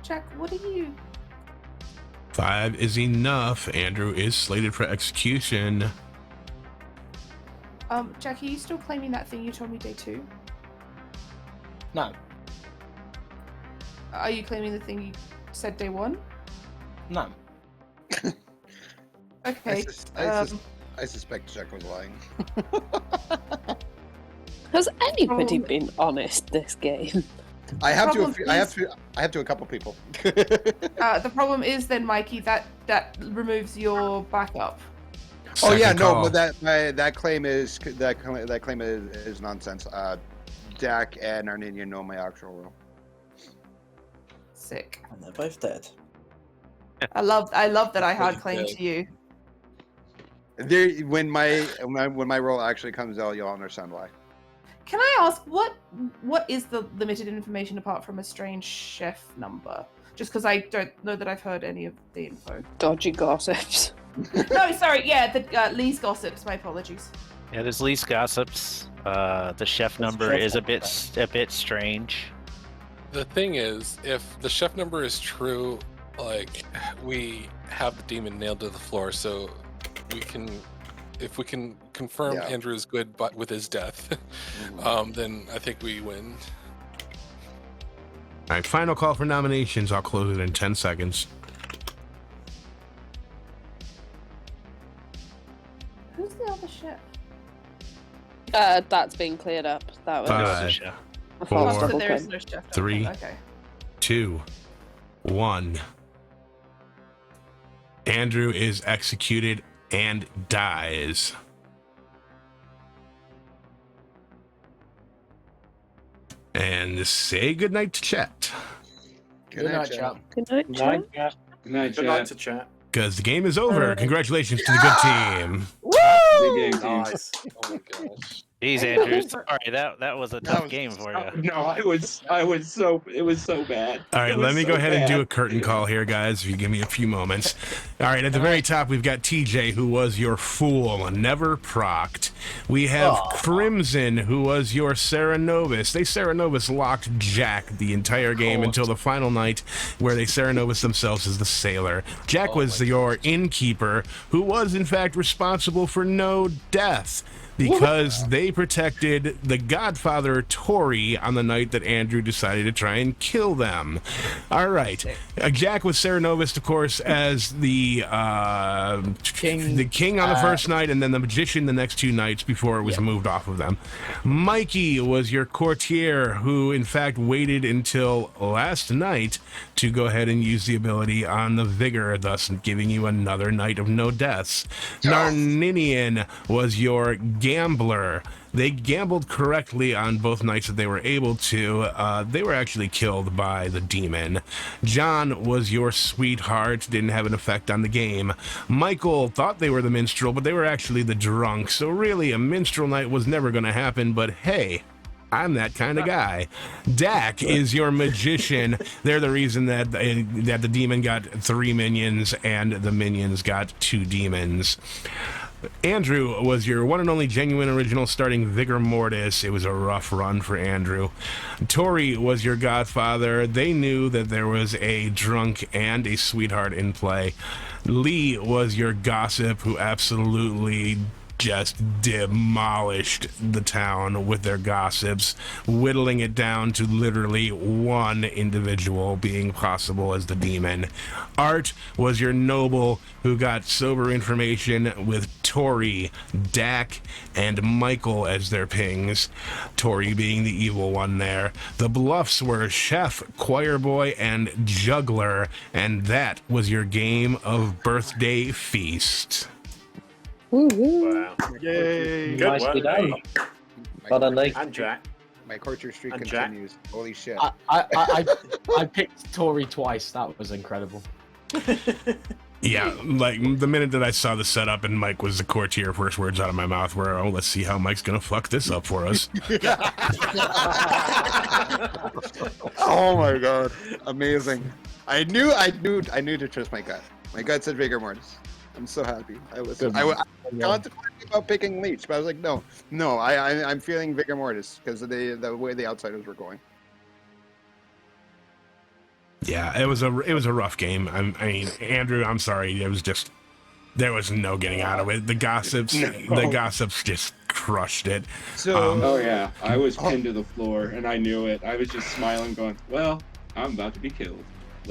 Jack, what are you?
5 is enough. Andrew is slated for execution.
Jack, are you still claiming that thing you told me day 2?
No.
Are you claiming the thing you said day 1?
No.
Okay.
I suspect Jack was lying.
Has anybody been honest this game?
I have to a couple people.
The problem is then, Mikey, that removes your backup.
Oh yeah,
Second
no,
call.
but that claim is nonsense. Dak and Arninian know my actual role.
Sick.
And they're both dead.
I love that I hard claim to you.
When my role actually comes out, you'll understand why.
Can I ask what is the limited information apart from a strange chef number? Just because I don't know that I've heard any of the info.
Dodgy gossips.
No, sorry. Yeah, the Lee's gossips. My apologies.
Yeah, there's least gossips. The chef number is a bit strange.
The thing is, if the chef number is true, like, we have the demon nailed to the floor, so if we can confirm Andrew is good but with his death, then I think we win.
All right, final call for nominations. I'll close it in 10 seconds.
Who's the other chef?
That's been cleared up. That was
5,
a false
4,
double
There is
claim.
no chef.
3,
Okay.
2, 1. Andrew is executed and dies. And say goodnight to chat.
Good night, chat.
Good night, chat.
Good night,
Good night
chat.
to chat.
Because the game is over. Congratulations to the good team.
Big game, team.
Nice. Oh my gosh.
Jeez, Andrew, sorry, that was a tough game for you.
No, it was so bad.
All right, let me go ahead and do a curtain call here, guys, if you give me a few moments. All right, at the very top, we've got TJ, who was your fool, never procced. We have Crimson, who was your Serenovus. They Serenovus locked Jack the entire game until the final night, where they Serenovus themselves as the sailor. Jack was your innkeeper, who was, in fact, responsible for no death, because they protected the Godfather Tori on the night that Andrew decided to try and kill them. All right. Jack was Serenovus, of course, as the king on the first night, and then the magician the next 2 nights before it was moved off of them. Mikey was your courtier, who, in fact, waited until last night to go ahead and use the ability on the Vigor, thus giving you another night of no deaths. Narninian was your gambler. They gambled correctly on both nights that they were able to. They were actually killed by the demon. John was your sweetheart, didn't have an effect on the game. Michael thought they were the minstrel, but they were actually the drunk. So really, a minstrel night was never going to happen, but hey, I'm that kind of guy. Dak is your magician. They're the reason that the demon got 3 minions and the minions got 2 demons. Andrew was your one and only genuine original starting Vigor Mortis. It was a rough run for Andrew. Tori was your godfather. They knew that there was a drunk and a sweetheart in play. Lee was your gossip, who absolutely just demolished the town with their gossips, whittling it down to literally one individual being possible as the demon. Art was your noble, who got sober information with Tori, Dak, and Michael as their pings, Tori being the evil one there. The bluffs were Chef, Choir Boy, and Juggler, and that was your game of Birthday Feast.
Wow.
Yay!
Good
Nicely
work,
done.
mate.
Well done, Lee.
And Jack.
My courtier streak
And Jack.
continues. Holy shit!
I picked Tory twice. That was incredible.
Yeah, like the minute that I saw the setup and Mike was the courtier, first words out of my mouth were, "Oh, let's see how Mike's gonna fuck this up for us."
Oh my god, amazing! I knew to trust my gut. My gut said vigor mortis. I'm so happy. I was contemplating about picking leech, but I was like, no, I'm feeling vigor mortis because of the way the outsiders were going.
Yeah, it was a rough game. I mean, Andrew, I'm sorry. It was just there was no getting out of it. The gossips just crushed it.
So,
oh yeah, I was pinned to the floor, and I knew it. I was just smiling, going, "Well, I'm about to be killed."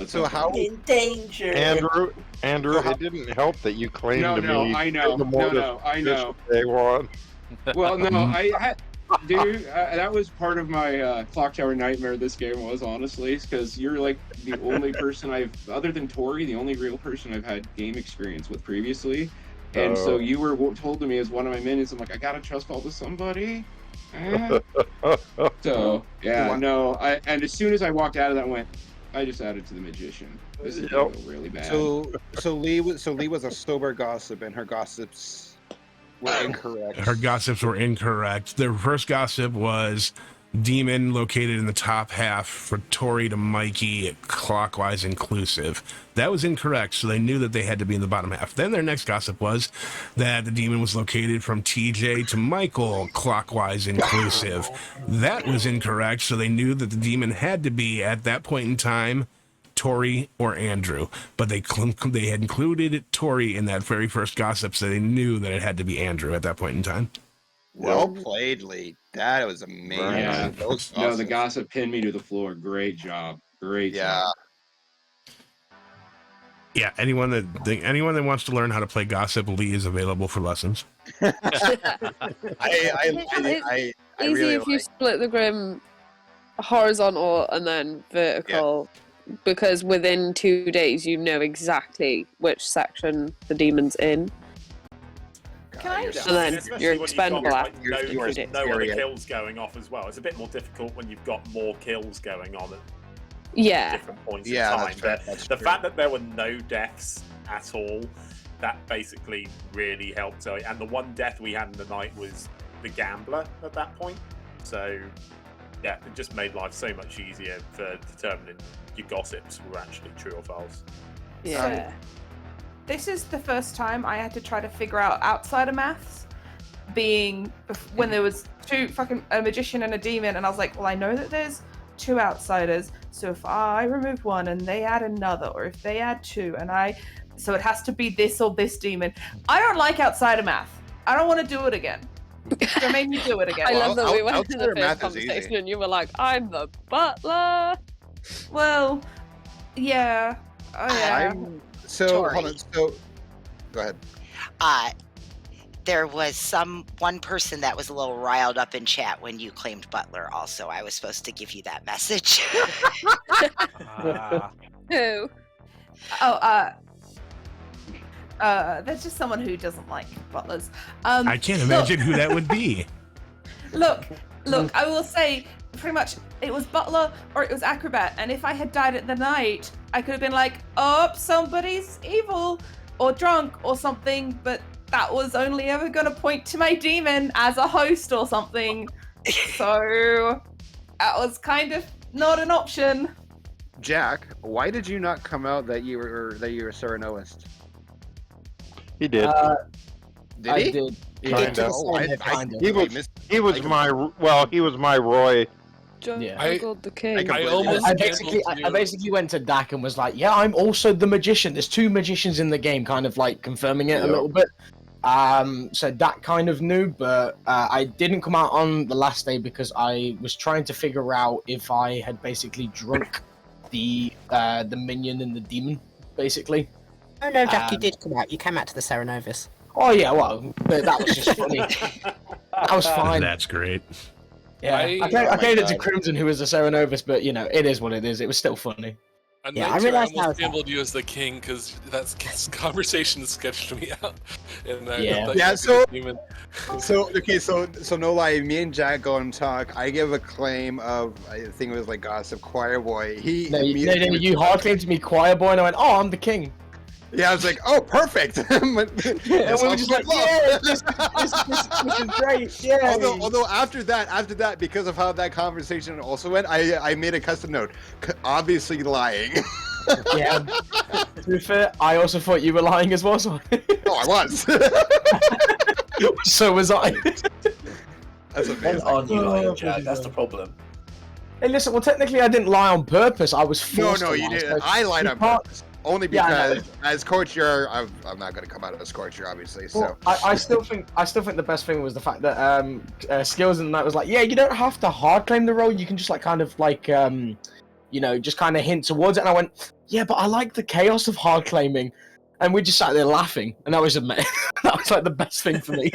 So how
in danger?
Andrew, it didn't help that you claimed to me.
I know.
Day one.
Well, no, dude, that was part of my clock tower nightmare. This game was honestly because you're like the only person other than Tori, the only real person I've had game experience with previously, and so you were told to me as one of my minions. I'm like, I gotta trust fall to somebody. So yeah, no, and as soon as I walked out of that, I went, I just added to the magician. This is gonna go really bad.
So Lee was a sober gossip, and her gossips were incorrect.
Her gossips were incorrect. The first gossip was demon located in the top half for Tori to Mikey, clockwise inclusive. That was incorrect, so they knew that they had to be in the bottom half. Then their next gossip was that the demon was located from TJ to Michael, clockwise inclusive. That was incorrect, so they knew that the demon had to be, at that point in time, Tori or Andrew, but they had included Tori in that very first gossip, so they knew that it had to be Andrew at that point in time.
Well played, Lee. That was amazing.
Yeah. No, the gossip pinned me to the floor. Great job. Great job.
Yeah, anyone that wants to learn how to play gossip, Lee is available for lessons.
Easy
really
if you split the grim horizontal and then vertical. Yeah. Because within 2 days you know exactly which section the demon's in.
Can I?
And then you're expendable after
no other kills going off as well. It's a bit more difficult when you've got more kills going on at different points in time. The fact that there were no deaths at all, that basically really helped. And the one death we had in the night was the gambler at that point. So yeah, it just made life so much easier for determining your gossips were actually true or false.
Yeah. This is the first time I had to try to figure out outsider maths, being when there was a magician and a demon, and I was like, well, I know that there's 2 outsiders, so if I remove one and they add another, or if they add 2 so it has to be this or this demon. I don't like outsider math. I don't want to do it again. So made me do it again.
I love that we went to the first conversation and you were like, I'm the butler.
Well, yeah. Oh, yeah.
Hold on. So, go ahead.
There was one person that was a little riled up in chat when you claimed butler. Also, I was supposed to give you that message.
Who?
There's just someone who doesn't like butlers.
I can't imagine who that would be.
Look, I will say pretty much it was butler or it was acrobat, and if I had died at the night, I could have been like, oh, somebody's evil or drunk or something, but that was only ever going to point to my demon as a host or something. So that was kind of not an option.
Jack, why did you not come out that you were Serenoist?
He did.
Did he?
I did.
He was my Roy.
The king.
I basically went to Dak and was like, yeah, I'm also the magician. There's 2 magicians in the game, kind of like confirming it a little bit. So Dak kind of knew, but I didn't come out on the last day because I was trying to figure out if I had basically drunk the minion and the demon, basically.
Oh no, Jack, you did come out. You came out to the Serenovis.
Oh yeah, well, but that was just funny. That was fine.
That's great.
Yeah, I gave it to Crimson, who was a Serenovis, but you know, it is what it is. It was still funny.
I realized I almost gambled you as the king because that conversation sketched me out. And
So no lie, me and Jack go and talk. I give a claim of, I think it was like Gossip Choir Boy.
You hard claimed to me Choir Boy, and I went, oh, I'm the king.
Yeah, I was like, oh, perfect.
And we were just like, yeah, this is great. Yeah.
Although after that, because of how that conversation also went, I made a custom note. Obviously lying.
Yeah. To be fair, I also thought you were lying as well. So
No, I was.
so was I.
That's
When
amazing.
aren't you lying, Jack? That's the problem.
Hey, listen. Well, technically, I didn't lie on purpose. I was forced.
No,
to
you
lie,
didn't.
so
I lied
you
on
can't-
purpose. Only
Yeah, I know.
because as courtier, I'm not going to come out as courtier, obviously. So
Well, I still think the best thing was the fact that Skills and that was like, yeah, you don't have to hard claim the role. You can just like kind of like just kind of hint towards it. And I went, yeah, but I like the chaos of hard claiming. And we just sat there laughing, and that was that was like the best thing for me.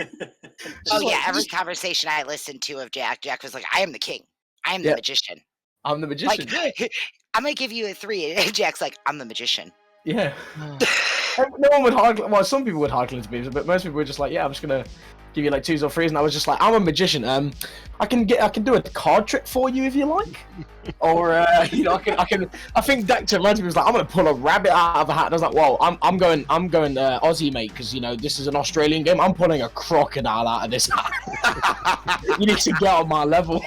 Oh yeah, every conversation I listened to of Jack was like, "I am the king. I am the magician.
I'm the magician.
Like, I'm gonna give you a 3," and Jack's like, "I'm the magician."
Yeah. No one would hard. Well, some people would hard claim to me, but most people were just like, yeah, I'm just gonna give you like 2s or 3s, and I was just like, I'm a magician. I can do a card trick for you if you like, or I think Dak turned around to me and was like, I'm gonna pull a rabbit out of a hat. And I was like, whoa, I'm going Aussie, mate, because this is an Australian game. I'm pulling a crocodile out of this hat. You need to get on my level.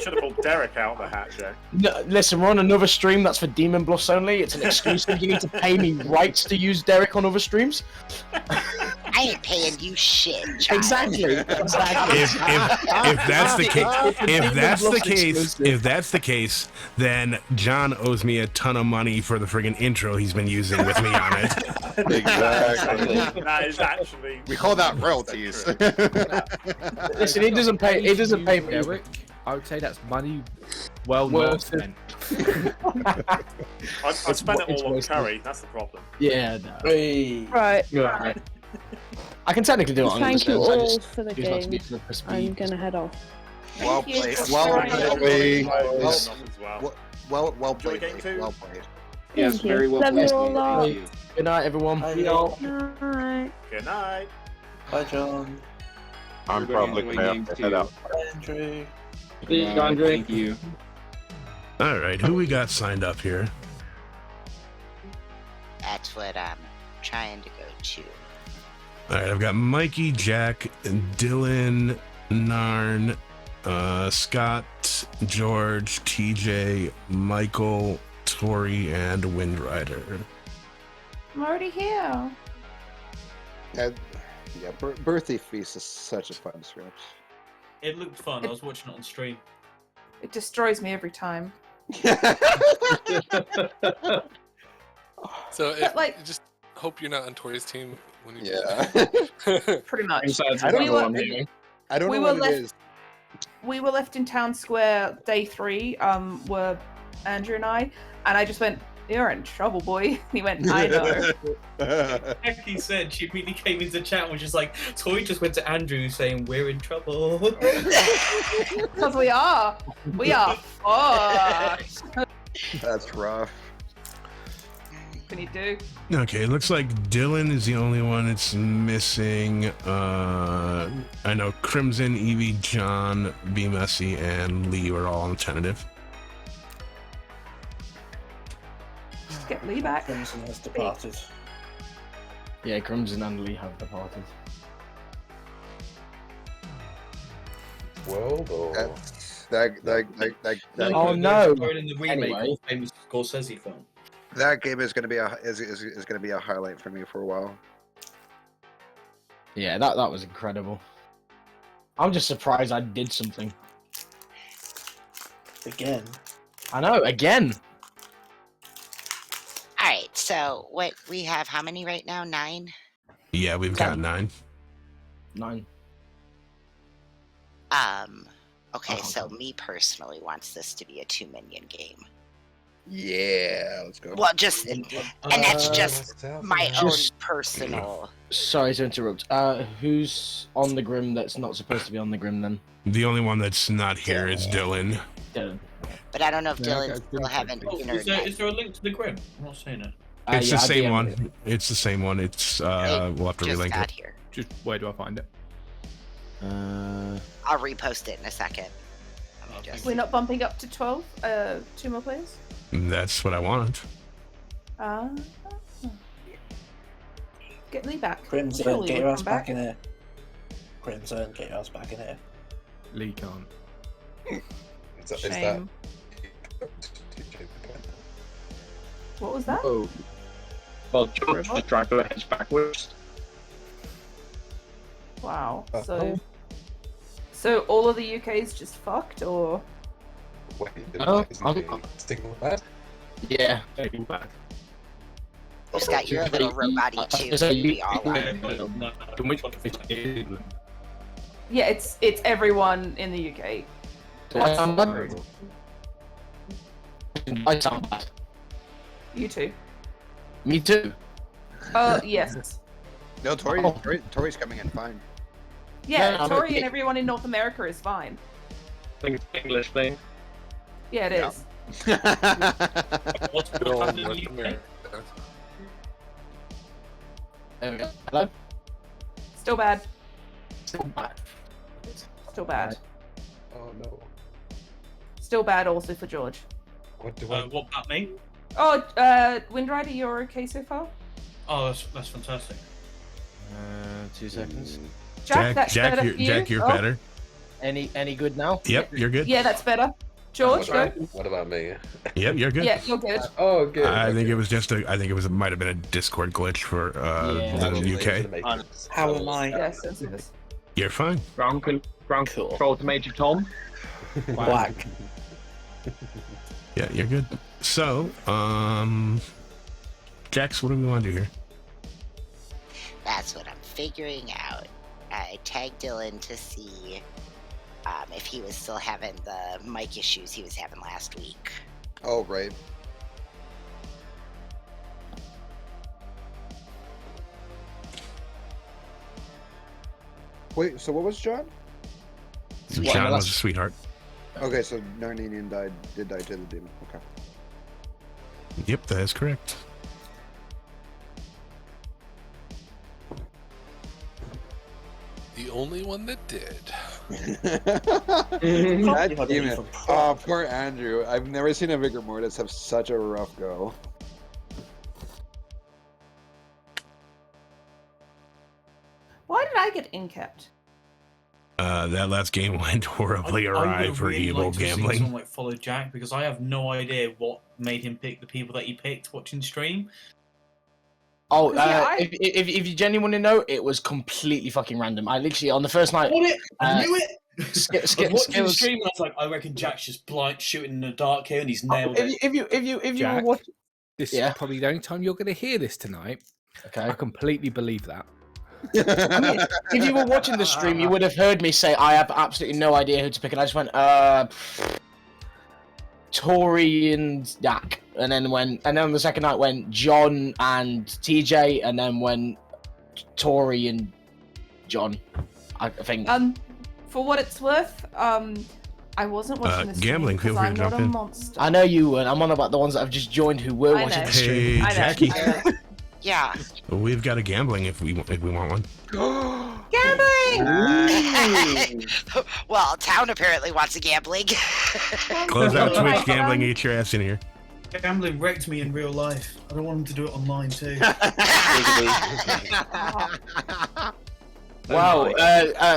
Should have pulled Derek out of the hat, Jack.
No, listen, we're on another stream that's for Demon Bluffs only. It's an exclusive. You need to pay me rights to use Derek on other streams.
I ain't paying you shit, child.
Exactly.
If that's the case, if that's the case, then John owes me a ton of money for the friggin' intro he's been using with me on it.
Exactly.
That is actually.
we call that royalties.
Listen, it doesn't pay. It doesn't pay me.
Derek, I would say that's money well
Worth
not
it.
spent.
I spent it
it's
all on
wasted.
curry. That's the problem.
Yeah. No.
Right.
Right. I can technically do it on
Thank you
the
all
just
for the
choose not to
game.
be for the speed.
I'm gonna head off.
Well
Thank you
played.
for
Well
joining.
played. Well
Enjoy
played.
game two.
Well played.
Yes,
Thank you.
very well
Love you
played.
all lot.
Thank you.
Good night, everyone.
Night.
Good night.
Bye, John.
I'm
Everybody
probably
enjoy
gonna have
game
to
two.
head out.
Andrew.
Thank you.
All right, who we got signed up here?
That's what I'm trying to go to.
All right, I've got Mikey, Jack, Dylan, Narn, Scott, George, TJ, Michael, Tori, and Windrider.
I'm already here.
Birthday Feast is such a fun script.
It looked fun. I was watching it on stream.
It destroys me every time.
So
But, like-
just hope you're not on Tori's team when you.
Yeah.
Pretty much.
I don't
We
know
were-
what I'm doing.
I don't
We
know
were
what it
left-
is.
We were left in town square day 3. Were Andrew and I just went, "You're in trouble, boy." And he went, "I know."
Becky said she immediately came into chat and was just like, Tori just went to Andrew saying, "We're in trouble."
Because we are fucked.
That's rough.
What can you do?
Okay, it looks like Dylan is the only one that's missing. I know Crimson, Evie, John, B. Messy, and Lee were all on the tentative.
Just get Lee back.
Crimson has departed.
Yeah, Crimson and Lee have departed.
Well, though.
Oh no!
In the remake
Anyway.
of famous Scorsese film.
That game is going to be a highlight for me for a while.
Yeah, that was incredible. I'm just surprised I did something.
Again.
I know, again.
All right, so what we have? How many right now? 9.
Yeah, we've got 9.
9.
Okay,
Oh,
so me personally wants this to be a 2-minion game.
Yeah, let's go.
Well, just and that's just my own personal.
Sorry to interrupt. Who's on the Grim that's not supposed to be on the Grim then?
The only one that's not here is Dylan.
Dylan.
But I don't know if
Yeah,
Dylan
I
still haven't internet.
Is there a link to the Grim? I'm not saying it.
It's
yeah,
the
I
same
DM'd
one.
it.
It's the same one. It's we'll have to
Just
relink
got
it.
here.
Just where do I find it?
I'll repost it in a second. Let me just-
We're not bumping up to 12. 2 more players.
That's what I want.
Get Lee back.
Crimson,
Surely
get
he'll
your ass
come
back in here. Crimson, get your ass back in here.
Lee can't.
Shame. What was that?
Oh. Well, George just dragged her heads backwards.
Wow. So all of the UK is just fucked, or?
Oh,
sticking with that.
Yeah, taking back.
Who's got your little robot too? We all are.
Yeah, it's everyone in the UK.
Do I sound bad? I sound bad.
You too.
Me too.
Yes.
No, Tori's coming in fine.
Yeah,
No,
Tori
no,
and everyone in North America is fine.
I think it's an English thing.
Yeah, it is.
What's going on in North America?
There we go. Hello?
Still bad.
Still bad.
Still bad.
Oh no.
Still bad also for George.
What do
What about me?
Oh, Windrider, you're okay so far?
Oh, that's fantastic.
2 seconds.
Jack, that's better for you.
Jack, you're
Oh.
better.
Any good now?
Yep, you're good.
Yeah, that's better. George, go.
What about me?
Yep, you're good.
Yeah, you're good.
Oh, good.
I think it was it might have been a Discord glitch for the UK.
How am I?
Yes, yes.
You're fine.
Ground control to Major Tom.
Whack.
Yeah, you're good. So, Jax, what do we want to do here?
That's what I'm figuring out. I tagged Dylan to see if he was still having the mic issues he was having last week.
Oh, right. Wait, so what was John?
John was a sweetheart.
Okay, so Narninian did die to the demon. Okay.
Yep, that is correct.
The only one that did.
God damn it. Oh, poor Andrew. I've never seen a Vigor Mortis have such a rough go.
Why did I get inkept?
That last game went horribly awry for evil
like to see
gambling.
someone like follow Jack because I have no idea what made him pick the people that he picked watching stream.
Oh,
Yeah,
if you genuinely know, it was completely fucking random. I literally on the first night.
I knew it. I was watching the
Skills.
stream and I was like, I reckon Jack's just blind shooting in the dark here and he's nailed it.
If you were
Jack,
watching,
this
Yeah.
is probably the only time you're going to hear this tonight.
Okay.
I completely believe that.
I mean, if you were watching the stream, you would have heard me say I have absolutely no idea who to pick, and I just went, Tori and Jack, and then on the second night went John and TJ, and then went Tori and John. I think.
For what it's worth, I wasn't watching the stream
Gambling, feel
because
free to
I'm
jump
not a
in.
monster.
I know you weren't. I'm on about the ones that have just joined who were
I
watching
know.
the stream.
Hey,
I know,
Jackie.
I know.
Yeah.
We've got a gambling if we want one.
Gambling!
Well, town apparently wants a gambling.
Close out
Oh my
Twitch gambling, eat your ass in here.
Gambling wrecked me in real life. I don't want him to do it online too.
Wow.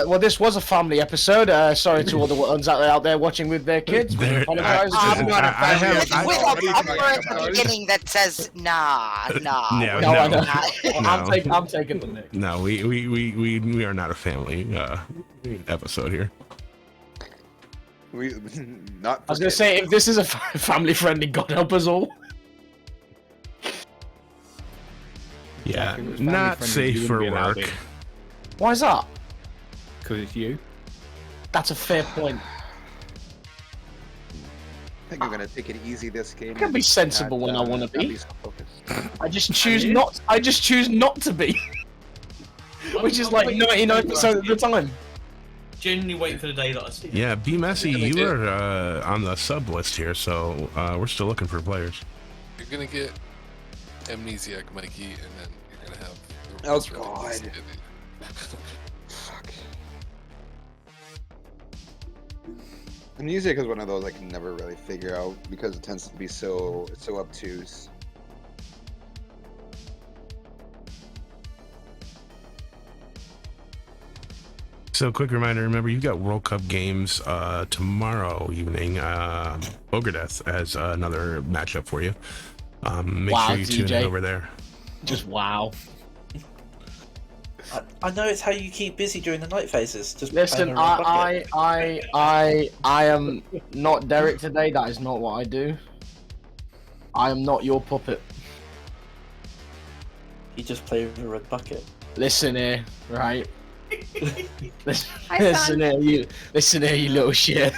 Well, this was a family episode. Sorry to all the ones out there watching with their kids. We apologize.
With a bumper at the beginning that says nah.
No,
I know.
no.
I'm taking the nick.
No, we are not a family episode here.
We not.
I was gonna say, if this is a family-friendly, God help us all.
Yeah,
If it was
not
family-friendly,
safe
you
for
wouldn't be allowed
work.
in.
Why is that?
Because it's you.
That's a fair point.
I think I'm gonna take it easy this game.
I can be sensible when I want to be.
so focused.
I just choose not. I just choose not to be. Which is like 99% of the time.
Genuinely waiting for the day that I see.
Yeah, Be Messy, you are on the sub list here, so we're still looking for players.
You're gonna get Amnesiac Mikey, and then you're gonna have. The
Oh,
rest of
God.
us.
Fuck. Music is one of those I can never really figure out because it tends to be so obtuse.
So, quick reminder, remember, you've got World Cup games tomorrow evening. Ogre Death as another matchup for you. Make
Wow,
sure you tune in
DJ.
over there.
Just wow.
I know it's how you keep busy during the night phases. Just
Listen,
playing around bucket.
I am not Derek today. That is not what I do. I am not your puppet.
You just play with a red bucket.
Listen here, right?
Hi,
Listen
son.
here, you little shit.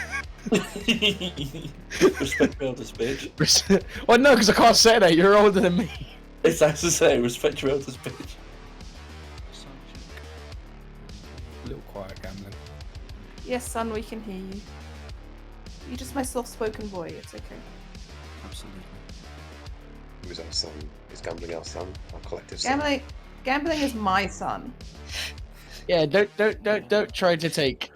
Respect your elders, bitch.
Well, no, because I can't say that. You're older than me.
It's as to say, respect your elders, bitch.
A little quiet gambling.
Yes, son, we can hear you. You're just my soft-spoken boy. It's okay.
Absolutely. Who's our son? Is gambling our son? Our collective son?
Gambling is my son.
Yeah, don't try to take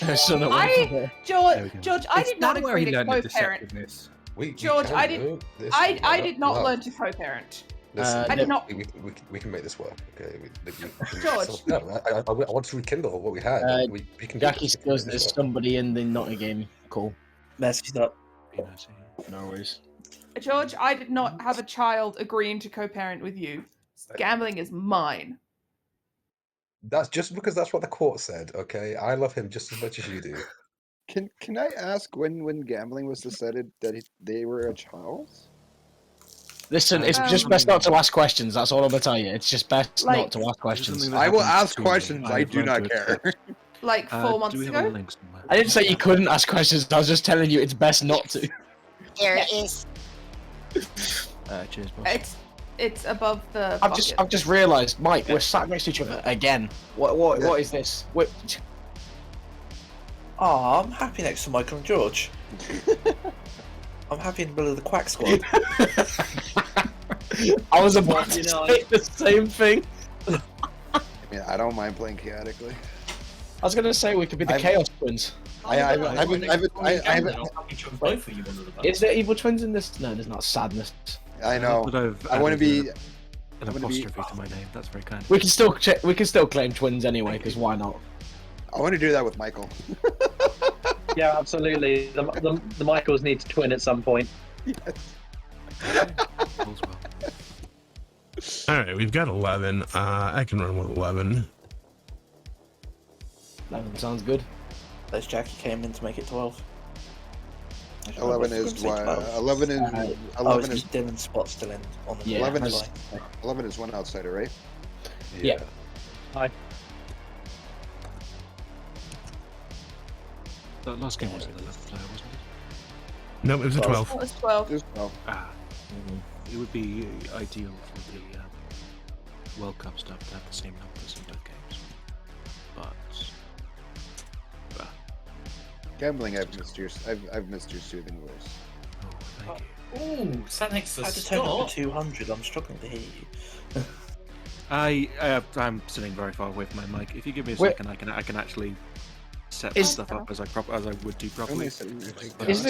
her son away from her.
George, I did not agree to co-parent. George, I did not learn to co-parent.
Listen,
I did not.
We can make this work, okay?
George.
I want to rekindle what we had. We can
Jackie skills there's somebody in the Nottingham game. Cool.
Messed up.
No worries.
George, I did not have a child agreeing to co-parent with you. Gambling is mine.
That's just because that's what the court said, okay? I love him just as much as you do.
Can I ask when gambling was decided that they were a child?
Listen, it's just best not to ask questions. That's all I'm gonna tell you. It's just best not to ask questions.
I will ask questions. I do not care.
Like 4 months ago?
I didn't say you couldn't ask questions. I was just telling you it's best not to.
There is.
Cheers, boss.
It's above the.
I've just realised, Mike, we're sat next to each other again. What is this?
Oh, I'm happy next to Michael and George. I'm happy in the middle of the quack squad.
I was about to say the same thing.
I mean, I don't mind playing chaotically.
I was gonna say we could be the Chaos Twins. Is there evil twins in this? No, there's not. Sadness.
I know. I want to be
an apostrophe to my name. That's very kind.
We can still we can still claim twins anyway, because why not?
I want to do that with Michael.
Yeah, absolutely. The Michaels need to twin at some point.
All right, we've got 11. I can run with 11.
11 sounds good.
Those Jackie came in to make it 12.
11 is what? 11 is.
11 is Dylan's spot still in on the
11 is one outsider, right?
Yeah.
Hi.
That last game wasn't the 11th player, wasn't it?
No, it was a 12.
It was 12.
It was 12.
It would be ideal for the World Cup stuff to have the same numbers in both games. But
Gambling, I've missed your soothing voice.
Oh, thank you.
Ooh, sat next to
I had to turn up
Scott.
to 200. I'm struggling to hear you.
I'm sitting very far away from my mic. If you give me a second, I can actually set stuff up as I would do properly.
Is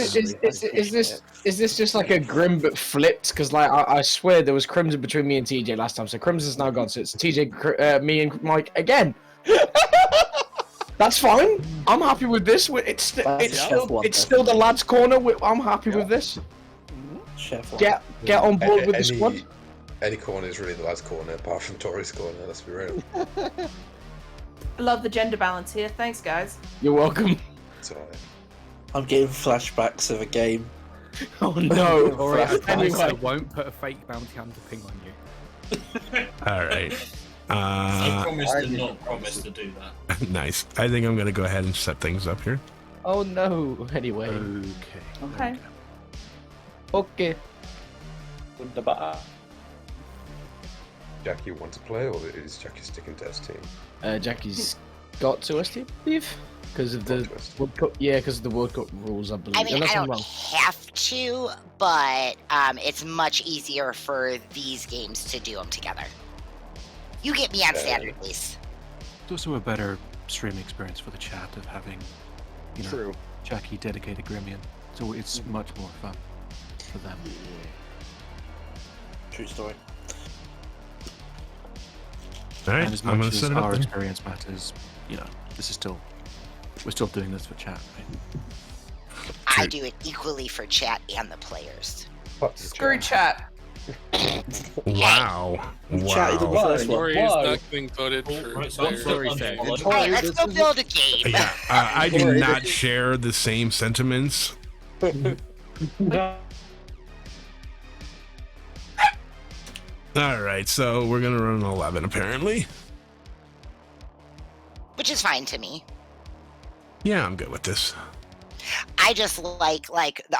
this just like a Grim but flipped? Because like I swear there was Crimson between me and TJ last time, so Crimson's now gone. So it's TJ, me and Mike again. That's fine. I'm happy with this. It's still the lads' corner. I'm happy with this. Get on board with the squad.
Any corner is really the last corner, apart from Tori's corner. Let's be real.
I love the gender balance here. Thanks, guys.
You're welcome.
It's alright.
I'm getting flashbacks of a game.
Oh no!
I won't put a fake bounty hunter ping on you.
All right.
I promise to not promise to do that.
Nice. I think I'm going to go ahead and set things up here.
Oh no! Anyway.
Okay.
Okay.
Jackie, you want to play, or is Jackie sticking to his team?
Jackie's got to us, I believe, because of the World Cup. Yeah, because of the World Cup rules, I believe.
I mean, I don't have to, but it's much easier for these games to do them together. You get me on standard, please.
It's also a better streaming experience for the chat of having,
True.
Jackie dedicated Grimian, so it's much more fun for them.
True story.
All right,
And as
I'm
much
gonna
as
set it up
our
then.
experience matters, you know, we're still doing this for chat, right?
I do it equally for chat and the players.
Screw chat.
Wow.
chatted on the first one.
Tori is not being voted for.
right, so I'm
player.
still unfollowed.
Alright, let's go build a game.
Yeah, I do not share the same sentiments. All right, so we're gonna run an 11 apparently.
Which is fine to me.
Yeah, I'm good with this.
I just like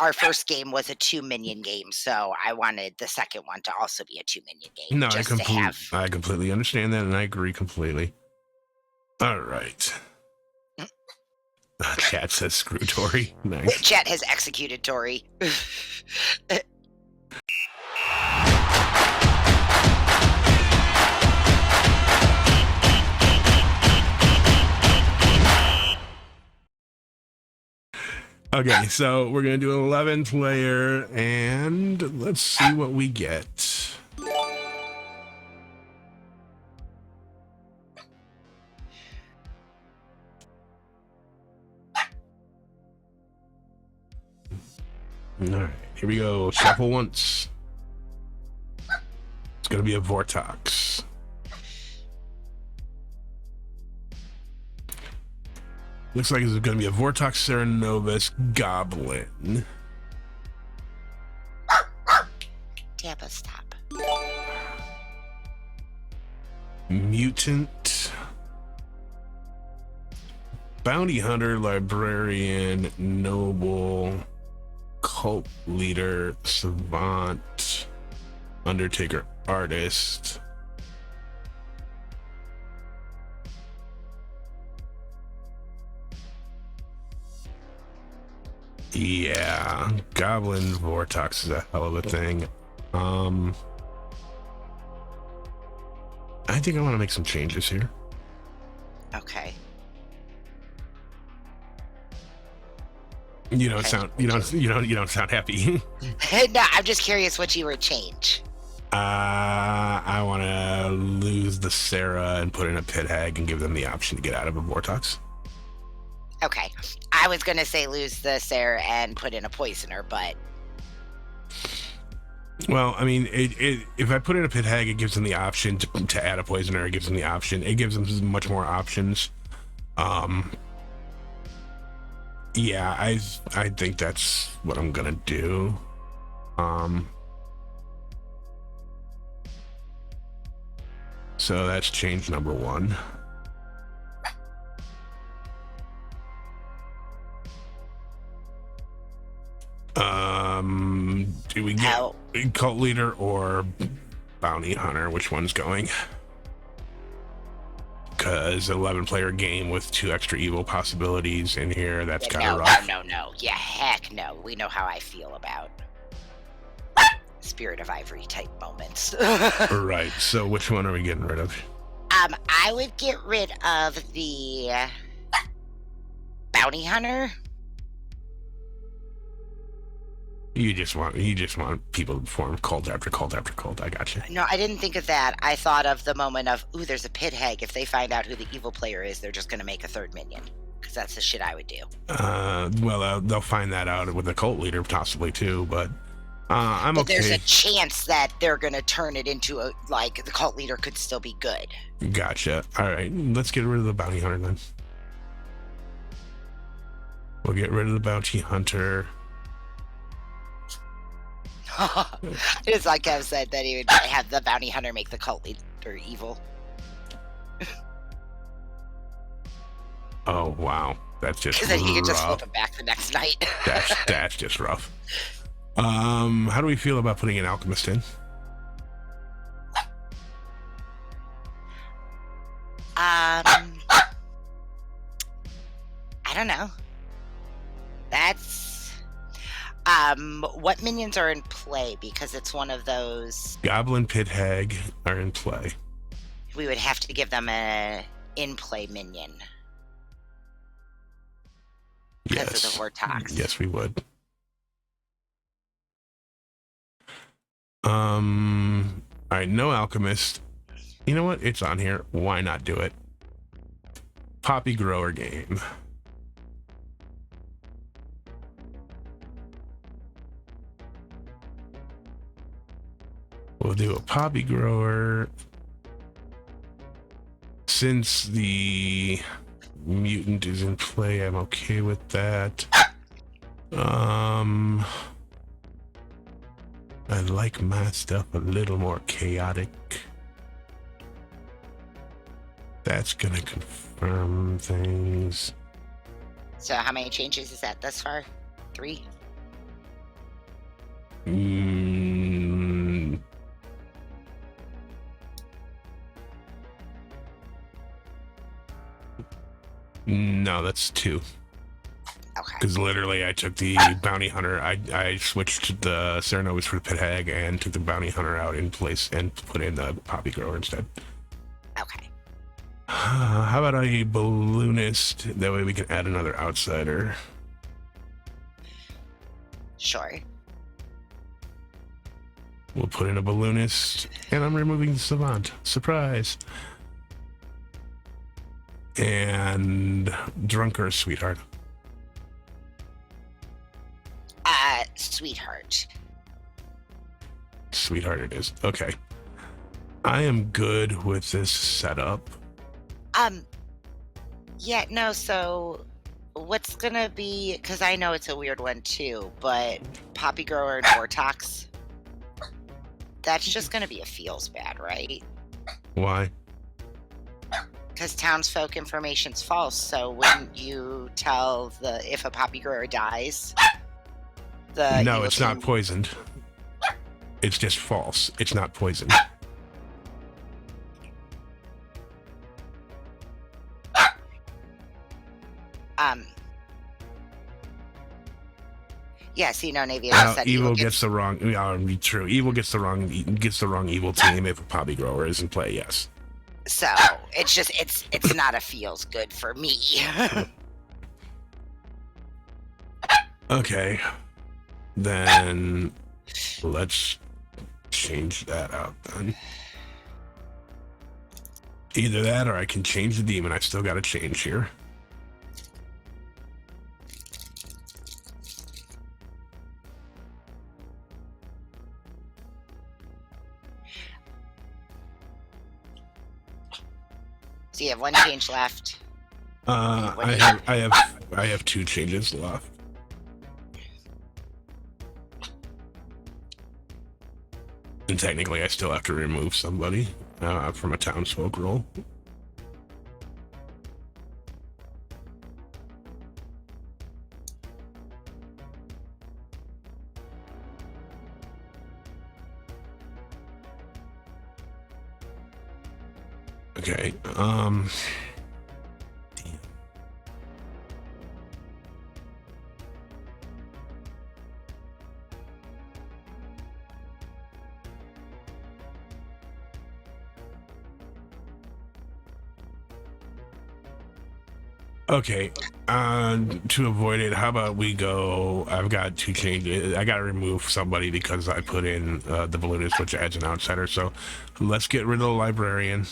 our first game was a 2-minion game, so I wanted the second one to also be a 2-minion game.
No,
just to have.
I completely understand that, and I agree completely. All right. Chat says screw Tori. Nice.
Chat has executed Tori.
Okay, so we're gonna do an 11 player, and let's see what we get. All right, here we go. Shuffle once. It's gonna be a Vortox. Looks like it's gonna be a Vortox Cerenovus Goblin.
Dabba, stop.
Mutant. Bounty Hunter, Librarian, Noble, Cult Leader, Savant, Undertaker, Artist. Yeah, Goblin Vortox is a hell of a thing. I think I want to make some changes here.
Okay.
You don't sound happy.
No, I'm just curious what you would change.
I want to lose the Sarah and put in a Pit Hag and give them the option to get out of a Vortox.
Okay. I was gonna say lose the Sarah and put in a Poisoner, but
Well, I mean, if I put in a Pit Hag, it gives them the option to add a Poisoner. It gives them the option. It gives them much more options. Yeah, I think that's what I'm gonna do. So that's change number 1. Do we get Cult Leader or Bounty Hunter? Which one's going? Because 11 player game with 2 extra evil possibilities in here, that's kind of rough.
No. Yeah, heck no. We know how I feel about Spirit of Ivory type moments.
Right, so which one are we getting rid of?
I would get rid of the Bounty Hunter.
You just want people to perform cult after cult after cult. I got you.
No, I didn't think of that. I thought of the moment of, ooh, there's a Pit Hag. If they find out who the evil player is, they're just going to make a third minion. Because that's the shit I would do.
Well, they'll find that out with the Cult Leader possibly too, but I'm okay.
There's a chance that they're going to turn it into the Cult Leader could still be good.
Gotcha. All right, let's get rid of the Bounty Hunter then. We'll get rid of the Bounty Hunter.
It's like Kev said that he would have the Bounty Hunter make the Cult Leader evil.
Oh wow, that's just
Because then he could just
rough.
flip him back the next night.
That's just rough. How do we feel about putting an Alchemist in?
I don't know. That's what minions are in play, because it's one of those.
Goblin, Pit Hag are in play.
We would have to give them a in-play minion because of the Vortox.
Yes, we would. All right, no Alchemist. You know what? It's on here. Why not do it? Poppy grower game. We'll do a poppy grower. Since the mutant is in play, I'm okay with that. I like my stuff a little more chaotic. That's gonna confirm things.
So how many changes is that thus far? 3?
No, that's 2.
Okay.
Because literally I took the bounty hunter, I switched the Ceranovus for the pit hag and took the bounty hunter out in place and put in the poppy grower instead.
Okay.
How about a balloonist? That way we can add another outsider.
Sure.
We'll put in a balloonist, and I'm removing the savant. Surprise! And drunk or sweetheart?
Sweetheart.
Sweetheart it is. Okay. I am good with this setup.
Yeah, no, so what's gonna be, because I know it's a weird one too, but Poppy Grower and Vortox, that's just gonna be a feels bad, right?
Why?
Because townsfolk information's false, so wouldn't you tell if a Poppy Grower dies?
No, it's not poisoned. It's just false. It's not poisoned.
Yeah, see, no, Navy said
evil gets the wrong. True. Evil gets the wrong evil team if a Poppy Grower is in play. Yes.
So it's just it's not a feels good for me.
Okay. Then let's change that out then. Either that or I can change the demon. I still got to change here.
So you have 1 change left.
I have 2 changes left. And technically, I still have to remove somebody from a townsfolk role. Okay. Okay, to avoid it, how about we go, I've got 2 changes. I got to remove somebody because I put in the balloonist, which adds an outsider. So let's get rid of the librarian.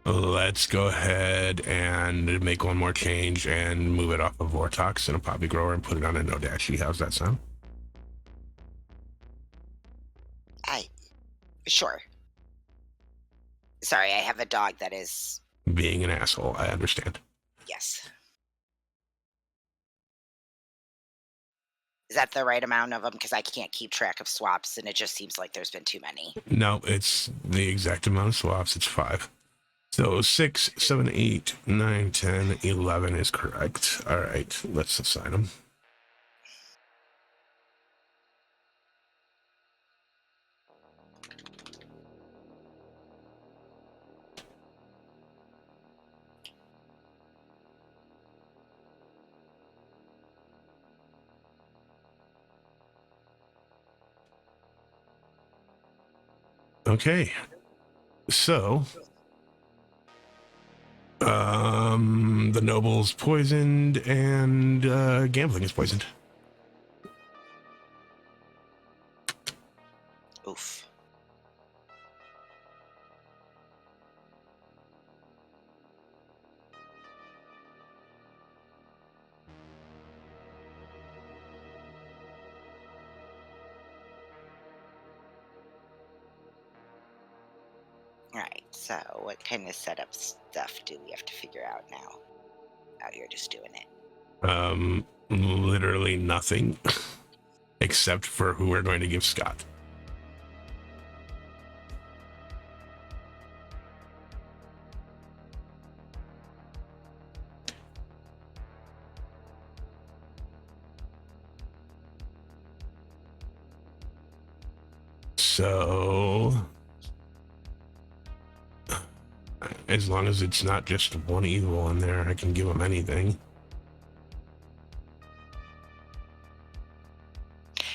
Let's go ahead and make 1 more change and move it off of Vortox and a Poppy Grower and put it on a No-Dashi. How's that sound?
Sure. Sorry, I have a dog that is
being an asshole. I understand.
Yes. Is that the right amount of them? Because I can't keep track of swaps, and it just seems like there's been too many.
No, it's the exact amount of swaps. It's 5. So 6, 7, 8, 9, 10, 11 is correct. All right, let's assign them. Okay, so the noble's poisoned and gambling is poisoned.
Oof. Right. So, what kind of setup stuff do we have to figure out now? Oh, you're just doing it.
Literally nothing, except for who we're going to give Scott. So, as long as it's not just one evil in there, I can give him anything.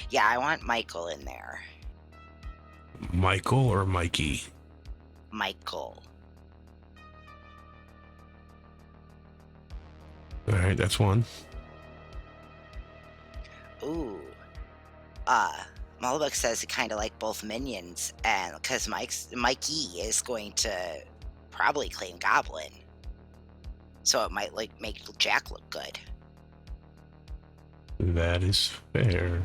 Yeah, I want Michael in there.
Michael or Mikey?
Michael.
All right, that's one.
Ooh. Mullibuck says it kind of like both minions, and because Mikey is going to probably claim Goblin, so it might like make Jack look good.
That is fair.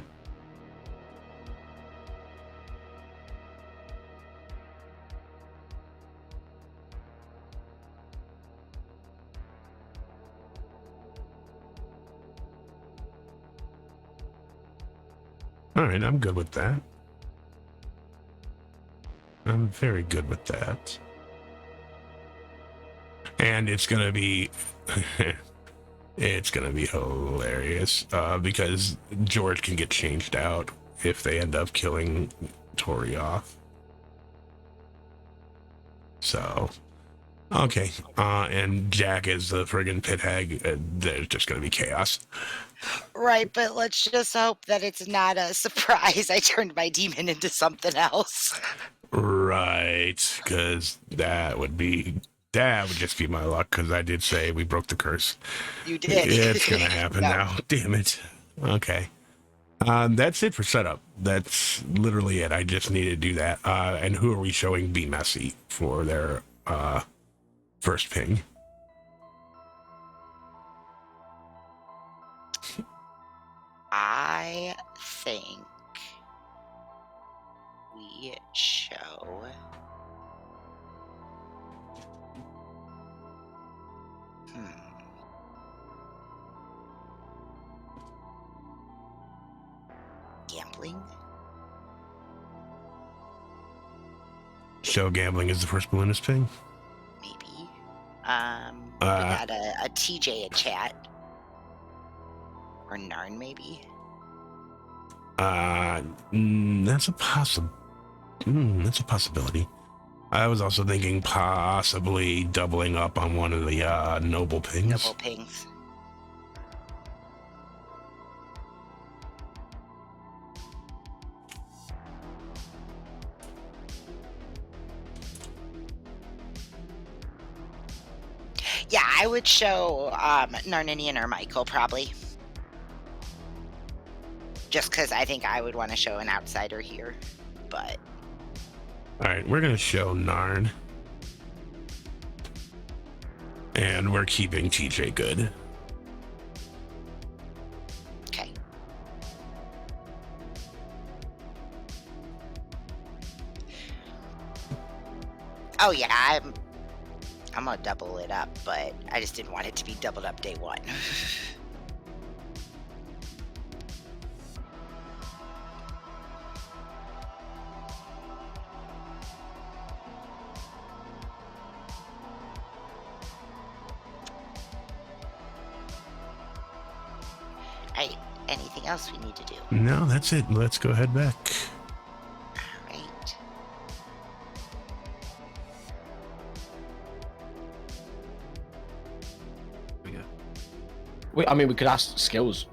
All right, I'm good with that. I'm very good with that. And it's gonna be, it's gonna be hilarious because George can get changed out if they end up killing Tori off. So, okay. And Jack is the friggin' pit hag. There's just gonna be chaos.
Right, but let's just hope that it's not a surprise. I turned my demon into something else.
Right, because that would just be my luck, because I did say we broke the curse.
You did.
It's gonna happen
No.
now. Damn it. Okay. That's it for setup. That's literally it. I just need to do that. And who are we showing Be Messy for their first ping?
I think we show gambling.
Show gambling is the first balloonist ping?
Maybe. We got a TJ in chat. Or Narn, maybe.
That's a that's a possibility. I was also thinking possibly doubling up on one of the noble pings.
Double pings. Yeah, I would show Narninian or Michael probably. Just because I think I would want to show an outsider here, but...
Alright, we're going to show Narn. And we're keeping TJ good.
Okay. Oh yeah, I'm gonna double it up, but I just didn't want it to be doubled up day one. Alright, anything else we need to do?
No, that's it. Let's go head back.
Alright.
I mean, we could ask Skills.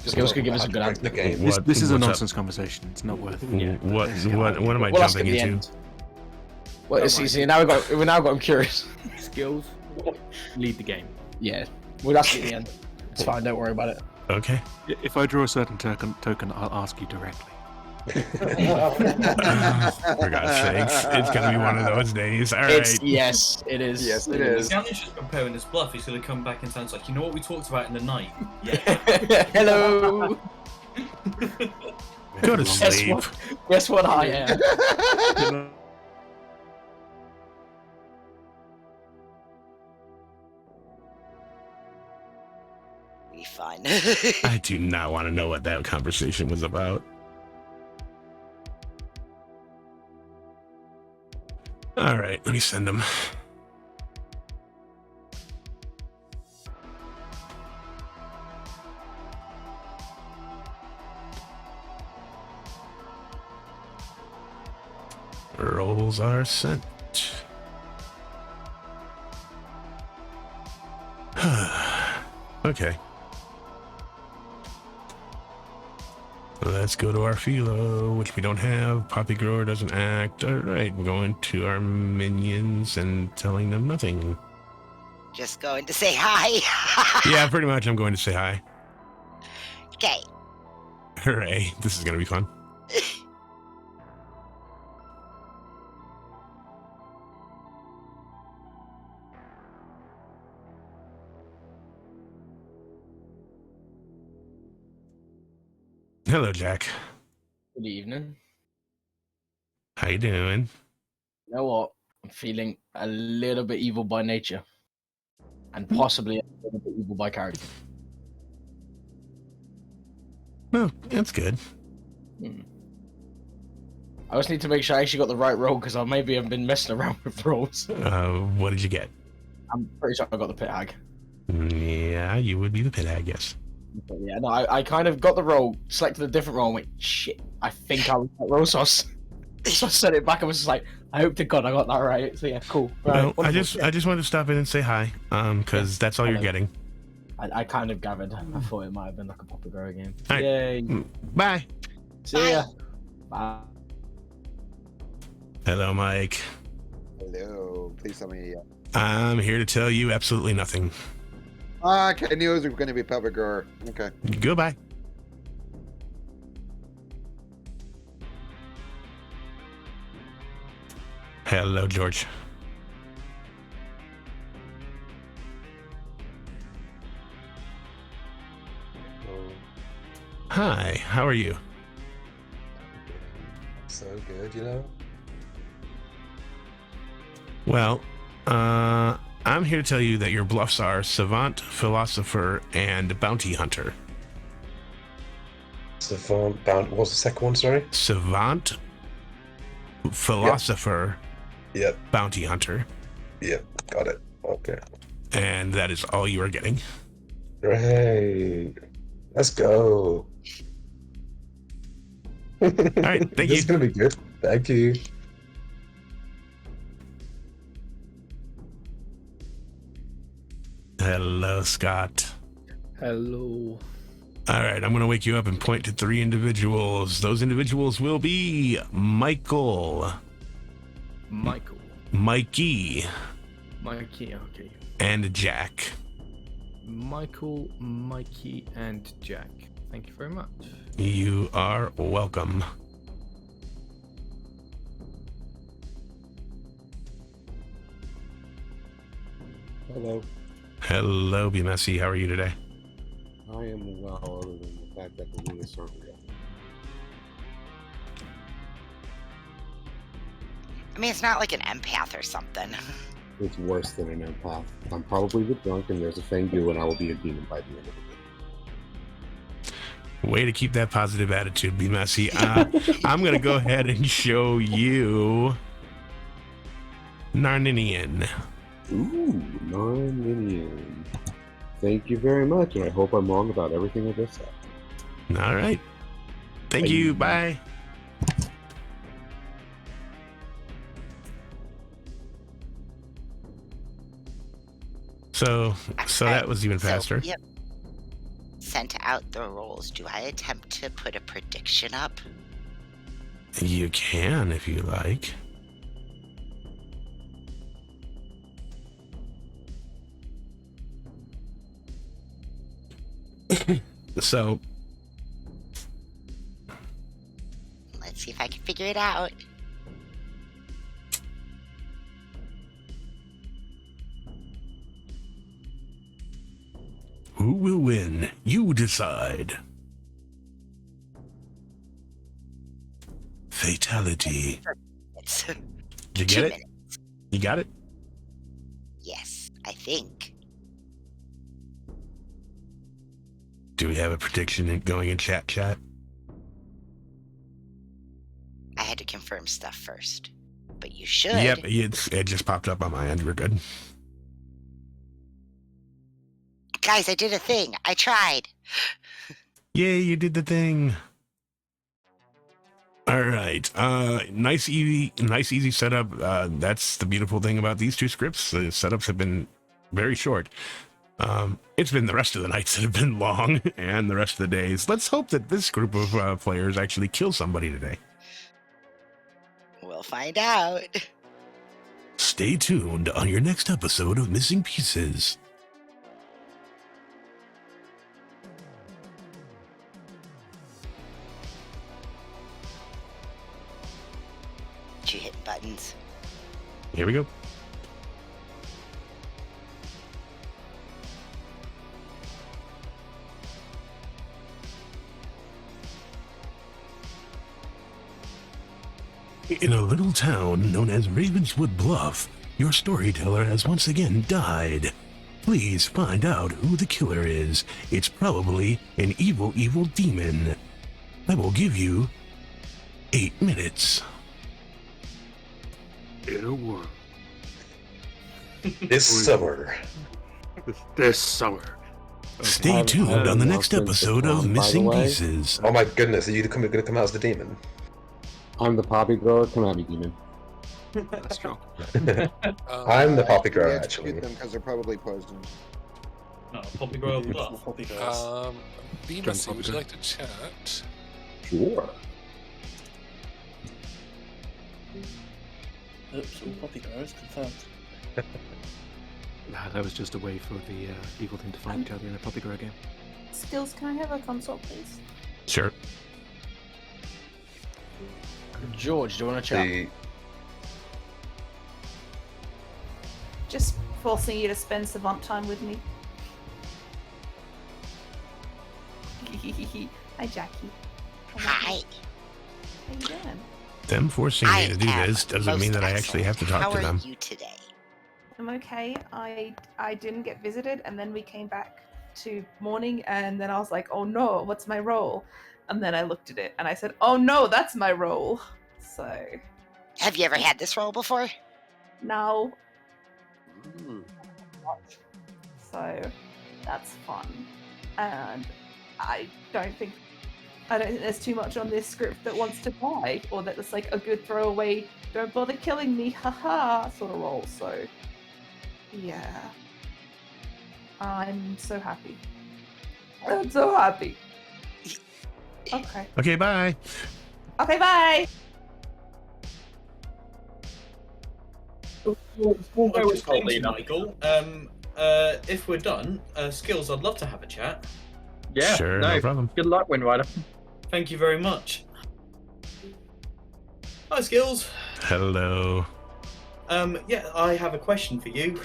Skills could give us a good answer.
This is a nonsense conversation. It's not worth it.
What am I
We'll ask
jumping
at the
into?
end. Well, see, now we now got him curious.
Skills lead the game.
Yeah, we'll ask at the end. It's fine. Don't worry about it.
Okay.
If I draw a certain token, I'll ask you directly.
For God's sakes, it's gonna be one of those days. All right.
Yes, it is.
Yes, it is.
Gannon's just preparing his bluff. He's going to come back and sounds like, you know what we talked about in the night? Yeah.
Hello.
Go to sleep.
Guess what I am.
be fun.
I do not want to know what that conversation was about. All right, let me send them. Rolls are sent. Okay. Let's go to our philo, which we don't have. Poppy Grower doesn't act. All right, we're going to our minions and telling them nothing.
Just going to say hi.
Yeah, pretty much. I'm going to say hi.
Okay.
Hooray! This is gonna be fun. Hello, Jack.
Good evening.
How you doing?
You know what? I'm feeling a little bit evil by nature, and possibly a little bit evil by character.
Oh, that's good.
I just need to make sure I actually got the right roll because I maybe have been messing around with rolls.
What did you get?
I'm pretty sure I got the pit hag.
Yeah, you would be the pit hag, yes.
But yeah, no, I kind of got the roll, selected a different roll, and went, shit, I think I was that roll, so I sent it back and was just like, I hope to God I got that right. So yeah, cool. Right,
Well, I just wanted to stop in and say hi, because that's all you're getting.
I kind of gathered. I thought it might have been like a Poppy Grower game.
All right.
Yay.
Bye.
See ya. Bye.
Hello, Mike.
Hello. Please tell me.
I'm here to tell you absolutely nothing.
Okay, I knew it was going to be Poppy Grower. Okay.
Goodbye. Hello, George. Hi, how are you?
So good, you know?
Well, I'm here to tell you that your bluffs are Savant, Philosopher, and Bounty Hunter.
Savant, what's the second one, sorry?
Savant, Philosopher,
Yep.
Bounty Hunter.
Yep, got it. Okay.
And that is all you are getting.
Great. Let's go.
All right, thank you.
This is going to be good. Thank you.
Hello, Scott.
Hello.
All right, I'm going to wake you up and point to 3 individuals. Those individuals will be Michael.
Michael.
Mikey.
Mikey, okay.
And Jack.
Michael, Mikey, and Jack. Thank you very much.
You are welcome.
Hello.
Hello, Be Messy. How are you today?
I am well, other than the fact that the wings aren't real.
I mean, it's not like an empath or something.
It's worse than an empath. I'm probably the drunk, and there's a Fangu, and I will be a demon by the end of the day.
Way to keep that positive attitude, Be Messy. I'm going to go ahead and show you Narninian.
Ooh, non-minion. Thank you very much, and I hope I'm wrong about everything I just said.
All right. Thank you. Bye. So that was even faster.
Yep. Sent out the rolls. Do I attempt to put a prediction up?
You can if you like. So
Let's see if I can figure it out.
who will win? You decide. Fatality. Did you get it? You got it?
Yes, I think.
Do we have a prediction going in chat?
I had to confirm stuff first. But you should.
Yep, it just popped up on my end. We're good.
Guys, I did a thing. I tried.
Yay, you did the thing. All right. Nice, easy setup. That's the beautiful thing about these two scripts. The setups have been very short. It's been the rest of the nights that have been long, and the rest of the days. Let's hope that this group of players actually kill somebody today.
We'll find out.
Stay tuned on your next episode of Missing Pieces.
You hitting buttons?
Here we go. In a little town known as Ravenswood Bluff, your storyteller has once again died. Please find out who the killer is. It's probably an evil demon. I will give you 8 minutes.
In a world.
This summer.
This summer.
Stay tuned on the next episode of Missing Pieces.
Oh my goodness, are you going to come out as the demon?
I'm the poppy grower. Come at me, demon.
That's true.
I'm the poppy grower,
We
actually.
execute them because they're probably poisoned.
No, Poppy Grower Bluff.
Bemis, would you like to chat?
Sure.
Oops, all poppy growers confirmed.
Nah, that was just a way for the evil team to find each other in a poppy grower game.
Skills, can I have a consult, please?
Sure.
George, do you want to chat?
Just forcing you to spend savant time with me. Hi, Jackie.
Hi.
How you doing?
Them forcing me to do this doesn't mean that I actually have to talk to them.
How are you today?
I'm okay. I didn't get visited, and then we came back to morning, and then I was like, oh no, what's my role? And then I looked at it, and I said, oh no, that's my role. So.
Have you ever had this role before?
No. So that's fun, and I don't think there's too much on this script that wants to die, or that it's like a good throwaway, don't bother killing me, haha, sort of role. So yeah, I'm so happy. I'm so happy. Okay.
Okay, bye.
Okay, bye.
I was saying to Michael, if we're done, Skills, I'd love to have a chat.
Yeah,
Sure, no problem.
Good luck, Windrider.
Thank you very much. Hi, Skills.
Hello.
Yeah, I have a question for you.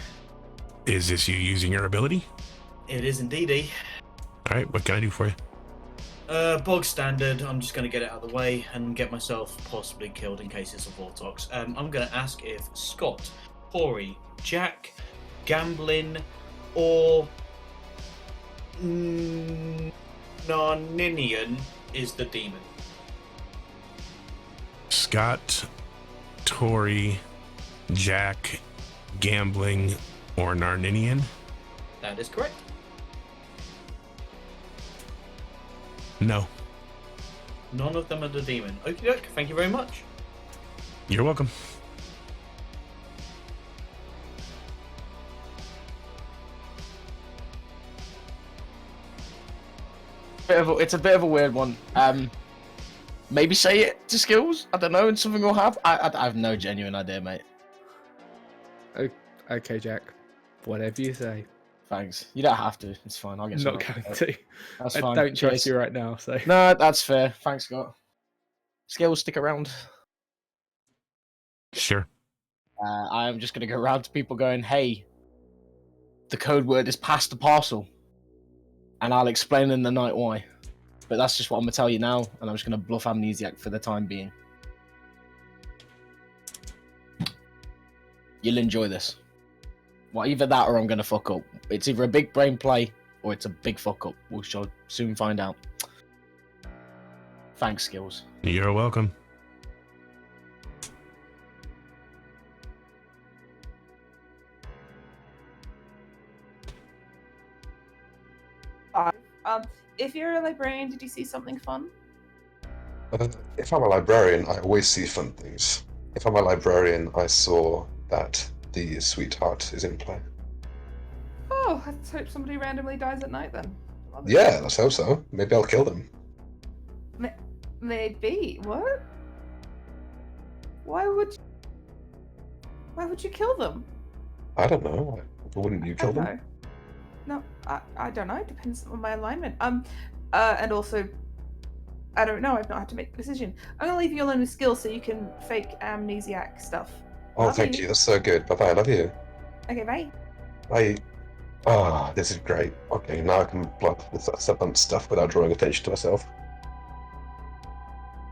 Is this you using your ability?
It is indeedy.
All right, what can I do for you?
Bog standard. I'm just going to get it out of the way and get myself possibly killed in cases of Vortox. I'm going to ask if Scott, Corey, Jack, Gamblin, or Narninian is the demon.
Scott, Tori, Jack, Gambling, or Narninian?
That is correct.
No.
None of them are the demon. Okie doke, thank you very much.
You're welcome.
It's a bit of a weird one. Maybe say it to Skills. I don't know, and something will happen. I have no genuine idea, mate.
Okay, Jack. Whatever you say.
Thanks. You don't have to. It's fine. I'll get.
Not going to.
That's
I
fine.
don't trust
Cheers.
you right now. So.
No, that's fair. Thanks, Scott. Skills, stick around.
Sure.
I'm just gonna go around to people going, "Hey, the code word is pass the parcel," and I'll explain in the night why. But that's just what I'm gonna tell you now, and I'm just gonna bluff amnesiac for the time being. You'll enjoy this. Well, either that or I'm gonna fuck up. It's either a big brain play or it's a big fuck up. We shall soon find out. Thanks, Skills.
You're welcome.
If you're a librarian, did you see something fun?
If I'm a librarian, I always see fun things. If I'm a librarian, I saw that the sweetheart is in play.
Oh, let's hope somebody randomly dies at night then. Love it.
Yeah, let's hope so. Maybe I'll kill them.
Maybe. What? Why would you kill them?
I don't know. Wouldn't you kill them?
know. No, I don't know. It depends on my alignment. And also, I don't know. I've not had to make a decision. I'm gonna leave you alone with Skills so you can fake amnesiac stuff.
Oh,
Love
thank you. That's so good. Bye-bye. I love you.
Okay, bye.
Bye. Ah, this is great. Okay, now I can blood this stuff without drawing attention to myself.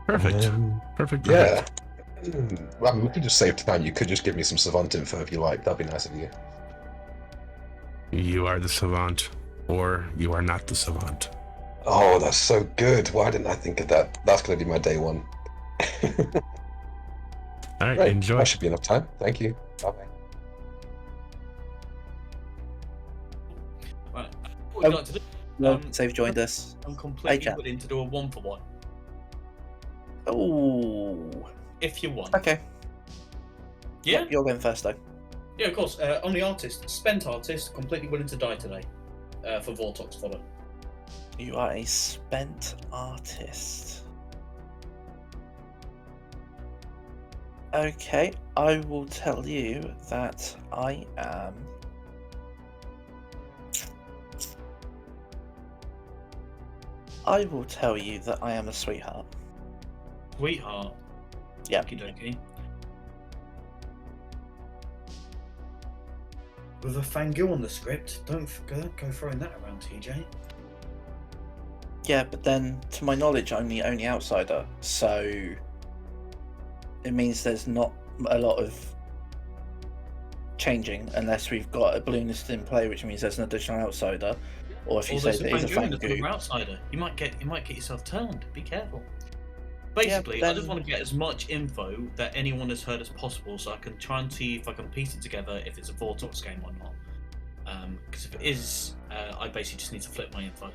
Perfect. Perfect.
Yeah. Well, we could just save time. You could just give me some savant info if you like. That'd be nice of you.
You are the savant, or you are not the savant.
Oh, that's so good. Why didn't I think of that? That's going to be my day one.
All right,
Right,
enjoy.
That should be enough time. Thank you. Bye-bye.
Right. What would you like to do?
No, they've joined us.
I'm
Hey,
completely
Jack.
willing to do a 1-for-1
Oh.
if you want.
Okay.
Yeah?
You're going first, though.
Yeah, of course. Only artist, spent artist, completely willing to die today for Vortox fodder.
You are a spent artist. Okay, I will tell you that I am. I will tell you that I am a sweetheart.
Sweetheart.
Yeah.
Okie dokie. With a Fangu on the script, don't go throwing that around, TJ.
Yeah, but then, to my knowledge, I'm the only outsider, so it means there's not a lot of changing unless we've got a balloonist in play, which means there's an additional outsider, or if you say that he's a
Fangu, there's
Fangu.
another outsider. You might get yourself turned. Be careful. Basically,
Yeah,
I just want to get as much info that anyone has heard as possible, so I can try and see if I can piece it together if it's a Vortox game or not. Because if it is, I basically just need to flip my info.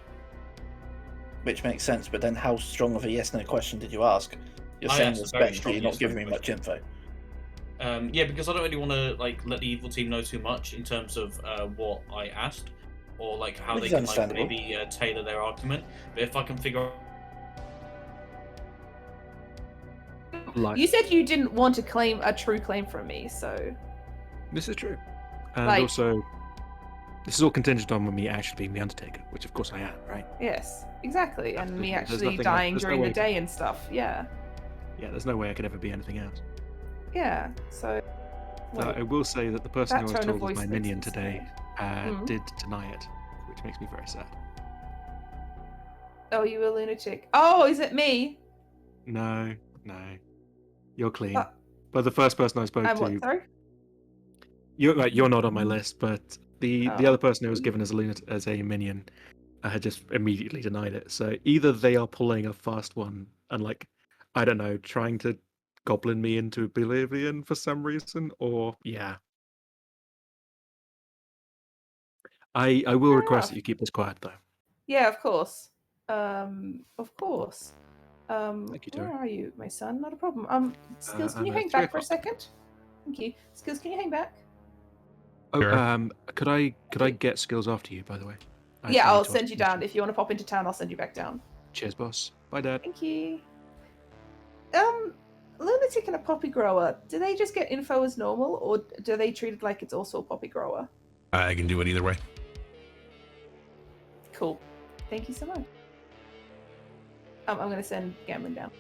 Which makes sense, but then how strong of a yes/no question did you ask? You're
I
saying
asked a
it's
very
spent, but
strong
you're not
yes/no
giving me much info.
Yeah, because I don't really want to let the evil team know too much in terms of what I asked, or how
Which
they
is
can
understandable.
maybe tailor their argument. But if I can figure out.
You said you didn't want to claim a true claim from me, so
This is true. And
Like-
also, this is all contingent on me actually being the Undertaker, which of course I am, right?
yes, exactly, and me
There's
actually
nothing-
dying
there's no
during the
way-
day and stuff. Yeah,
Yeah, there's no way I could ever be anything else.
yeah. So
I will say that the person
that
who I was
tone of
told was
voice
my
makes
minion
sense to
today
me. Mhm.
did deny it, which makes me very sad.
Oh, you a lunatic. Oh, is it me?
No, you're clean. But the first person I spoke
I'm
to,
what? Sorry.
you're not on my list, but the
Oh.
other person who was given as a minion had just immediately denied it. So either they are pulling a fast one and I don't know, trying to goblin me into oblivion for some reason, or yeah. I will
Fair
request
enough.
that you keep this quiet though.
Yeah, of course. Of course.
Thank you,
Where
Tori.
are you, my son? Not a problem. Skills, can
I'm
you
at
hang
3
back for a
o'clock.
second? Thank you. Skills, can you hang back?
Oh,
Sure.
could I get skills after you, by the way? I
Yeah,
actually
I'll
need to ask
send you
a
down.
question.
If you want to pop into town, I'll send you back down.
Cheers, boss. Bye, Dad.
Thank you. Lunatic and a poppy grower, do they just get info as normal, or do they treat it like it's also a poppy grower?
I can do it either way.
Cool. Thank you so much. I'm going to send Gambling down.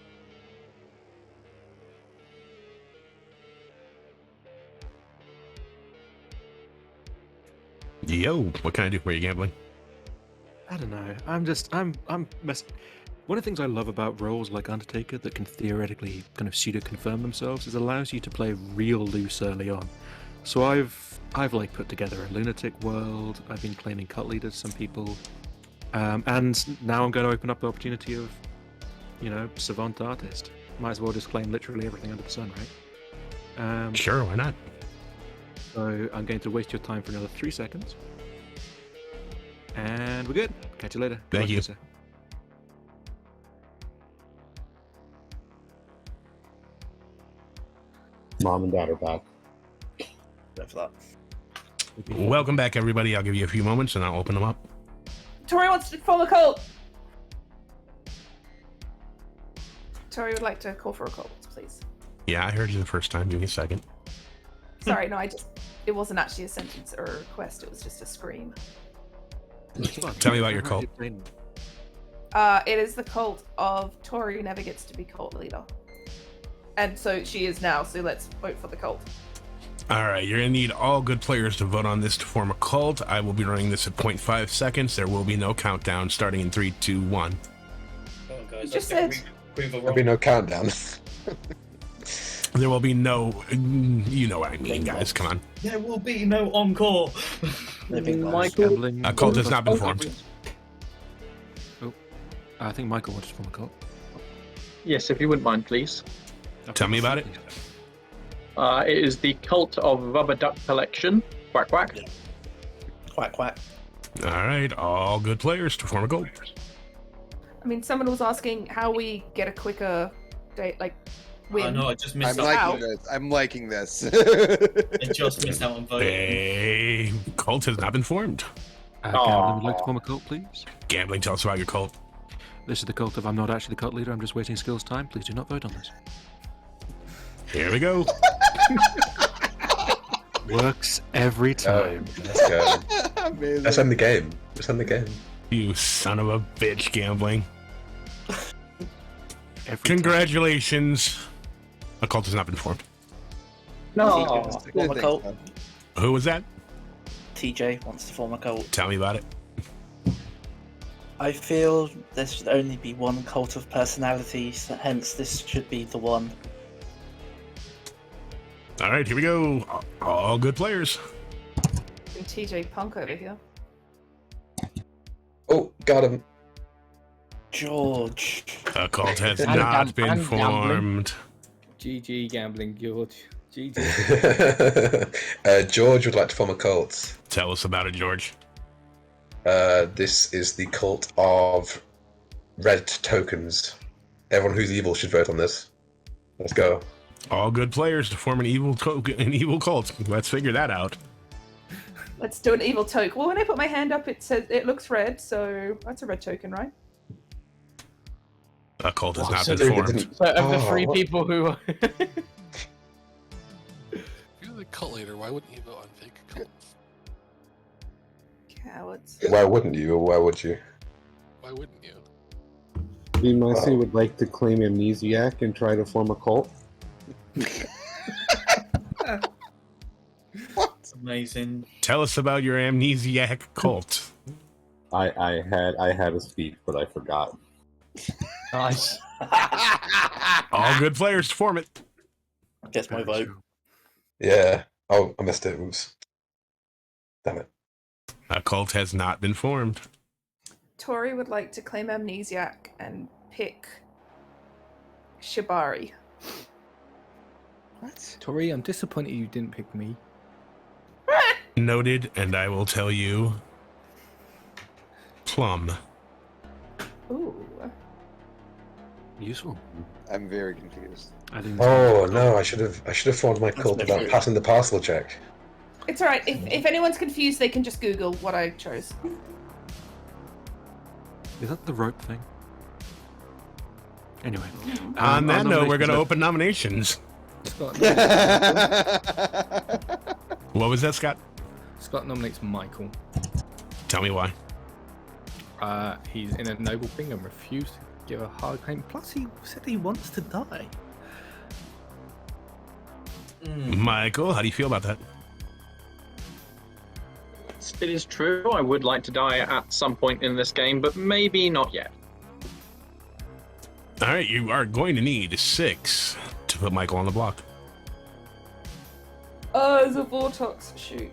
Yo, what can I do for you, gambling?
I don't know. I'm mess. One of the things I love about roles like Undertaker that can theoretically kind of pseudo confirm themselves is it allows you to play real loose early on. So I've like put together a lunatic world. I've been claiming cult leaders, some people, and now I'm going to open up the opportunity of, savant artist. Might as well just claim literally everything under the sun, right?
Sure, why not?
So I'm going to waste your time for another 3 seconds, and we're good. Catch you later. Good
Thank
luck,
you.
Lisa.
Mom and Dad are back.
Go for that.
Welcome back, everybody. I'll give you a few moments and I'll open them up.
Tori wants to form a cult. Tori would like to call for a cult, please.
Yeah, I heard you the first time. Give me a second.
Sorry, no, it wasn't actually a sentence or a request, it was just a scream.
Tell me about your cult.
It is the cult of Tori never gets to be cult leader. And so she is now, so let's vote for the cult.
All right, you're going to need all good players to vote on this to form a cult. I will be running this at 0.5 seconds. There will be no countdown starting in 3, 2, 1.
Come on, guys.
You just said...
There'll be no countdown.
There will be no... You know what I mean, guys. Come on.
There will be no encore.
Michael,
A cult has not been formed.
Oh, I think Michael wants to form a cult.
Yes, if you wouldn't mind, please.
Tell me about it.
It is the cult of Rubber Duck Collection. Quack quack.
Quack quack.
All right, all good players to form a cult.
I mean, someone was asking how we get a quicker date, like, win.
I know, I just missed
I'm
out.
liking this. I'm liking this.
I just missed out on voting.
A cult has not been formed.
Gambling would like to form a cult, please.
Gambling, tell us about your cult.
This is the cult of I'm not actually the cult leader, I'm just wasting skills time. Please do not vote on this.
Here we go.
Works every time.
Let's go.
Amazing.
Let's end the game. Let's end the game.
You son of a bitch, gambling.
Every
Congratulations. A cult has not been formed.
No.
Form a cult.
Who was that?
TJ wants to form a cult.
Tell me about it.
I feel there should only be one cult of personalities, hence this should be the one.
All right, here we go. All good players.
And TJ Punk over here.
Oh, got him.
George.
A cult has
And
not been
gambling.
formed.
GG gambling, George. GG.
George would like to form a cult.
Tell us about it, George.
This is the cult of red tokens. Everyone who's evil should vote on this. Let's go.
All good players to form an evil cult. Let's figure that out.
Let's do an evil token. Well, when I put my hand up, it says it looks red, so that's a red token, right?
A cult has not
so
been
they
formed.
didn't-
So of the three
what?
people who
You're the cult leader. Why wouldn't you vote on fake cults?
Cowards.
Why wouldn't you, or why would you?
Why wouldn't you?
Missy would like to claim amnesiac and try to form a cult.
Amazing.
Tell us about your amnesiac cult.
I had a speech, but I forgot.
nice.
All good players to form it.
Gets my vote.
Yeah. Oh, I missed it. Oops. Damn it.
A cult has not been formed.
Tori would like to claim amnesiac and pick Shibari.
What? Tori, I'm disappointed you didn't pick me.
Noted, and I will tell you. Plum.
Ooh.
Useful.
I'm very confused.
Oh no! I should have formed my cult
no
without
fruit.
passing the parcel check.
It's alright. If anyone's confused, they can just Google what I chose.
Is that the rope thing? Anyway.
On that
our
note, we're
nominations
going to
are-
open nominations.
Scott,
What was that, Scott?
Scott nominates Michael.
Tell me why.
He's in a noble thing and refused to give a hard claim. Plus, he said he wants to die.
Michael, how do you feel about that?
It is true. I would like to die at some point in this game, but maybe not yet.
All right, you are going to need 6 to put Michael on the block.
Oh, there's a Vortox. Shoot.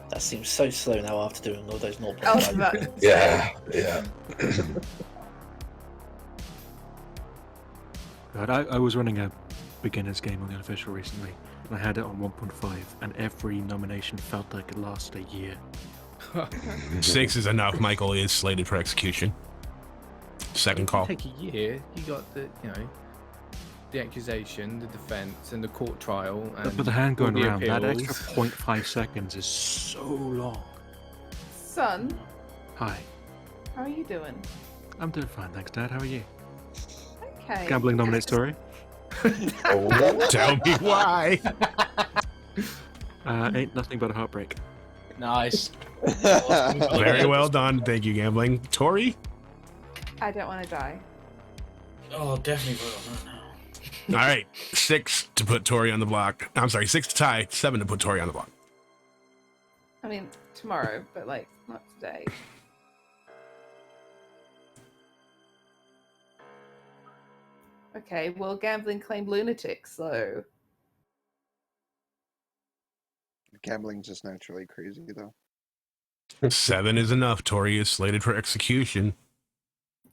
That seems so slow now after doing all those 0.5.
I was about to
Yeah, yeah.
God, I was running a beginner's game on the unofficial recently, and I had it on 1.5, and every nomination felt like it lasted a year.
6 is enough. Michael is slated for execution. Second call.
Take a year. You got the, the accusation, the defense, and the court trial. And
But the hand going
all the
around, that
appeals.
extra 0.5 seconds is so long.
Son,
Hi,
how are you doing?
I'm doing fine, thanks, Dad. How are you?
Okay.
Gambling nominates Tori?
Tell me why.
Ain't nothing but a heartbreak.
Nice.
Very well done. Thank you, Gambling. Tori?
I don't want to die.
Oh, definitely vote on that now.
All right. 6 to put Tori on the block. I'm sorry, 6 to tie, 7 to put Tori on the block.
I mean, tomorrow, but like, not today. Okay, well, gambling claimed lunatics, so.
Gambling's just naturally crazy, though.
7 is enough. Tori is slated for execution.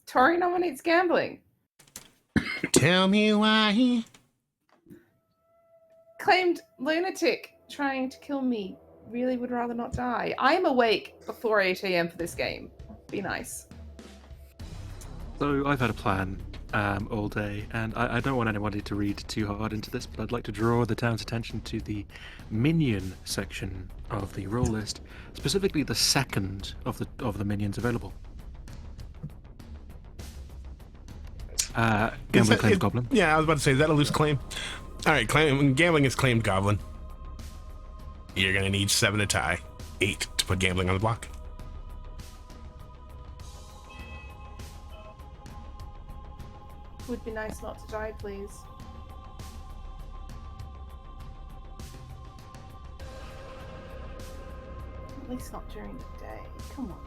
Tori nominates gambling.
Tell me why.
Claimed lunatic trying to kill me. Really would rather not die. I'm awake before 8 a.m. for this game. Be nice.
So I've had a plan all day, and I don't want anybody to read too hard into this, but I'd like to draw the town's attention to the minion section of the role list, specifically the second of the minions available. Gambling claims Goblin.
Yeah, I was about to say, is that a loose claim? All right, gambling is claimed Goblin. You're going to need 7 to tie, 8 to put gambling on the block.
Would be nice not to die, please. At least not during the day. Come on.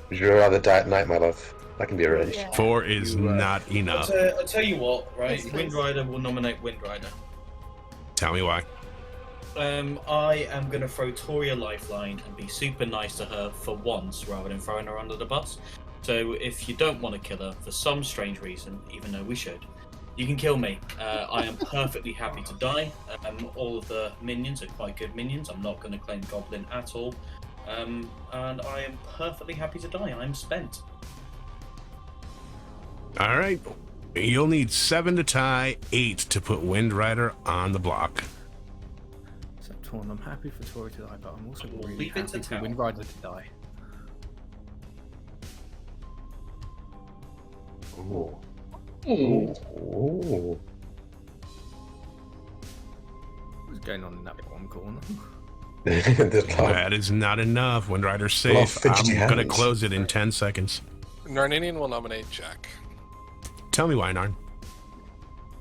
Would you rather die at night, my love? I can be arranged.
Yeah.
4 is not enough.
I'll tell you what, right?
Yes,
Wind
please.
Rider will nominate Wind Rider.
Tell me why.
I am going to throw Tori a lifeline and be super nice to her for once rather than throwing her under the bus. So if you don't want to kill her for some strange reason, even though we should, you can kill me. I am perfectly happy to die. All of the minions are quite good minions. I'm not going to claim Goblin at all. And I am perfectly happy to die. I'm spent.
All right. You'll need 7 to tie, 8 to put Wind Rider on the block.
So torn. I'm happy for Tori to die, but I'm also
We'll
really
leave it
happy
to
for
Tal.
Wind Rider to die.
Ooh.
Ooh.
Ooh.
What's going on in that one corner?
That is not enough. Wind Rider's safe.
fidgety
I'm going to
hands.
close it in 10 seconds.
Narninian will nominate Jack.
Tell me why, Narn.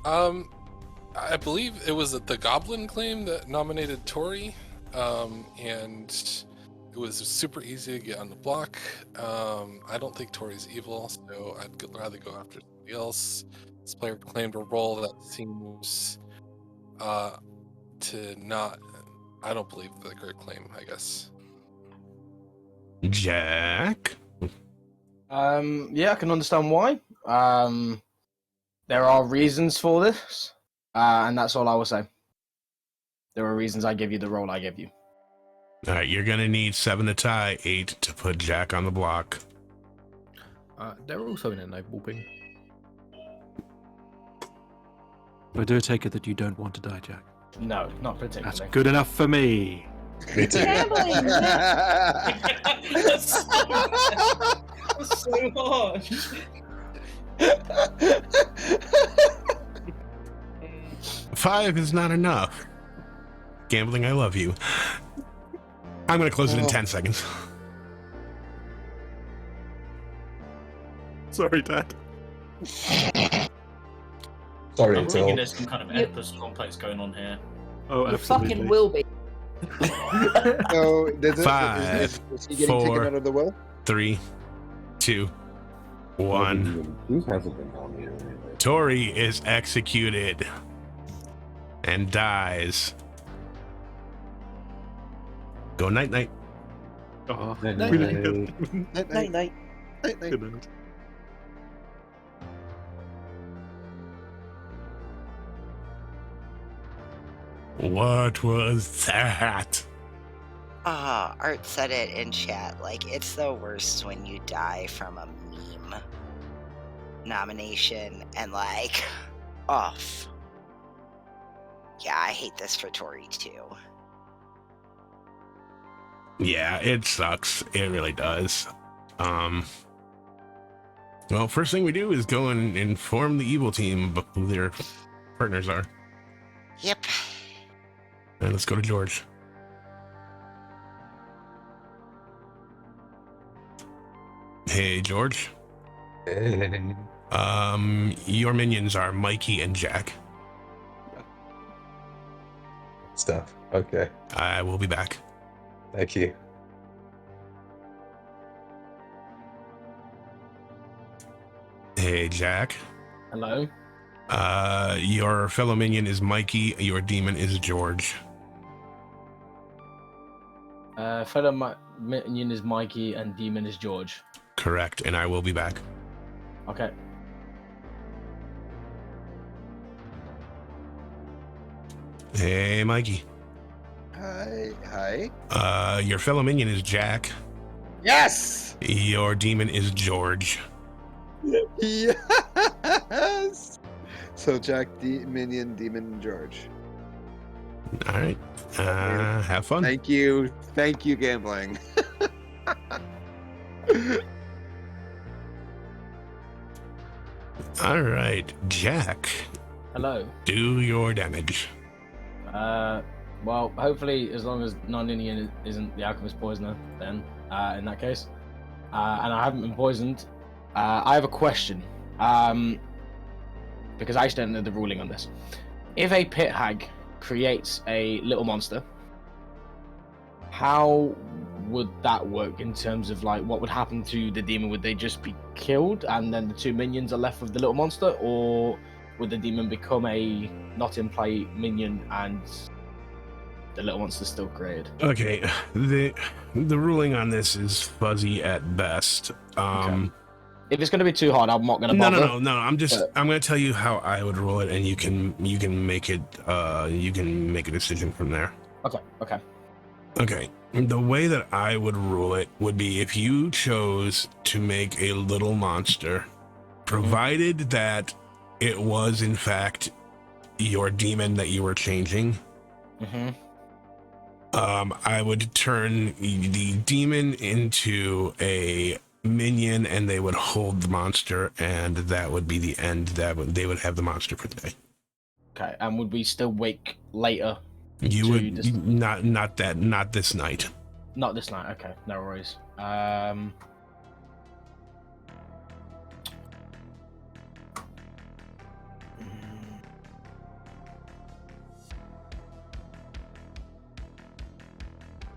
I believe it was the Goblin claim that nominated Tori, and it was super easy to get on the block. I don't think Tori's evil, so I'd rather go after somebody else. This player claimed a role that seems to not. I don't believe the correct claim, I guess.
Jack?
Yeah, I can understand why. There are reasons for this, and that's all I will say. There are reasons I give you the role I give you.
All right, you're going to need 7 to tie, 8 to put Jack on the block.
They're also in a noble ping.
I do take it that you don't want to die, Jack.
No, not particularly.
That's good enough for me.
Me too.
Gambling!
That's so harsh.
5 is not enough. Gambling, I love you. I'm going to close it in 10 seconds.
Sorry, Dad.
Sorry,
I'm thinking
Till.
there's some kind of Oedipus complex going on here.
Oh,
You
absolutely.
fucking will be.
So, is
5,
is he getting
4,
taken out of the will?
3, 2, 1.
Who hasn't been nominated anyway?
Tori is executed and dies. Go night night.
Oh,
Night,
really
night.
good.
Night,
Night, night.
Night, night.
Good night.
What was that?
Ah, Art said it in chat. Like, it's the worst when you die from a meme nomination and, like, off. Yeah, I hate this for Tori, too.
Yeah, it sucks. It really does. Well, first thing we do is go and inform the evil team of who their partners are.
Yep.
And let's go to George. Hey, George.
Hey.
Your minions are Mikey and Jack.
Stuff. Okay.
I will be back.
Thank you.
Hey, Jack.
Hello.
Your fellow minion is Mikey. Your demon is George.
Fellow minion is Mikey and demon is George.
Correct, and I will be back.
Okay.
Hey, Mikey.
Hi.
Your fellow minion is Jack.
Yes!
Your demon is George.
Yes! So Jack, Minion, Demon, George.
All right. Have fun.
Thank you, gambling.
All right, Jack.
Hello.
Do your damage.
Well, hopefully, as long as non-Indian isn't the alchemist poisoner, then in that case, and I haven't been poisoned, I have a question. Because I actually don't know the ruling on this. If a pit hag creates a little monster, how would that work in terms of like what would happen to the demon? Would they just be killed and then the two minions are left with the little monster, or would the demon become a not in play minion and the little monster's still created?
Okay, the ruling on this is fuzzy at best.
Okay. If it's going to be too hard, I'm not going to bother.
No. I'm going to tell you how I would rule it, and you can make it. You can make a decision from there.
Okay.
The way that I would rule it would be if you chose to make a little monster, provided that it was in fact your demon that you were changing. I would turn the demon into a minion, and they would hold the monster, and that would be the end. They would have the monster for the day.
Okay, and would we still wake later?
You would not this night.
Not this night. Okay, no worries.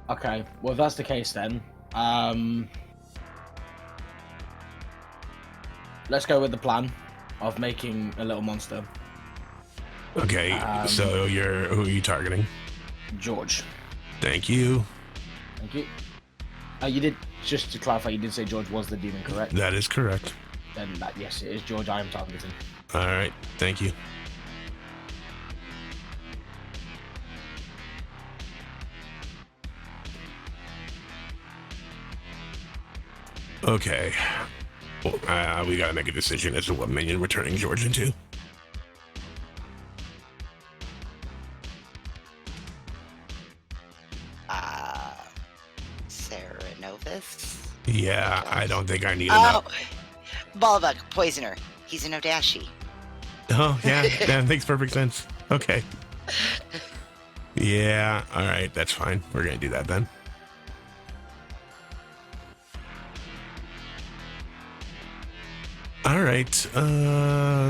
Okay, well if that's the case then, let's go with the plan of making a little monster.
Okay, so who are you targeting?
George.
Thank you.
Thank you. You did, just to clarify, you did say George was the demon, correct?
That is correct.
Then yes, it is George I am targeting.
All right, thank you. Okay. Well, we gotta make a decision as to what minion we're turning George into.
Novus?
Yeah, I don't think I need enough.
Balbug, poisoner. He's an Odashi.
Oh, yeah, that makes perfect sense. Okay. Yeah, all right, that's fine. We're gonna do that then. All right,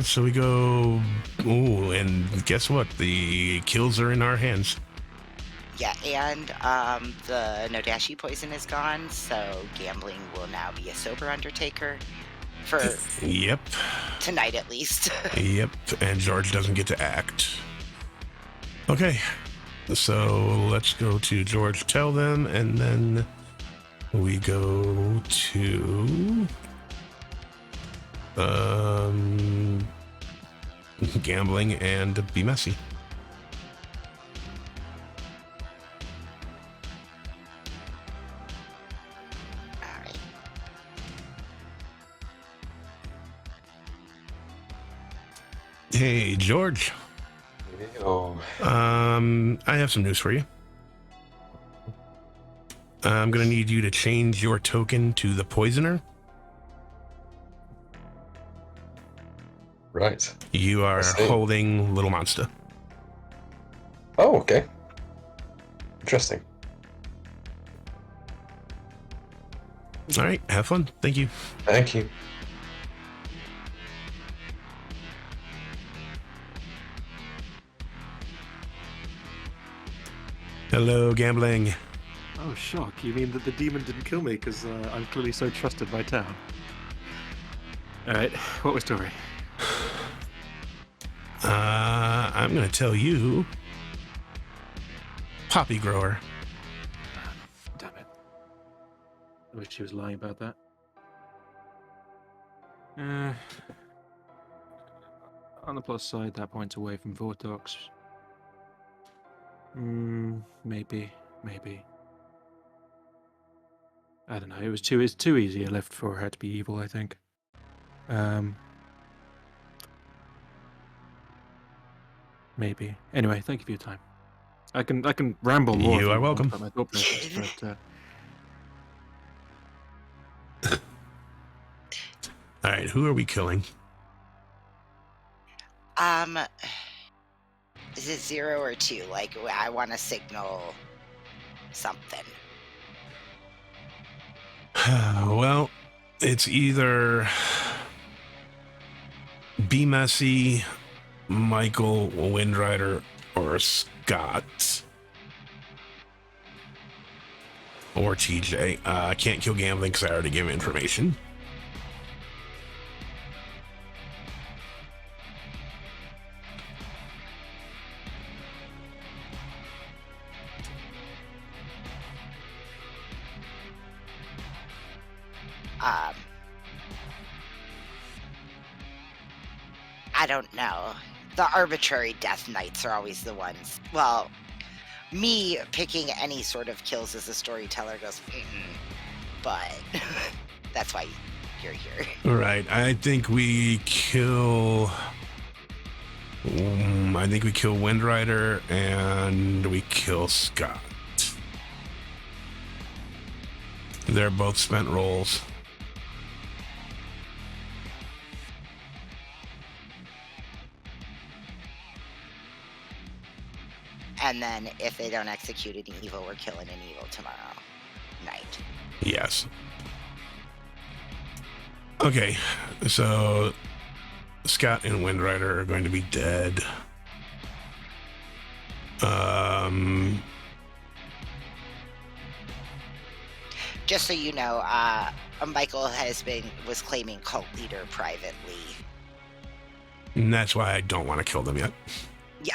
so we go. Ooh, and guess what? The kills are in our hands.
Yeah, and the Nodashi poison is gone, so gambling will now be a sober Undertaker, For
Yep.
tonight, at least.
Yep. And George doesn't get to act. Okay. So let's go to George tell them, and then we go to gambling and be messy. Hey, George.
Yo.
I have some news for you. I'm gonna need you to change your token to the Poisoner.
Right.
You are
I see.
holding Little Monster.
Oh, okay. Interesting.
All right, have fun. Thank you.
Thank you.
Hello, gambling.
Oh, shock. You mean that the demon didn't kill me because I'm clearly so trusted by town? Alright, what was Tori?
I'm gonna tell you. Poppy grower.
Damn it. I wish she was lying about that. On the plus side, that points away from Vortox. Maybe. I don't know. It's too easy a lift for her to be evil, I think. Maybe. Anyway, thank you for your time. I can ramble more.
You
if
are
want
welcome.
about my thought process, but
All right, who are we killing?
Is it 0 or 2? Like, I want to signal something.
Well, it's either Be Messy, Michael, Windrider, or Scott. Or TJ. I can't kill gambling because I already gave information.
I don't know. The arbitrary death knights are always the ones. Well, me picking any sort of kills as a storyteller goes, but that's why you're here.
All right, I think we kill. I think we kill Windrider and we kill Scott. They're both spent rolls.
And then if they don't execute an evil, we're killing an evil tomorrow night.
Yes. Okay, so Scott and Windrider are going to be dead.
Just so you know, Michael was claiming cult leader privately.
And that's why I don't want to kill them yet.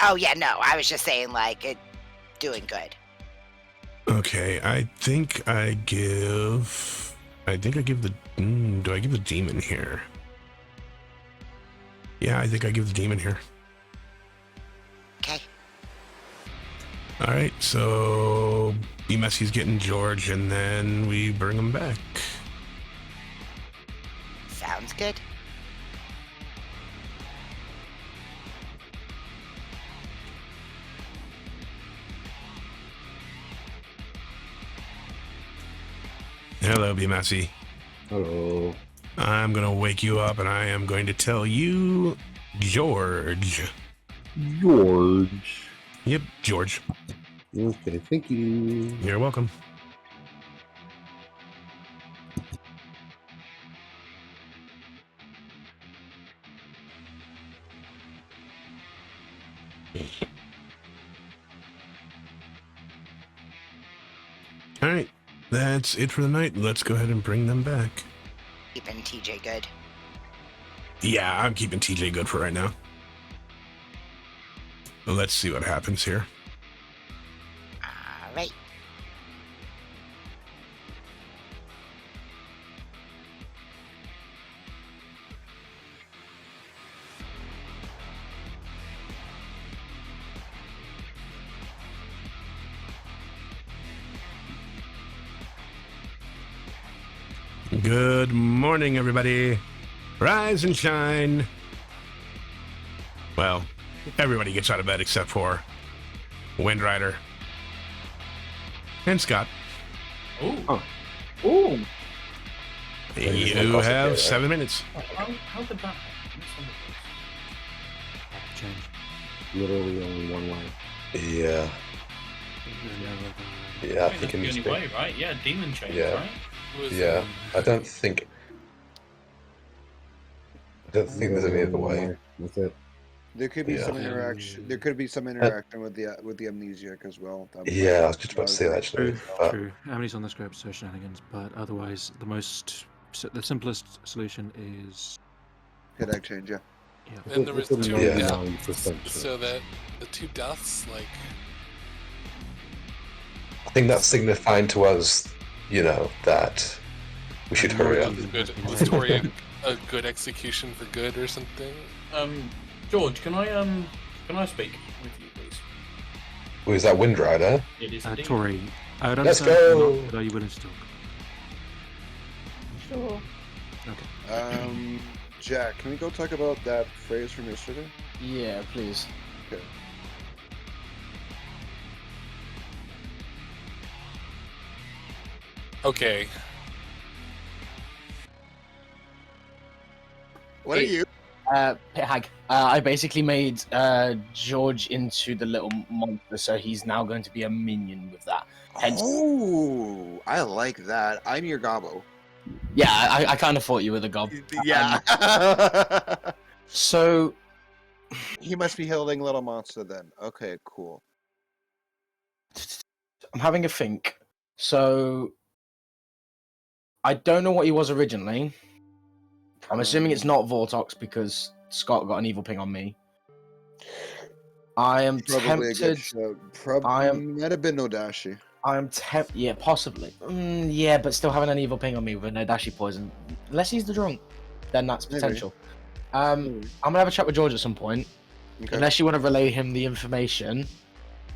Oh yeah, no, I was just saying doing good.
Okay, I think I give the. Do I give the demon here? Yeah, I think I give the demon here.
Okay.
All right, so Be Messy's getting George, and then we bring him back.
Sounds good.
Hello, Be Messy.
Hello.
I'm gonna wake you up, and I am going to tell you, George.
George.
Yep, George.
Okay, thank you.
You're welcome. All right, that's it for the night. Let's go ahead and bring them back.
Keeping TJ good.
Yeah, I'm keeping TJ good for right now. Let's see what happens here.
All right.
Good morning, everybody. Rise and shine. Well, everybody gets out of bed except for Wind Rider and Scott.
Ooh.
Ooh.
You have 7 minutes.
How did that happen?
Change. Literally only one line.
Yeah. Yeah, I think
that's
it
the
needs
only
to be.
way, right? Yeah, demon chains,
Yeah.
right?
Yeah. I don't think there's any other way.
That's it.
There could be
Yeah.
some interaction. There could be some interaction with the amnesiac as well. That
Yeah,
might
I was just about to say that actually.
True,
but-
true. Amne's on the script, so shenanigans. But otherwise, the simplest solution is
Could I change it?
Yeah.
And there was
It's a
2
99%
deaths,
chance.
so that the 2 deaths, like,
I think that's signifying to us, that we should hurry up.
was Tori a good execution for good or something?
George, can I speak with you, please?
Was that Wind Rider?
It is
Tori, I would
Let's
understand if you're
go!
not, but are you willing to talk?
Sure.
Okay.
Jack, can we go talk about that phrase from yesterday?
Yeah, please.
Okay.
Okay.
What are you?
Pit Hag. I basically made George into the little monster, so he's now going to be a minion with that. Hence,
Oh, I like that. I'm your gobbo.
yeah, I kind of thought you were the gob.
Yeah.
So
he must be holding little monster then. Okay, cool.
I'm having a think. So I don't know what he was originally. I'm assuming it's not Vortox because Scott got an evil ping on me. I am
Probably a good
tempted.
show. Probably might have been Nodashi.
I am yeah, possibly. Yeah, but still having an evil ping on me with a Nodashi poison. Unless he's the drunk, then that's
Maybe.
potential. I'm gonna have a chat with George at some point.
Okay.
Unless you want to relay him the information.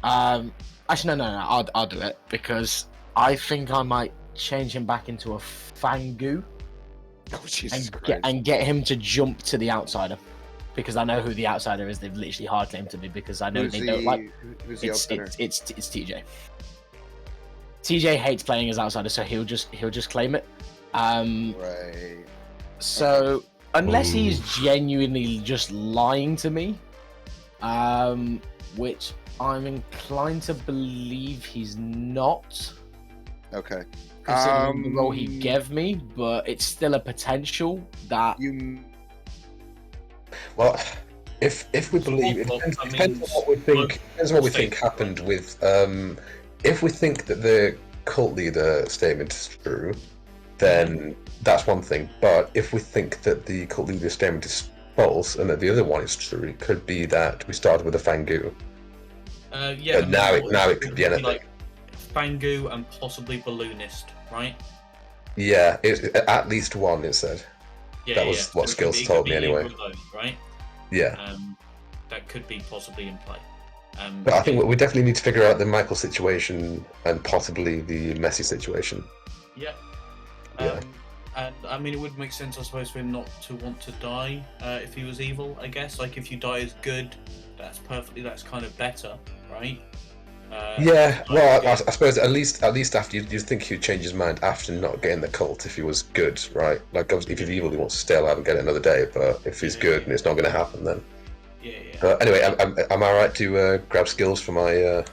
Actually, no. I'll do it because I think I might change him back into a Fangu.
Oh, Jesus Christ.
And get him to jump to the outsider. Because I know who the outsider is. They've literally hard claimed to me because I know
Who's
they
the-
don't like.
who's the outsider?
It's TJ. TJ hates playing as outsider, so he'll just claim it.
Right.
So unless he's genuinely just lying to me, which I'm inclined to believe he's not.
Okay.
Considering the role he gave me, but it's still a potential that
Well, if we believe it depends on what we think. Depends on what we think happened with. If we think that the cult leader statement is true, then that's one thing. But if we think that the cult leader statement is false and that the other one is true, it could be that we started with a Fangu.
Yeah.
And now it could be anything.
Like Fangu and possibly Balloonist, right?
Yeah, at least one. It said.
Yeah,
That was what
So it
Skills
could
told
be
me anyway.
either of those, right?
Yeah.
That could be possibly in play.
But I think we definitely need to figure out the Michael situation and possibly the Messi situation.
Yeah.
Yeah.
And I mean, it would make sense, I suppose, for him not to want to die if he was evil. I guess, like if you die as good, that's kind of better, right?
Yeah, well, I suppose at least after you think he'd change his mind after not getting the cult if he was good, right? Like obviously if he's evil, he wants to stay alive and get it another day. But if he's good and it's not going to happen, then But anyway, am I right to grab Skills for my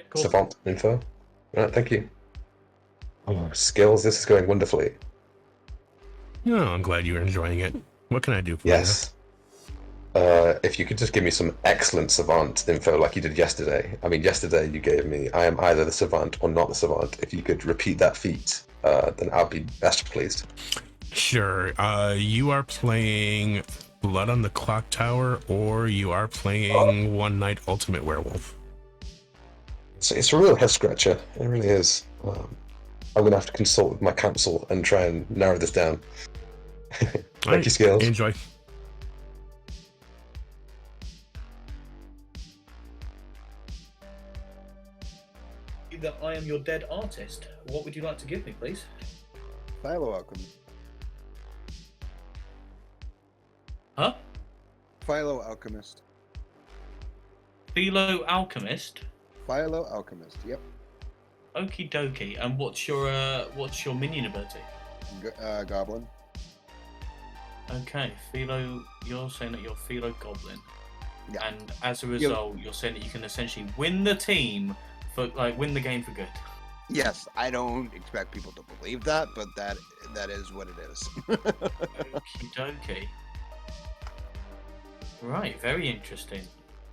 cool.
savant info? Right, thank you. Oh, Skills, this is going wonderfully.
No, I'm glad you're enjoying it. What can I do for
Yes. If you could just give me some excellent savant info like you did yesterday. I mean, yesterday you gave me, I am either the savant or not the savant. If you could repeat that feat, then I'll be best pleased.
Sure. You are playing Blood on the Clock Tower, or you are playing One Night Ultimate Werewolf.
It's a real head scratcher. It really is. I'm gonna have to consult with my counsel and try and narrow this down. Thank you, Scales.
Enjoy.
That I am your dead artist. What would you like to give me, please?
Philo Alchemist.
Huh?
Philo Alchemist.
Philo Alchemist.
Philo Alchemist. Yep.
Okie dokie. And what's your minion ability?
Goblin.
Okay, Philo. You're saying that you're Philo Goblin.
Yeah.
And as a result, you're saying that you can essentially win the team for win the game for good.
Yes, I don't expect people to believe that, but that is what it is.
Okie dokie. Right, very interesting.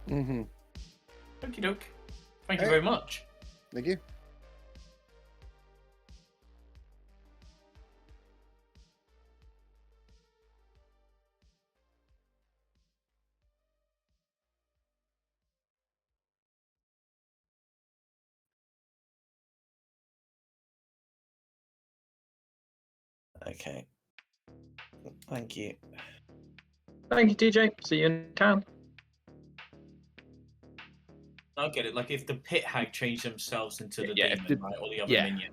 Mm-hmm.
Okie doke. Thank you very much.
Thank you.
Okay. Thank you.
Thank you, DJ. See you in town.
I get it. Like if the pit hag changed themselves into the
Yeah,
demon, right, or the other
yeah.
minion,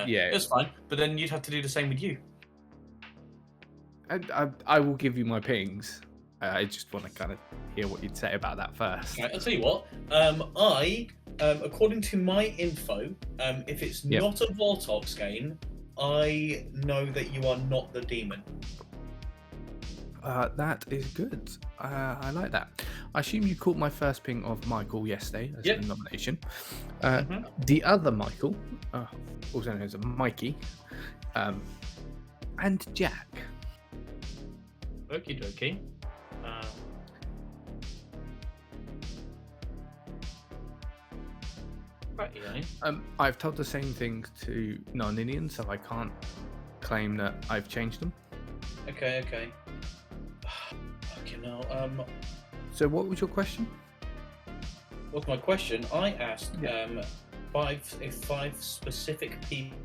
Yeah.
that's fine. But then you'd have to do the same with you.
I will give you my pings. I just want to kind of hear what you'd say about that first.
Right, I'll tell you what. According to my info, if it's
Yep.
not a Vortox game, I know that you are not the demon.
That is good. I like that. I assume you caught my first ping of Michael yesterday as a nomination. The other Michael, also known as Mikey, and Jack.
Okie dokie. Right,
I've told the same thing to non-Indians, so I can't claim that I've changed them.
Okay. Fucking hell.
So what was your question?
What's my question? I asked five specific people.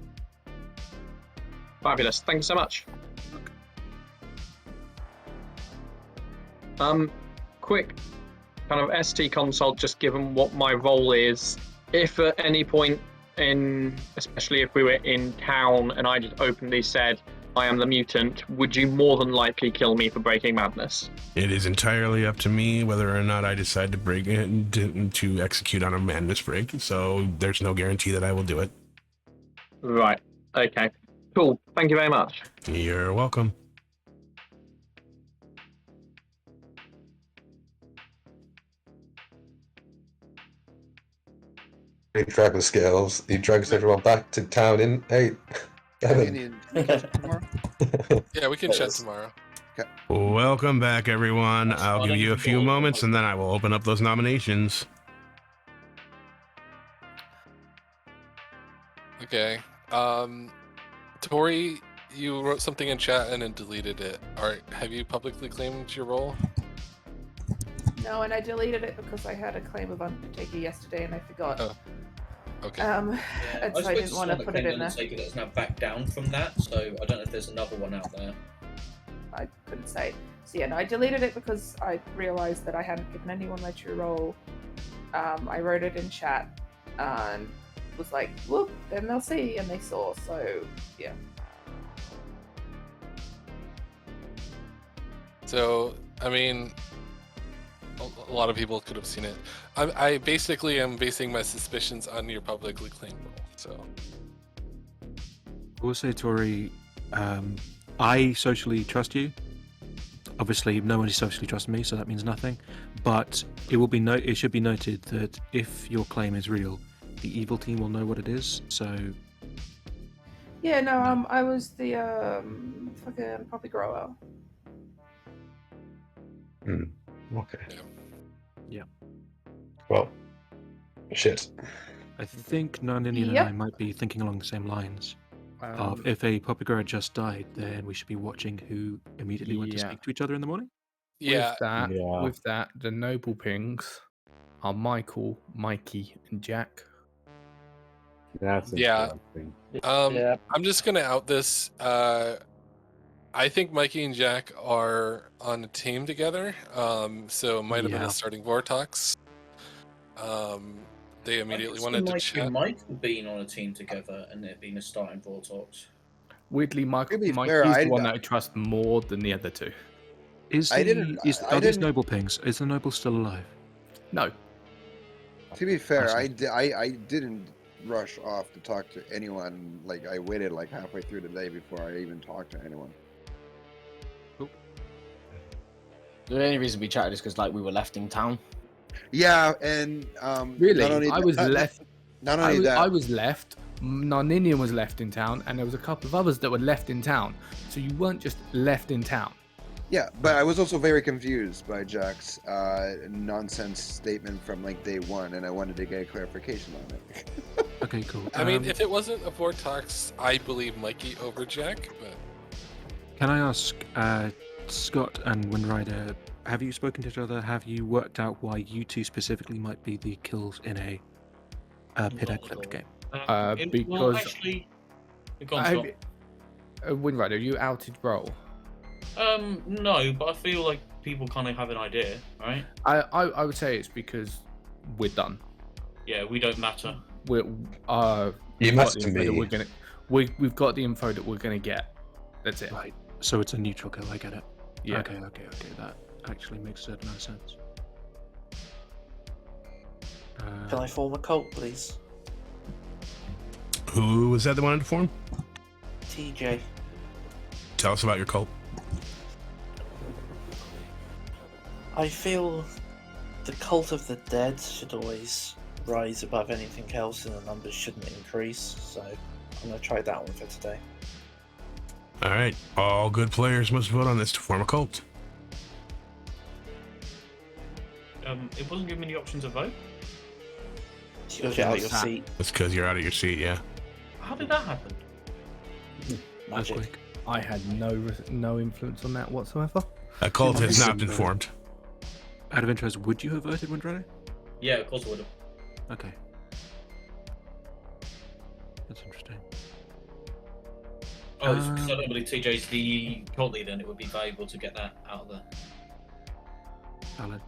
Fabulous. Thank you so much. Quick kind of ST consult, just given what my role is. If at any point especially if we were in town and I just openly said, I am the mutant, would you more than likely kill me for breaking madness?
It is entirely up to me whether or not I decide to break in to execute on a madness break, so there's no guarantee that I will do it.
Right. Okay. Cool. Thank you very much.
You're welcome.
He dragged the Scales. He drags everyone back to town in 8.
Can we catch up tomorrow?
Yeah, we can chat tomorrow.
Okay.
Welcome back, everyone. I'll give you a few moments, and then I will open up those nominations.
Okay. Tori, you wrote something in chat and then deleted it. Have you publicly claimed your role?
No, and I deleted it because I had a claim of Undertaker yesterday and I forgot.
Oh. Okay.
And so I didn't want to put it in there.
Undertaker that's now back down from that, so I don't know if there's another one out there.
I couldn't say. So yeah, no, I deleted it because I realized that I hadn't given anyone my true role. I wrote it in chat and was like, whoop, then they'll see, and they saw, so yeah.
So, I mean, a lot of people could have seen it. I basically am basing my suspicions on your publicly claimed role, so.
Also, Tori, I socially trust you. Obviously, nobody socially trusts me, so that means nothing. But it should be noted that if your claim is real, the evil team will know what it is. So.
Yeah, no, I was the fucking poppy grower.
Okay.
Yeah.
Well, shit.
I think Noninian and I might be thinking along the same lines. of if a Poppygrower just died, then we should be watching who immediately went to
Yeah.
speak to each other in the morning?
Yeah.
With that, the noble pings are Michael, Mikey, and Jack.
That's
Yeah.
interesting.
I'm just gonna out this. I think Mikey and Jack are on a team together. So it might have been
Yeah.
a starting Vortex. They immediately wanted to
Mikey
chat.
and Michael being on a team together and it being a starting Vortex.
Weirdly, Mikey is
fair,
the one that I trust more than the other two.
Are these noble pings? Is the noble still alive?
No.
To be fair, I didn't rush off to talk to anyone. Like, I waited like halfway through the day before I even talked to anyone.
The only reason we chatted is because like we were left in town.
Yeah, and
Really,
not only
I was
that,
left.
Not only that,
I was left. Narninian was left in town, and there was a couple of others that were left in town. So you weren't just left in town.
yeah, but I was also very confused by Jack's nonsense statement from like day one, and I wanted to get clarification on it.
Okay, cool.
I mean, if it wasn't a Vortex, I believe Mikey over Jack. But
Can I ask, Scott and Windrider, have you spoken to each other? Have you worked out why you two specifically might be the kills in a Pit Clipped game?
Well, actually, go on, Scott.
Windrider, you outed roll.
No, but I feel like people kind of have an idea, right?
I would say it's because we're done.
Yeah, we don't matter.
We're
You
we've
matter
got the
to
info that
me.
we're gonna we've got the info that we're gonna get. That's it.
Right. So it's a neutral kill. I get it.
Yeah.
Okay. That actually makes certain amount of sense.
Can I form a cult, please?
Who was that that wanted to form?
TJ.
Tell us about your cult.
I feel the cult of the dead should always rise above anything else and the numbers shouldn't increase, so I'm going to try that one for today.
All right. All good players must vote on this to form a cult.
It wasn't giving me the option to vote.
You'll get out your seat.
That's because you're out of your seat, yeah.
How did that happen?
Magic.
I had no influence on that whatsoever.
A cult has not been formed.
Out of interest, would you have voted Windrider?
Yeah, of course I would have.
Okay. That's interesting.
Oh, because I don't believe TJ's the cult leader, and it would be valuable to get that out of there.
Valid.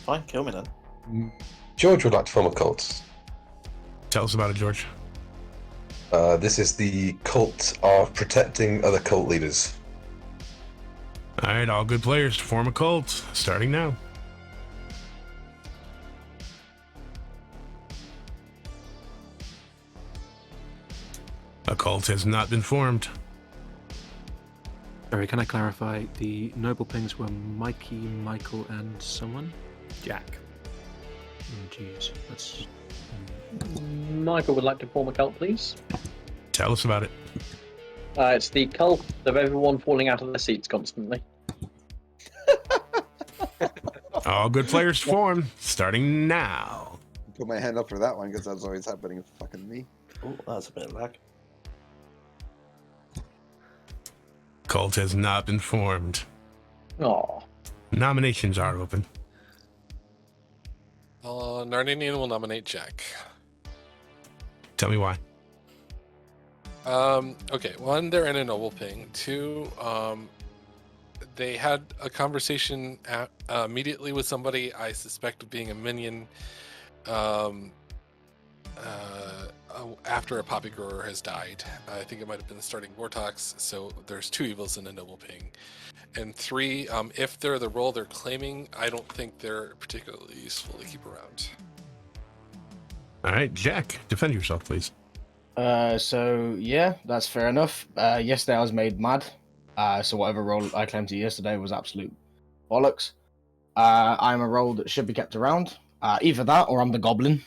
Fine, kill me then.
George would like to form a cult.
Tell us about it, George.
This is the cult of protecting other cult leaders.
All right, all good players to form a cult, starting now. A cult has not been formed.
Sorry, can I clarify? The noble pings were Mikey, Michael, and someone?
Jack.
Jeez, that's...
Michael would like to form a cult, please.
Tell us about it.
It's the cult of everyone falling out of their seats constantly.
All good players to form, starting now.
Put my hand up for that one because that's always happening to fucking me.
Oh, that's a bit of lag.
Cult has not been formed.
Aww.
Nominations are open.
Narninian will nominate Jack.
Tell me why.
Okay, one, they're in a noble ping. Two, they had a conversation immediately with somebody I suspect of being a minion after a poppy grower has died. I think it might have been the starting Vortex, so there's two evils in a noble ping. And three, if they're the role they're claiming, I don't think they're particularly useful to keep around.
All right, Jack, defend yourself, please.
So yeah, that's fair enough. Yesterday I was made mad. So whatever role I claimed to yesterday was absolute bollocks. I'm a role that should be kept around. Either that or I'm the goblin.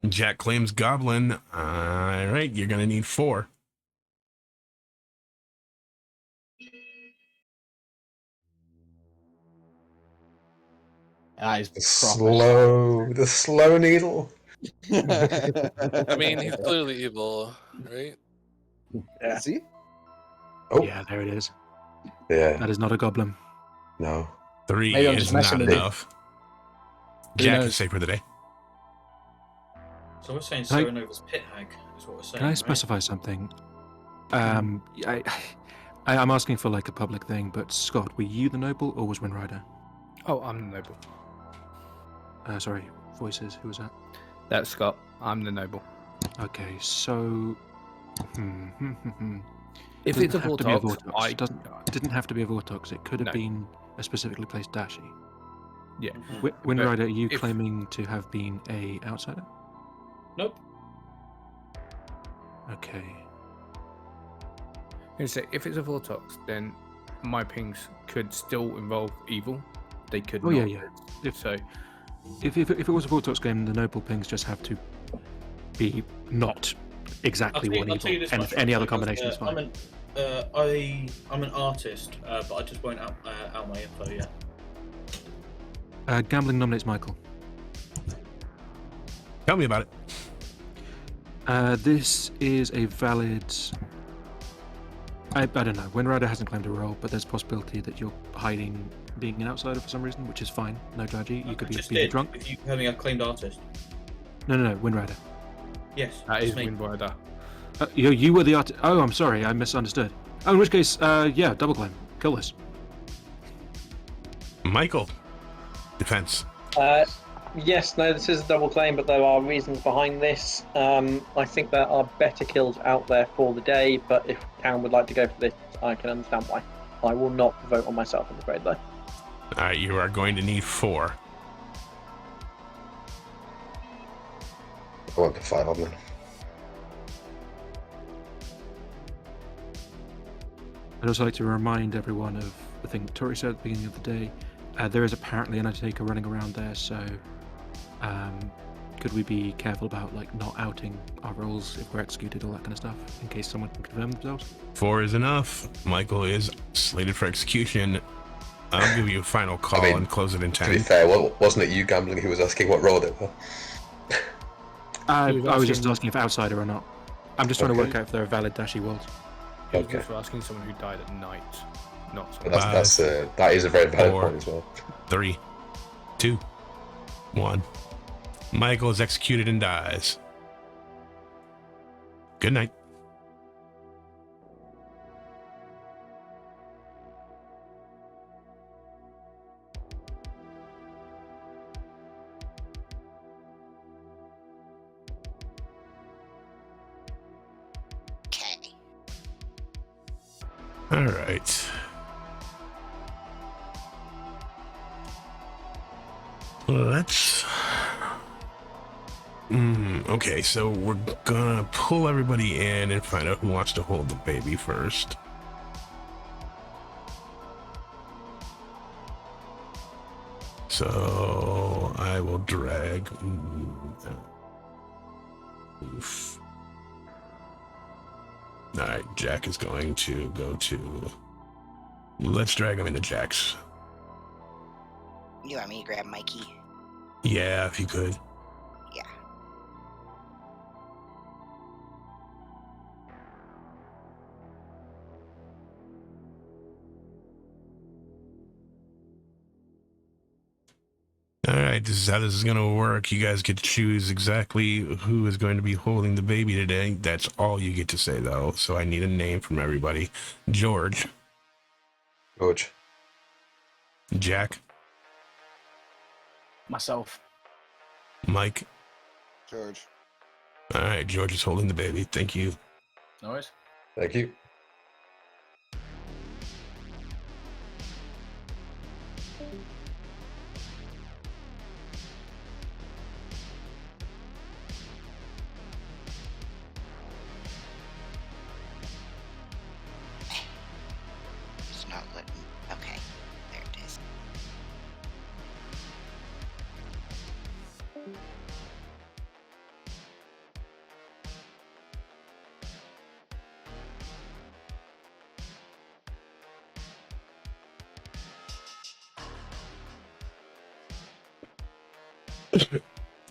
Jack claims goblin. All right, you're going to need 4.
That is
The slow needle.
I mean, he's clearly evil, right?
Yeah.
See?
Oh.
Yeah, there it is.
Yeah.
That is not a goblin.
No.
3
Maybe I'm
is
just messing
not
with it.
enough.
Who
Jack
knows?
is safe for the day.
So we're saying
Can I-
Serenova's pit hag is what we're saying.
Can I
right?
specify something? I'm asking for like a public thing, but Scott, were you the noble or was Winrider?
Oh, I'm the noble.
Sorry, voices. Who was that?
That's Scott. I'm the noble.
Okay, so.
If
Doesn't
it's a
have to be a
Vortox,
Vortox. Didn't have to be a Vortox. It could have
No.
been a specifically placed Dashi.
Yeah.
Winrider, are you
if-
claiming to have been a outsider?
Nope.
Okay.
I'm gonna say, if it's a Vortox, then my pings could still involve evil. They could
Oh
not.
yeah.
If so,
If it was a Vortox game, the noble pings just have to be not exactly one
I'll tell you
evil,
this
and
much,
any other
because,
combination is fine.
I'm an artist, but I just won't out my info yet.
Gambling nominates Michael.
Tell me about it.
This is a valid. I don't know. Winrider hasn't claimed a role, but there's a possibility that you're hiding being an outsider for some reason, which is fine. No dodgy. You could be
Just
being
did,
drunk.
if you having a claimed artist.
No. Winrider.
Yes,
that
it's
is
me.
Windrider.
You were the artist. Oh, I'm sorry. I misunderstood. Oh, in which case, yeah, double claim. Kill this.
Michael, defense.
Yes, no, this is a double claim, but there are reasons behind this. I think there are better kills out there for the day, but if Karen would like to go for this, I can understand why. I will not vote on myself, I'm afraid, though.
All right, you are going to need 4.
I went for 5 on them.
I'd also like to remind everyone of the thing Tori said at the beginning of the day. There is apparently an Undertaker running around there, so could we be careful about like not outing our roles if we're executed, all that kind of stuff, in case someone can confirm themselves?
4 is enough. Michael is slated for execution. I'll give you a final call and close it in 10.
To be fair, wasn't it you gambling who was asking what role they were?
I was just asking if outsider or not. I'm just trying to work out if there are valid Dashi worlds.
He was also asking someone who died at night, not someone.
That is a very valid
4,
point as well.
3, 2, 1. Michael is executed and dies. Good night. All right. Let's. Okay, so we're gonna pull everybody in and find out who wants to hold the baby first. So I will drag. Oof. All right, Jack is going to go to. Let's drag him into Jack's.
You want me to grab Mikey?
Yeah, if you could.
Yeah.
All right, this is how this is going to work. You guys get to choose exactly who is going to be holding the baby today. That's all you get to say, though. So I need a name from everybody. George.
George.
Jack.
Myself.
Mike.
George.
All right, George is holding the baby. Thank you.
No worries.
Thank you.
It's not letting. Okay, there it is.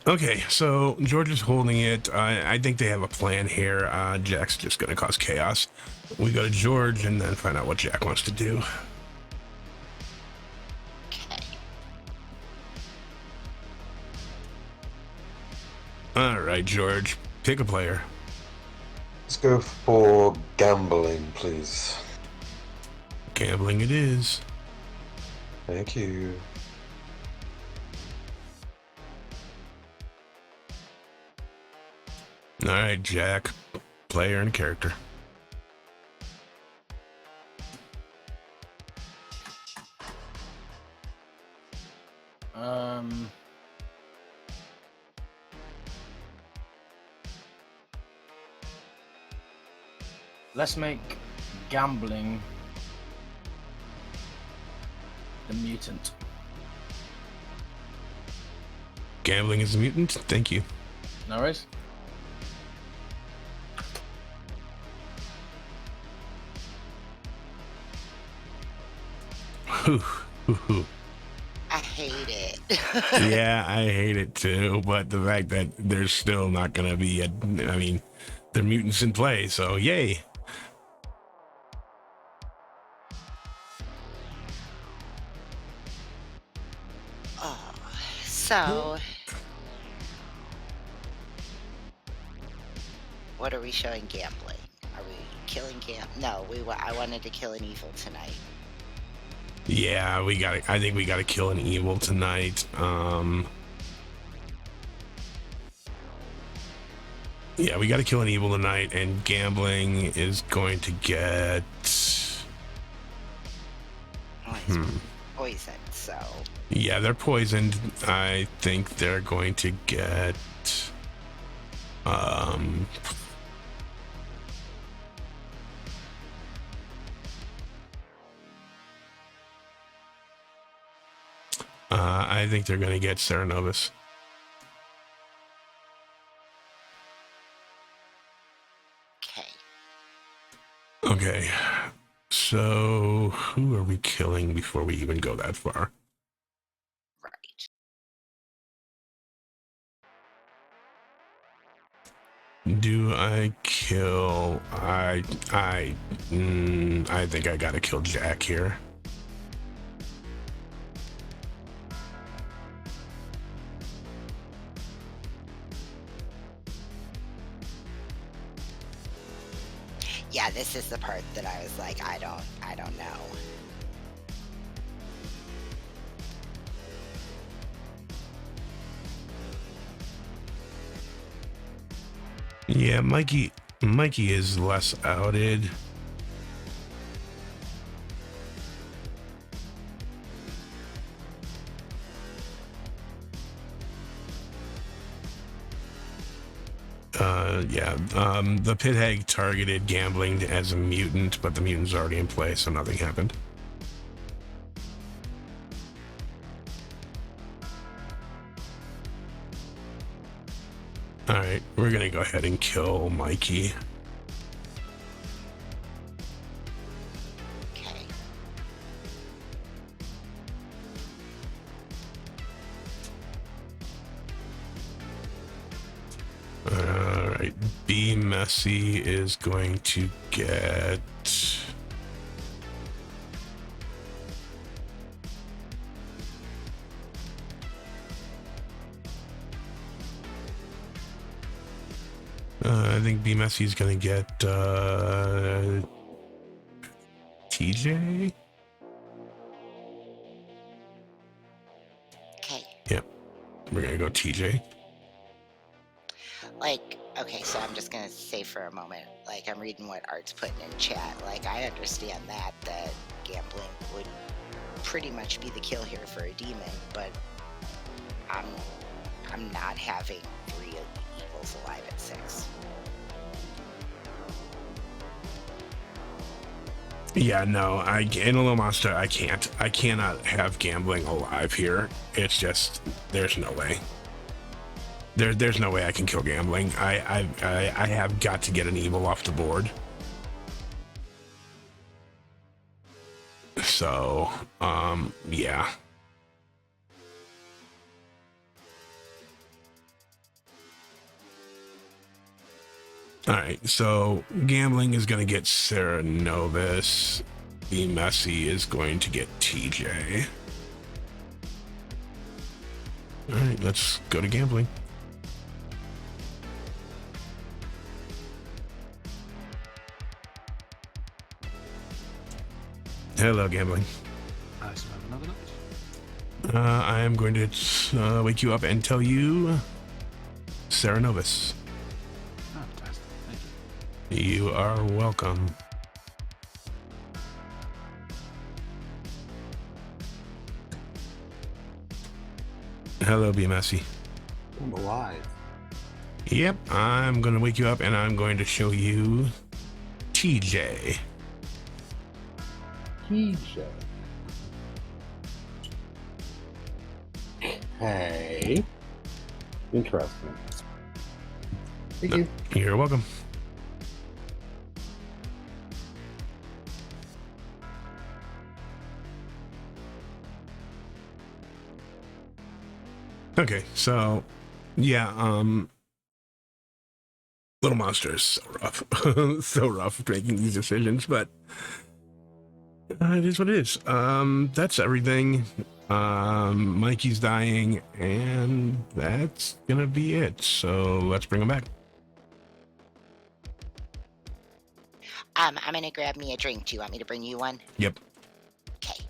Okay, so George is holding it. I think they have a plan here. Jack's just going to cause chaos. We go to George and then find out what Jack wants to do. All right, George, pick a player.
Let's go for gambling, please.
Gambling it is.
Thank you.
All right, Jack, player and character.
Let's make gambling the mutant.
Gambling is a mutant. Thank you.
No worries.
I hate it.
Yeah, I hate it too. But the fact that there's still not going to be I mean, they're mutants in play, so yay.
So, what are we showing gambling? Are we killing No, I wanted to kill an evil tonight.
Yeah, I think we gotta kill an evil tonight. Yeah, we gotta kill an evil tonight, and gambling is going to get
Poison, so.
Yeah, they're poisoned. I think they're going to get I think they're going to get Serenovus. Okay. So, who are we killing before we even go that far?
Right.
Do I kill? I think I gotta kill Jack here.
Yeah, this is the part that I was like, I don't know.
Yeah, Mikey is less outed. The pit hag targeted gambling as a mutant, but the mutant's already in play, so nothing happened. Alright, we're gonna go ahead and kill Mikey. Alright, Be Messy is going to get... I think Be Messy is going to get TJ?
Okay.
Yep, we're going to go TJ.
Like, okay, so I'm just gonna say for a moment, like, I'm reading what Art's putting in chat. Like, I understand that gambling would pretty much be the kill here for a demon, but I'm not having 3 evils alive at 6.
Yeah, no, in a little monster, I cannot have gambling alive here. It's just, there's no way. There's no way I can kill gambling. I have got to get an evil off the board. So, yeah. All right, so Gambling is going to get Sarah Novus. Be Messy is going to get TJ. All right, let's go to Gambling. Hello, Gambling. I am going to wake you up and tell you Sarah Novus.
Fantastic. Thank
You are welcome. Hello, Be Messy.
I'm alive.
Yep, I'm going to wake you up and I'm going to show you TJ.
TJ. Hey. Interesting. Thank you.
You're welcome. Okay, so yeah, Little Monster is so rough. So rough making these decisions, but it is what it is. That's everything. Mikey's dying, and that's gonna be it. So let's bring him back.
I'm gonna grab me a drink. Do you want me to bring you one?
Yep.
Okay.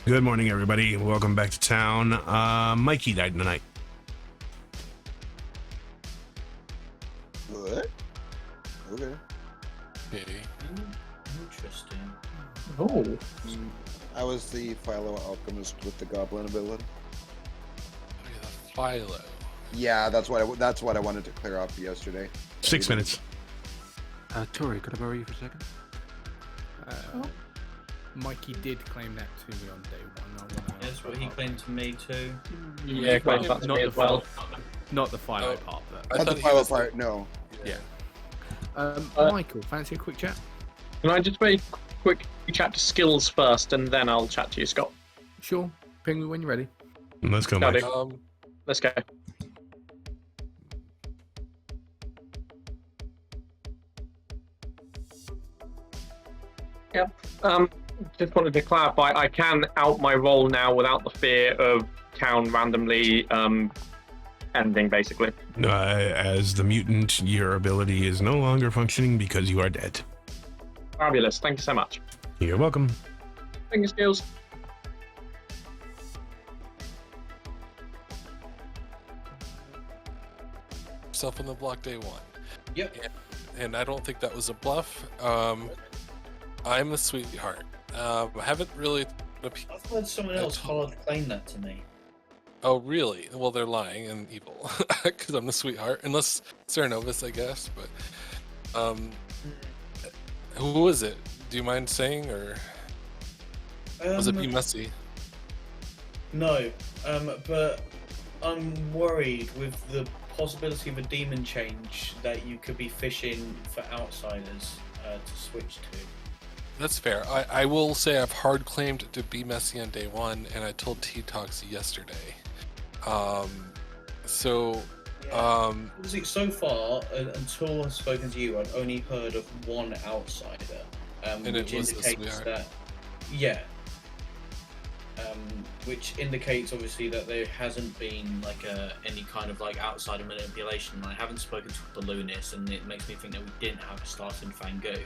Good morning, everybody. Welcome back to town. Mikey died tonight.
What? Okay.
Interesting.
Oh.
I was the Philo alchemist with the goblin ability.
Philo.
Yeah, that's what I wanted to clear up yesterday.
6 minutes.
Tori, could I borrow you for a second?
Mikey did claim that to me on day one.
That's what he claimed to me too.
Yeah, claimed that to me as well.
Not the Philo part, but
Not the Philo part. No.
Yeah. Michael, fancy a quick chat?
Can I just very quick chat to skills first, and then I'll chat to you, Scott?
Sure. Ping me when you're ready.
Let's go,
Mike.
Mike.
Let's go. Yep. Just wanted to clarify, I can out my role now without the fear of town randomly ending, basically.
As the mutant, your ability is no longer functioning because you are dead.
Fabulous. Thank you so much.
You're welcome.
Thank you, skills.
Yourself on the block day one.
Yep.
And I don't think that was a bluff. I'm the sweetheart. I haven't really.
I've heard someone else hard claim that to me.
Oh, really? Well, they're lying and evil because I'm the sweetheart. Unless Sarah Novus, I guess. But who was it? Do you mind saying, or was it Be Messy?
No, but I'm worried with the possibility of a demon change that you could be fishing for outsiders to switch to.
That's fair. I will say I've hard claimed to Be Messy on day one, and I told T-Tox yesterday.
So far, until I've spoken to you, I've only heard of one outsider,
and
which indicates that, yeah, which indicates obviously that there hasn't been like any kind of like outsider manipulation. I haven't spoken to a balloonist, and it makes me think that we didn't have a start in Fangu.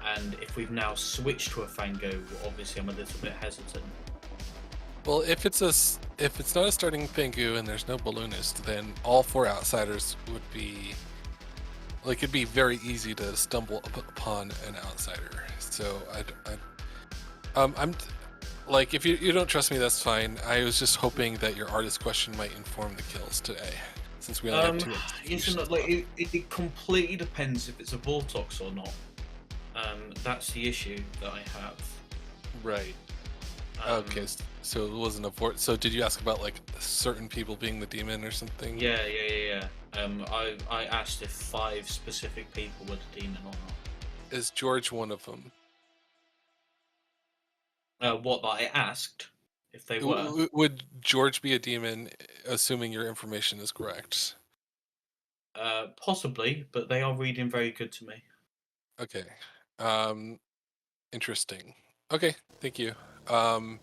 And if we've now switched to a Fangu, obviously I'm a little bit hesitant.
Well, if it's not a starting Fangu and there's no balloonist, then all four outsiders would be like, it'd be very easy to stumble upon an outsider. So I'm like, if you don't trust me, that's fine. I was just hoping that your artist question might inform the kills today, since we only have two.
It completely depends if it's a Vortox or not. That's the issue that I have.
Right. Okay, so it wasn't a fort. So did you ask about like certain people being the demon or something?
Yeah. I asked if 5 specific people were the demon or not.
Is George one of them?
What that I asked if they were.
Would George be a demon, assuming your information is correct?
Possibly, but they are reading very good to me.
Okay. Interesting. Okay, thank you. I'll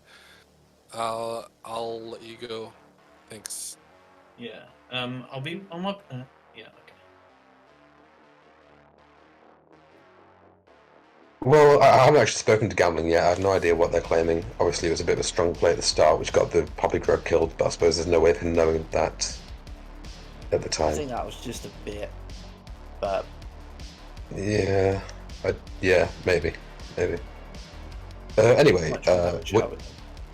let you go. Thanks.
Yeah. I'll be on my. Yeah. Okay.
Well, I haven't actually spoken to Gambling yet. I have no idea what they're claiming. Obviously, it was a bit of a strong play at the start, which got the Poppygrug killed, but I suppose there's no way of him knowing that at the
I
time.
think that was just a bit, but
Yeah, yeah, maybe. Anyway,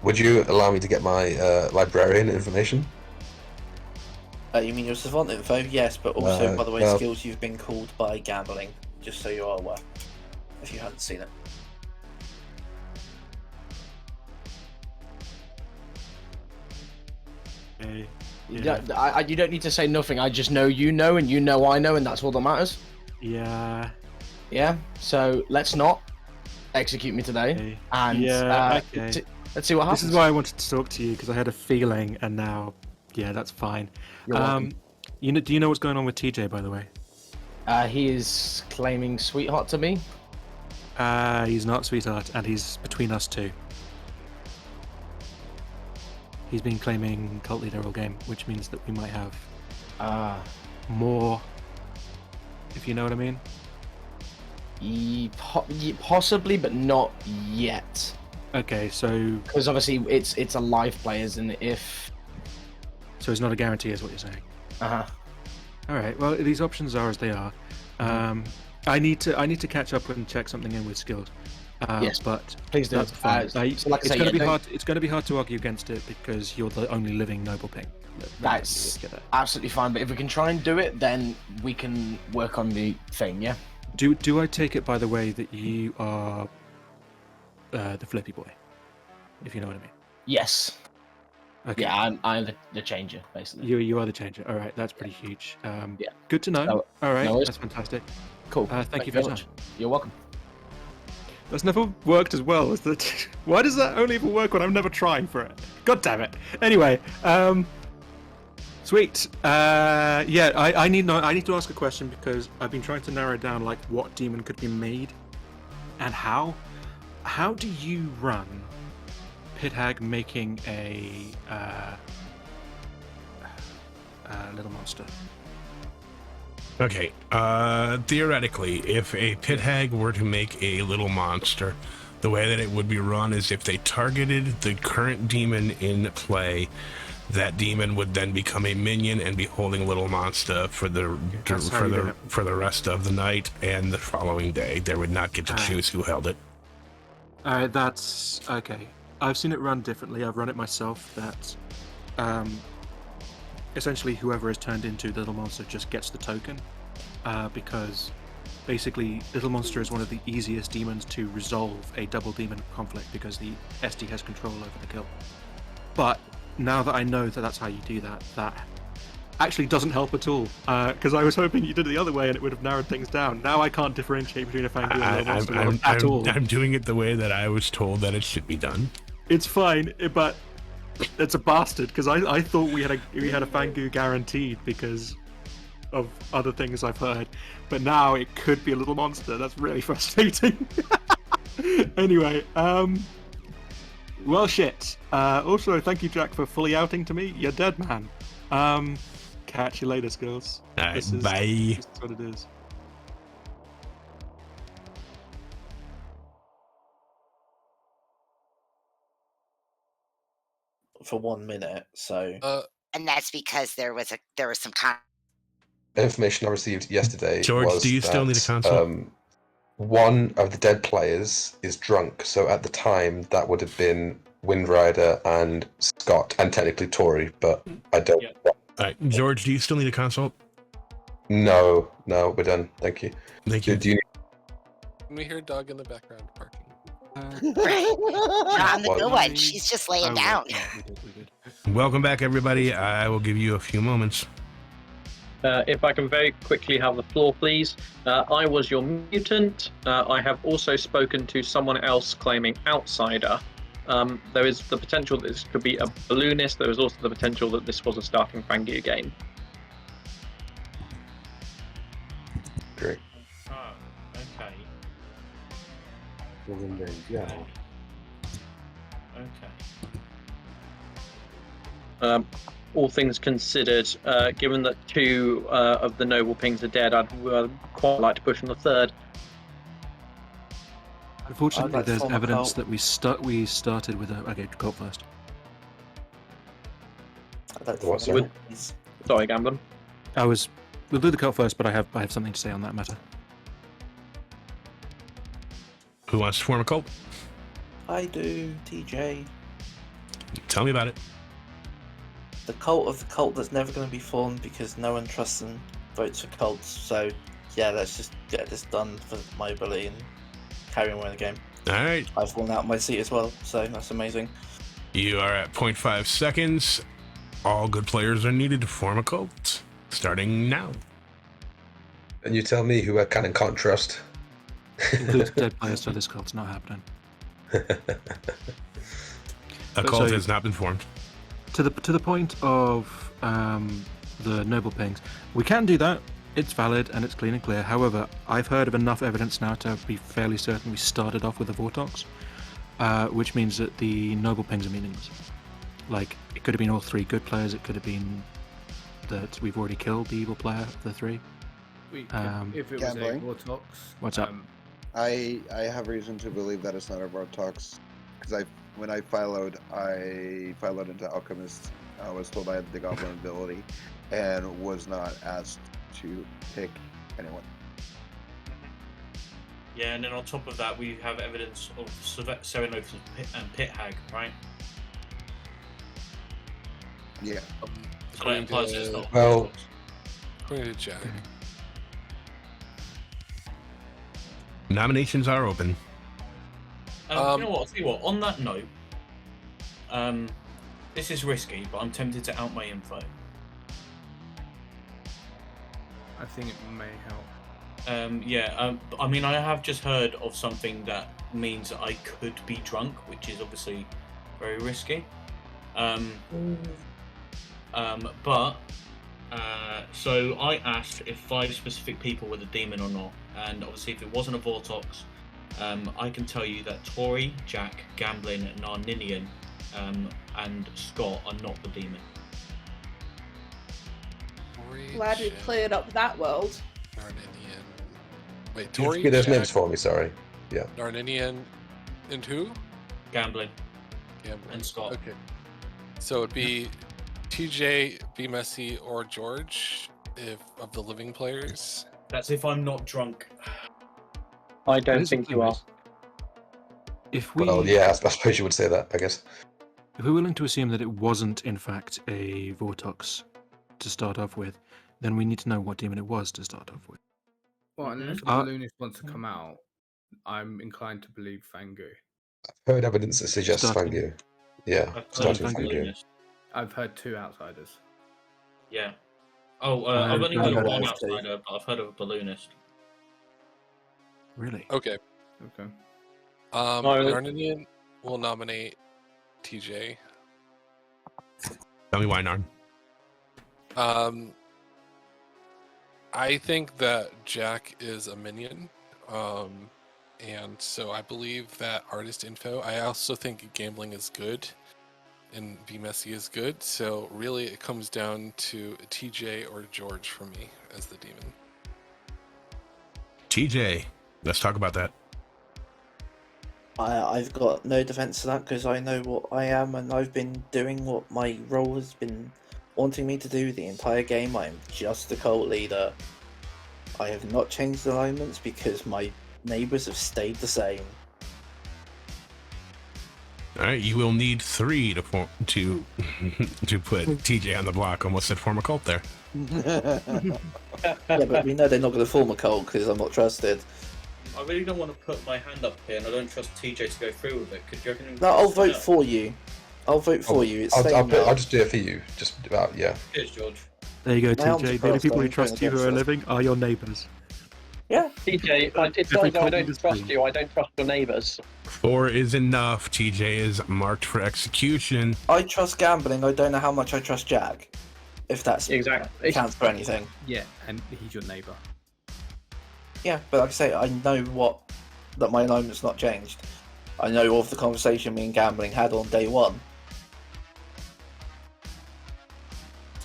would you allow me to get my librarian information?
you mean your savant info? Yes, but also, by the way,
well-
skills you've been called by Gambling, just so you are aware, if you hadn't seen it.
Okay.
Yeah, you don't need to say nothing. I just know, and you know I know, and that's all that matters.
Yeah.
Yeah. So let's not execute me today. And
Yeah. Okay.
let's see what happens.
This is why I wanted to talk to you, because I had a feeling, and now, yeah, that's fine.
You're welcome.
Do you know what's going on with TJ, by the way?
He is claiming sweetheart to me.
He's not sweetheart, and he's between us two. He's been claiming cult leader all game, which means that we might have more, if you know what I mean.
Possibly, but not yet.
Okay, so
because obviously it's a live play, isn't it?
So it's not a guarantee, is what you're saying.
Uh-huh.
All right. Well, these options are as they are. I need to catch up and check something in with skills.
Yes,
but
please do.
That's fine.
So like I
it's
say,
going to be
yeah,
hard. It's going to be hard to argue against it because you're the only living noble ping.
That's absolutely fine. But if we can try and do it, then we can work on the thing. Yeah.
Do I take it, by the way, that you are the flippy boy, if you know what I mean?
Yes.
Okay.
Yeah, I'm the changer, basically.
You are the changer. All right, that's pretty huge.
Yeah.
Good to know.
No-
All right,
no worries.
that's fantastic.
Cool.
Thank you
very
for your
much.
time.
You're welcome.
That's never worked as well as that. Why does that only ever work when I'm never trying for it? God damn it. Anyway, sweet. Yeah, I need to ask a question because I've been trying to narrow down like what demon could be made and how. How do you run Pithag making a little monster?
Okay, theoretically, if a pit hag were to make a little monster, the way that it would be run is if they targeted the current demon in play, that demon would then become a minion and be holding a little monster for the rest of the night and the following day. They would not get to choose who held it.
Alright, that's okay. I've seen it run differently. I've run it myself. That essentially whoever is turned into the little monster just gets the token, because basically little monster is one of the easiest demons to resolve a double demon conflict because the SD has control over the kill. But now that I know that that's how you do that, that actually doesn't help at all, because I was hoping you did it the other way and it would have narrowed things down. Now I can't differentiate between a Fangu and a little monster at all.
I'm doing it the way that I was told that it should be done.
It's fine, but it's a bastard because I thought we had a Fangu guaranteed because of other things I've heard, but now it could be a little monster. That's really frustrating. Anyway, well, shit. Also, thank you, Jack, for fully outing to me. You're dead, man. Catch you later, skills.
Alright,
This is what it is.
For 1 minute, so.
And that's because there was some
Information I received yesterday
George,
was
do you still
that,
need a console?
one of the dead players is drunk, so at the time that would have been Windrider and Scott, and technically Tory, but I don't.
Alright, George, do you still need a console?
No, we're done. Thank you.
Thank you.
Do you?
Can we hear a dog in the background barking?
I'm the good one. She's just laying down.
Welcome back, everybody. I will give you a few moments.
If I can very quickly have the floor, please. I was your mutant. I have also spoken to someone else claiming outsider. There is the potential that this could be a balloonist. There is also the potential that this was a starting Fangu game.
Great.
Oh, okay.
Well, then there you go.
Okay.
All things considered, given that 2 of the noble pings are dead, I'd quite like to push on the 3rd.
Unfortunately,
I'd like to
there's
form a
evidence
cult.
that we started with a. Okay, cult first.
Sorry, Gamblin.
We'll do the cult first, but I have something to say on that matter.
Who wants to form a cult?
I do, TJ.
Tell me about it.
The cult of the cult that's never going to be formed because no one trusts and votes for cults. So, yeah, let's just get this done for my ability and carry on with the game.
All right.
I've worn out my seat as well, so that's amazing.
You are at 0.5 seconds. All good players are needed to form a cult. Starting now.
And you tell me who I can and can't trust.
Includes dead players, so this cult's not happening.
A cult has not been formed.
To the point of the noble pings, we can do that. It's valid and it's clean and clear. However, I've heard of enough evidence now to be fairly certain we started off with a Vortox, which means that the noble pings are meaningless. Like, it could have been all 3 good players. It could have been that we've already killed the evil player of the 3.
If it was
Gambling.
a Vortox,
What's up?
I have reason to believe that it's not a Vortox because when I followed into Alchemist. I was told I had the Goblin ability and was not asked to pick anyone.
Yeah, and then on top of that, we have evidence of Serenopus and Pit Hag, right?
Yeah.
So that implies it's not.
Well,
According to Jack.
Nominations are open.
You know what? I'll tell you what. On that note, this is risky, but I'm tempted to out my info.
I think it may help.
I mean, I have just heard of something that means that I could be drunk, which is obviously very risky. So I asked if 5 specific people were the demon or not, and obviously if it wasn't a Vortox, I can tell you that Tori, Jack, Gamblin, Narninian, and Scott are not the demon.
Glad we cleared up that world.
Narninian. Wait,
Can you
Tori,
repeat those
Jack,
names for me? Sorry. Yeah.
Narninian, and who?
Gamblin.
Gamblin.
And Scott.
Okay. So it'd be TJ, B Messy, or George, if of the living players.
That's if I'm not drunk.
I don't think you are.
If we,
Well, yeah, I suppose you would say that, I guess.
If we're willing to assume that it wasn't, in fact, a Vortox to start off with, then we need to know what demon it was to start off with.
Well, unless the balloonist wants to come out, I'm inclined to believe Fangu.
I've heard evidence that suggests Fangu. Yeah, starting Fangu.
I've heard 2 outsiders.
Yeah. I've only heard of one outsider, but I've heard of a balloonist.
Really?
Okay.
Okay.
Narninian will nominate TJ.
Tell me why, Narn.
I think that Jack is a minion. And so I believe that artist info. I also think gambling is good and Be Messy is good. So really it comes down to TJ or George for me as the demon.
TJ, let's talk about that.
I've got no defense to that because I know what I am and I've been doing what my role has been wanting me to do the entire game. I am just the cult leader. I have not changed alignments because my neighbours have stayed the same.
All right, you will need 3 to put TJ on the block. Almost said form a cult there.
Yeah, but we know they're not going to form a cult because I'm not trusted.
I really don't want to put my hand up here, and I don't trust TJ to go through with it. Could you reckon?
No, I'll vote for you. I'll vote for you. It's
I'll just do it for you. Just about, yeah.
Cheers, George.
There you go,
My arms are
TJ. The only
crossed,
people
I'm
who trust
going
you who are
against
living are your neighbours.
Yeah.
TJ, it's
Every
not that I
cult
don't
leader's
trust
green.
you, I don't trust your neighbours.
4 is enough. TJ is marked for execution.
I trust gambling. I don't know how much I trust Jack. If that's
exactly
counts for anything.
Yeah, and he's your neighbour.
Yeah, but like I say, I know that my alignment's not changed. I know of the conversation me and gambling had on day one.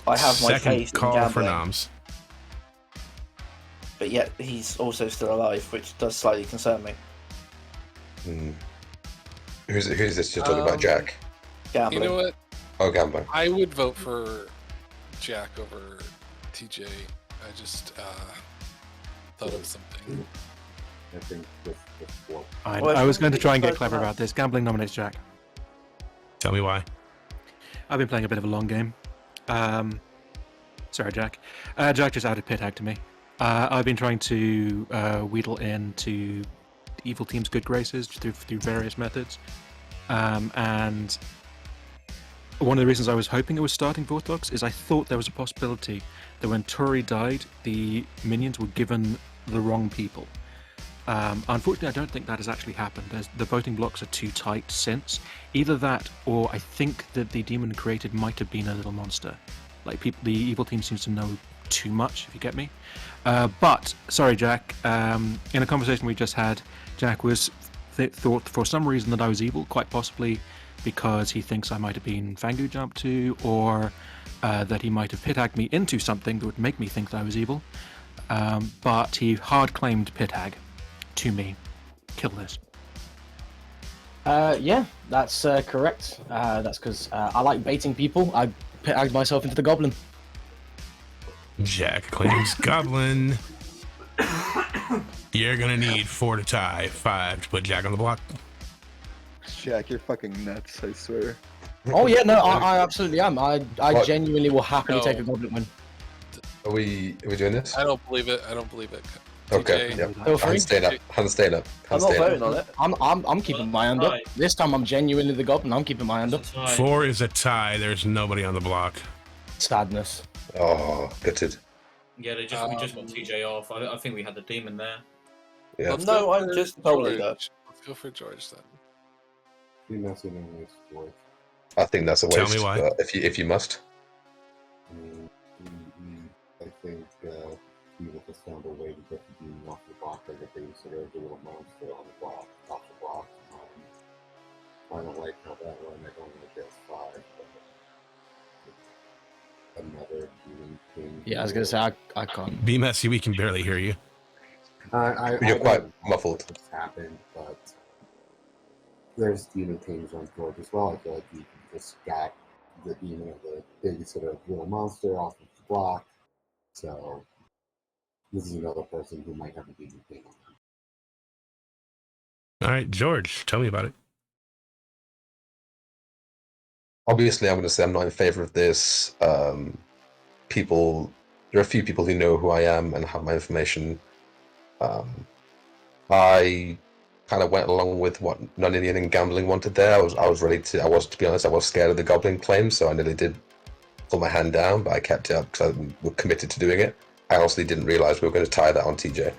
I have my
Second
faith in
call for
gambling,
noms.
but yet he's also still alive, which does slightly concern me.
Who's this you're talking about, Jack?
Gambling.
You know what?
Oh, gambling.
I would vote for Jack over TJ. I just thought of something.
I think this works.
I was going to try and get clever about this. Gambling nominates Jack.
Tell me why.
I've been playing a bit of a long game. Sorry, Jack. Jack just added Pithag to me. I've been trying to wheedle into the evil team's good graces through various methods. And one of the reasons I was hoping it was starting Vortex is I thought there was a possibility that when Tori died, the minions were given the wrong people. Unfortunately, I don't think that has actually happened. The voting blocks are too tight since. Either that, or I think that the demon created might have been a little monster. Like, the evil team seems to know too much, if you get me. But, sorry, Jack, in a conversation we just had, Jack was thought for some reason that I was evil, quite possibly because he thinks I might have been Fangu jumped to, or that he might have pit-hagged me into something that would make me think that I was evil. But he hard claimed pit-hag to me. Kill this.
Yeah, that's correct. That's because I like baiting people. I pit-hagged myself into the goblin.
Jack claims goblin. You're gonna need 4 to tie, 5 to put Jack on the block.
Jack, you're fucking nuts, I swear.
Oh yeah, no, I absolutely am. I
What?
genuinely will happily
No.
take a goblin win.
Are we doing this?
I don't believe it. I don't believe it.
Okay,
TJ,
yeah.
Feel free.
Hand staying up. Hand staying up.
I'm
Hand
not
staying
voting
up.
on it. I'm keeping my hand up. This time I'm genuinely the goblin. I'm keeping my hand up.
4 is a tie. There's nobody on the block.
Sadness.
Oh, gutted.
Yeah, we just got TJ off. I think we had the demon there.
Yeah.
Let's
No,
go
I'm
for
just totally
George. Let's go for George then.
Be messy anyways, George.
I think that's a waste.
Tell me why.
If you must.
I think you would just found a way to get the demon off the block by getting sort of a little monster on the block, off the block. I don't like how that one, I don't like this 5, but another demon king.
Yeah, I was gonna say I can't.
Be messy, we can barely hear you.
You're quite
don't know
muffled.
What's happened, but there's demon kings on George as well. I feel like you can just got the demon of the big sort of little monster off of the block. So this is another person who might have a demon king on them.
All right, George, tell me about it.
Obviously, I'm going to say I'm not in favor of this. There are a few people who know who I am and have my information. I kind of went along with what Non-Indian and Gambling wanted there. I was ready to. To be honest, I was scared of the Goblin claim, so I nearly did pull my hand down, but I kept it up because I was committed to doing it. I honestly didn't realize we were going to tie that on TJ.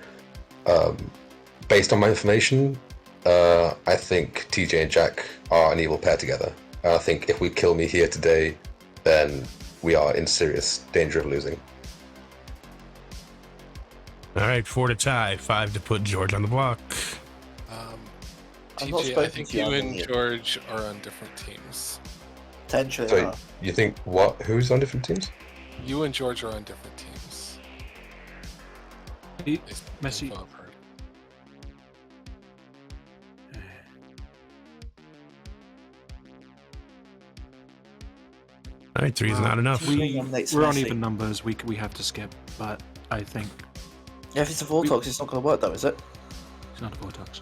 Based on my information, I think TJ and Jack are an evil pair together. I think if we kill me here today, then we are in serious danger of losing.
All right, 4 to tie, 5 to put George on the block.
TJ, I think you and George are on different teams.
Potentially.
So you think what? Who's on different teams?
You and George are on different teams.
Messi.
Info I've heard.
All right, 3 is not enough.
We're on even numbers. We have to skip, but I think
Yeah, if it's a Vortex, it's not going to work though, is it?
it's not a Vortex.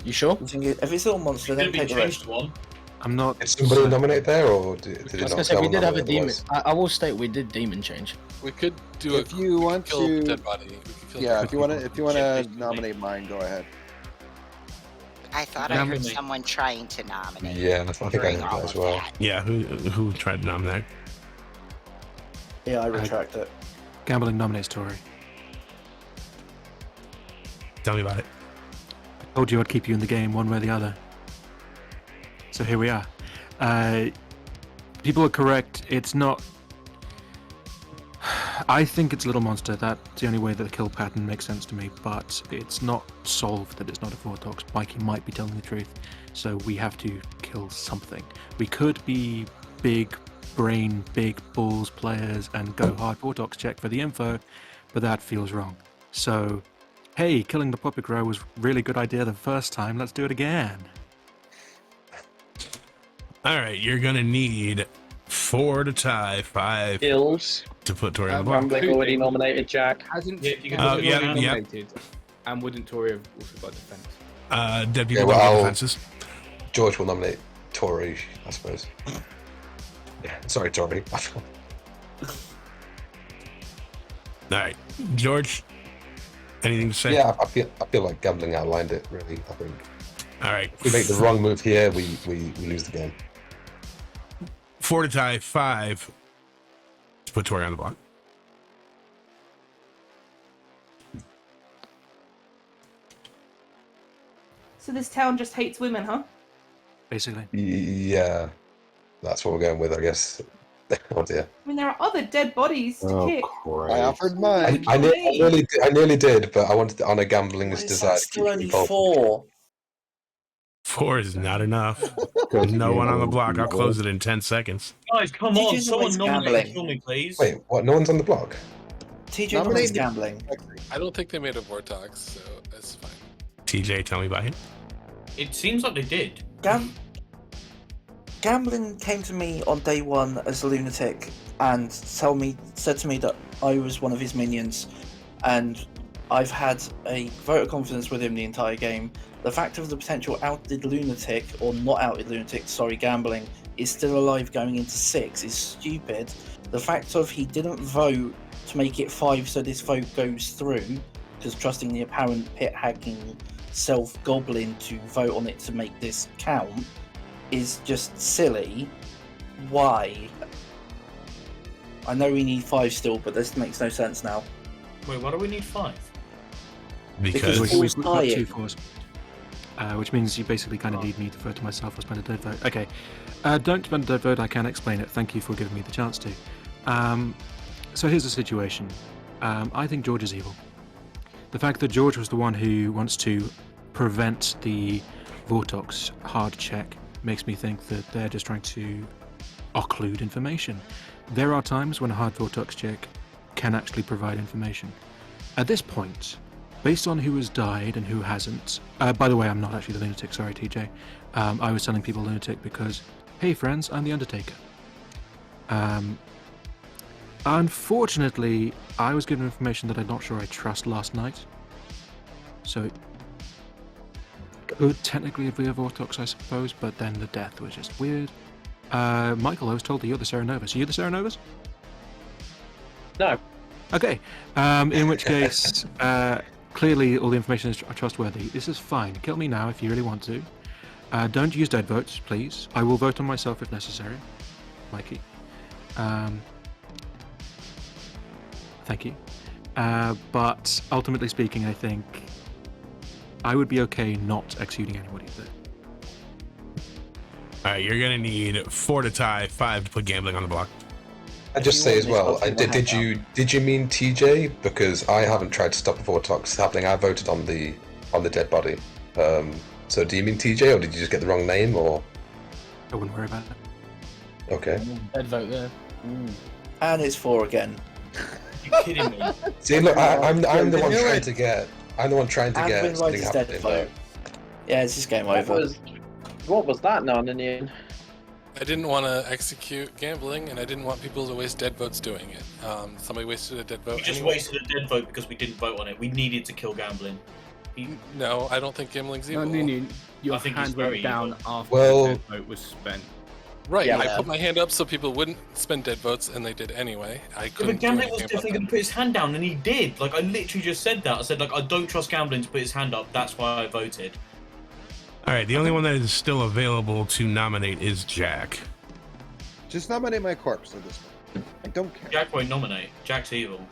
You sure?
If it's a little monster, then
It's gonna
take
be
the
changed
risk.
to one.
I'm not.
Did somebody nominate there, or did it
I was
not
gonna say
tell
we
them
did have a
what it
demon.
was?
I will state we did demon change.
We could do
If you want
kill
to,
dead body. We could kill
yeah,
dead
if you want to nominate mine, go ahead.
I thought I heard someone trying to nominate.
Yeah, I think I
during
heard
all
that as
of
well.
that.
Yeah, who tried to nominate?
Yeah, I retract it.
Gambling nominates Tory.
Tell me about it.
I told you I'd keep you in the game one way or the other. So here we are. People are correct. It's not. I think it's a little monster. That's the only way that the kill pattern makes sense to me. But it's not solved that it's not a Vortox. Mikey might be telling the truth. So we have to kill something. We could be big brain, big balls players and go hard Vortox check for the info, but that feels wrong. So, hey, killing the puppet crow was really good idea the first time. Let's do it again.
All right, you're gonna need 4 to tie, 5
kills
to put Tori on the block.
Gambling already nominated Jack.
Hasn't
yeah.
nominated? And wouldn't Tory have also got defense?
Dead people don't get defenses.
George will nominate Tory, I suppose. Yeah, sorry, Tory.
All right, George. Anything to say?
Yeah, I feel like gambling outlined it really. I think.
All right.
If we make the wrong move here, we lose the game.
4 to tie, 5 to put Tori on the block.
So this town just hates women, huh?
Basically.
Yeah, that's what we're going with, I guess. Oh dear.
I mean, there are other dead bodies to kick.
I offered mine.
I nearly did, but I wanted to honor gambling's desire.
Still only 4.
4 is not enough. No one on the block. I'll close it in 10 seconds.
Guys, come on, someone nominate and kill me, please.
Wait, what? No one's on the block?
TJ nominates gambling.
I don't think they made a Vortox, so that's fine.
TJ, tell me about it.
It seems like they did.
Gambling came to me on day 1 as a lunatic and said to me that I was one of his minions, and I've had a vote of confidence with him the entire game. The fact of the potential outed lunatic, or not outed lunatic, sorry, gambling, is still alive going into 6 is stupid. The fact of he didn't vote to make it 5 so this vote goes through, because trusting the apparent pit hacking self-goblin to vote on it to make this count, is just silly. Why? I know we need 5 still, but this makes no sense now.
Wait, why do we need 5?
Because
we've got 2 4s. Which means you basically kind of need me to vote to myself or spend a dead vote. Okay, don't spend a dead vote, I can explain it. Thank you for giving me the chance to. So here's the situation. I think George is evil. The fact that George was the one who wants to prevent the Vortox hard check makes me think that they're just trying to occlude information. There are times when a hard Vortox check can actually provide information. At this point, based on who has died and who hasn't, by the way, I'm not actually the lunatic, sorry TJ. I was telling people lunatic because, hey friends, I'm the Undertaker. Unfortunately, I was given information that I'm not sure I trust last night. So it could technically be a Vortox, I suppose, but then the death was just weird. Michael, I was told that you're the Serenovus. Are you the Serenovus?
No.
Okay. In which case, clearly all the information is trustworthy. This is fine. Kill me now if you really want to. Don't use dead votes, please. I will vote on myself if necessary. Mikey. Thank you. But ultimately speaking, I think I would be okay not executing anybody there.
All right, you're gonna need 4 to tie, 5 to put gambling on the block.
I just say as well. Did you mean TJ? Because I haven't tried to stop a Vortox happening. I voted on the dead body. So do you mean TJ, or did you just get the wrong name, or?
I wouldn't worry about it.
Okay.
Dead vote there.
And it's 4 again.
You're kidding me.
See, look, I'm the one trying to get. I'm the one trying to get
Admin
something
Rice is dead
happening.
vote. Yeah, it's just game over.
What was that, Narninian?
I didn't want to execute gambling, and I didn't want people to waste dead votes doing it. Somebody wasted a dead vote.
We just
anyway.
wasted a dead vote because we didn't vote on it. We needed to kill gambling.
No, I don't think gambling's
No,
evil.
Ninian, your
I think
hand
it's very
went down
evil.
after
Well-
the dead vote was spent.
Right,
Yeah.
I put my hand up so people wouldn't spend dead votes, and they did anyway. I
Yeah,
couldn't
but
do
Gambling
anything
was
about
definitely
that.
going to put his hand down, and he did. Like, I literally just said that. I said, like, I don't trust Gambling to put his hand up. That's why I voted.
All right, the only one that is still available to nominate is Jack.
Just nominate my corpse at this point. I don't care.
Jack won't nominate. Jack's evil.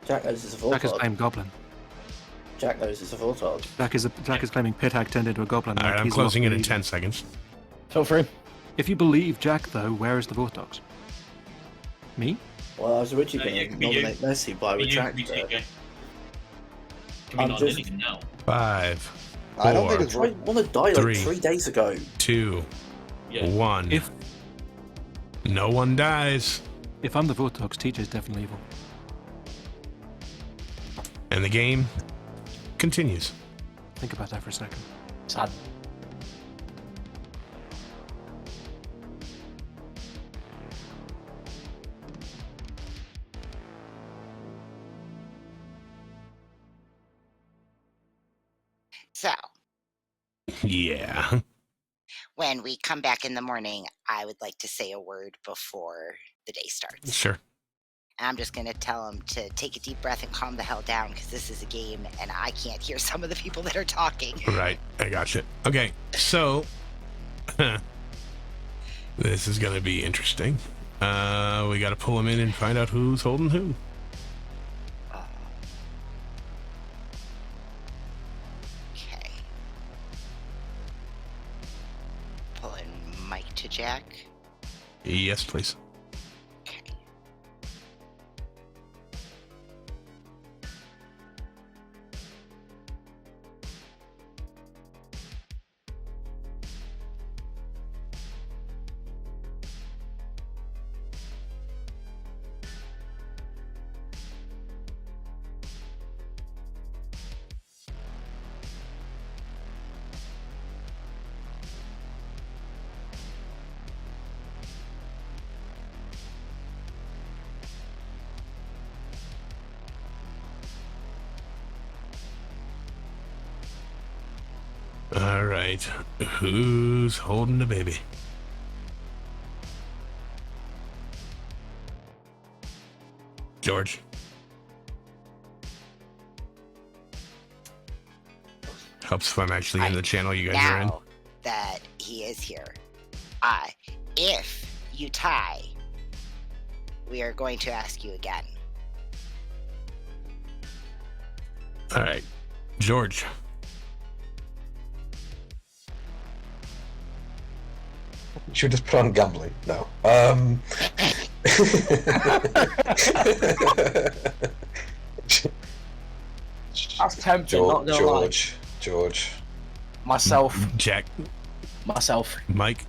Jack knows it's a
Jack has
Voltog.
claimed Goblin.
Jack knows it's a Voltog.
Jack is claiming Pithag turned into a Goblin.
All right, I'm
he's
closing
lost
it in
the-
10 seconds.
Feel free.
If you believe Jack, though, where is the Vortox? Me?
Well, I was originally
Yeah, it
going
could
to
be you.
nominate Messi, but I
Be you,
retract
be
it.
TJ. Can we
I'm
not
just-
anything now?
5,
I don't think
4,
it's
I
worth.
want to die like
3.
3 days ago.
2,
Yeah.
1.
If
No one dies.
if I'm the Vortox, TJ's definitely evil.
And the game continues.
Think about that for a second.
Sad.
So,
Yeah.
when we come back in the morning, I would like to say a word before the day starts.
Sure.
I'm just going to tell them to take a deep breath and calm the hell down because this is a game and I can't hear some of the people that are talking.
Right. I gotcha. Okay. So, this is going to be interesting. We got to pull them in and find out who's holding who.
Okay. Pulling Mike to Jack.
Yes, please.
Okay.
All right. Who's holding the baby? George. Helps if I'm actually in the channel you guys are in.
Now that he is here, if you tie, we are going to ask you again.
All right. George.
Should we just put on gambling? No.
That's tempting, not gonna lie.
George.
Myself.
Jack.
Myself.
Mike.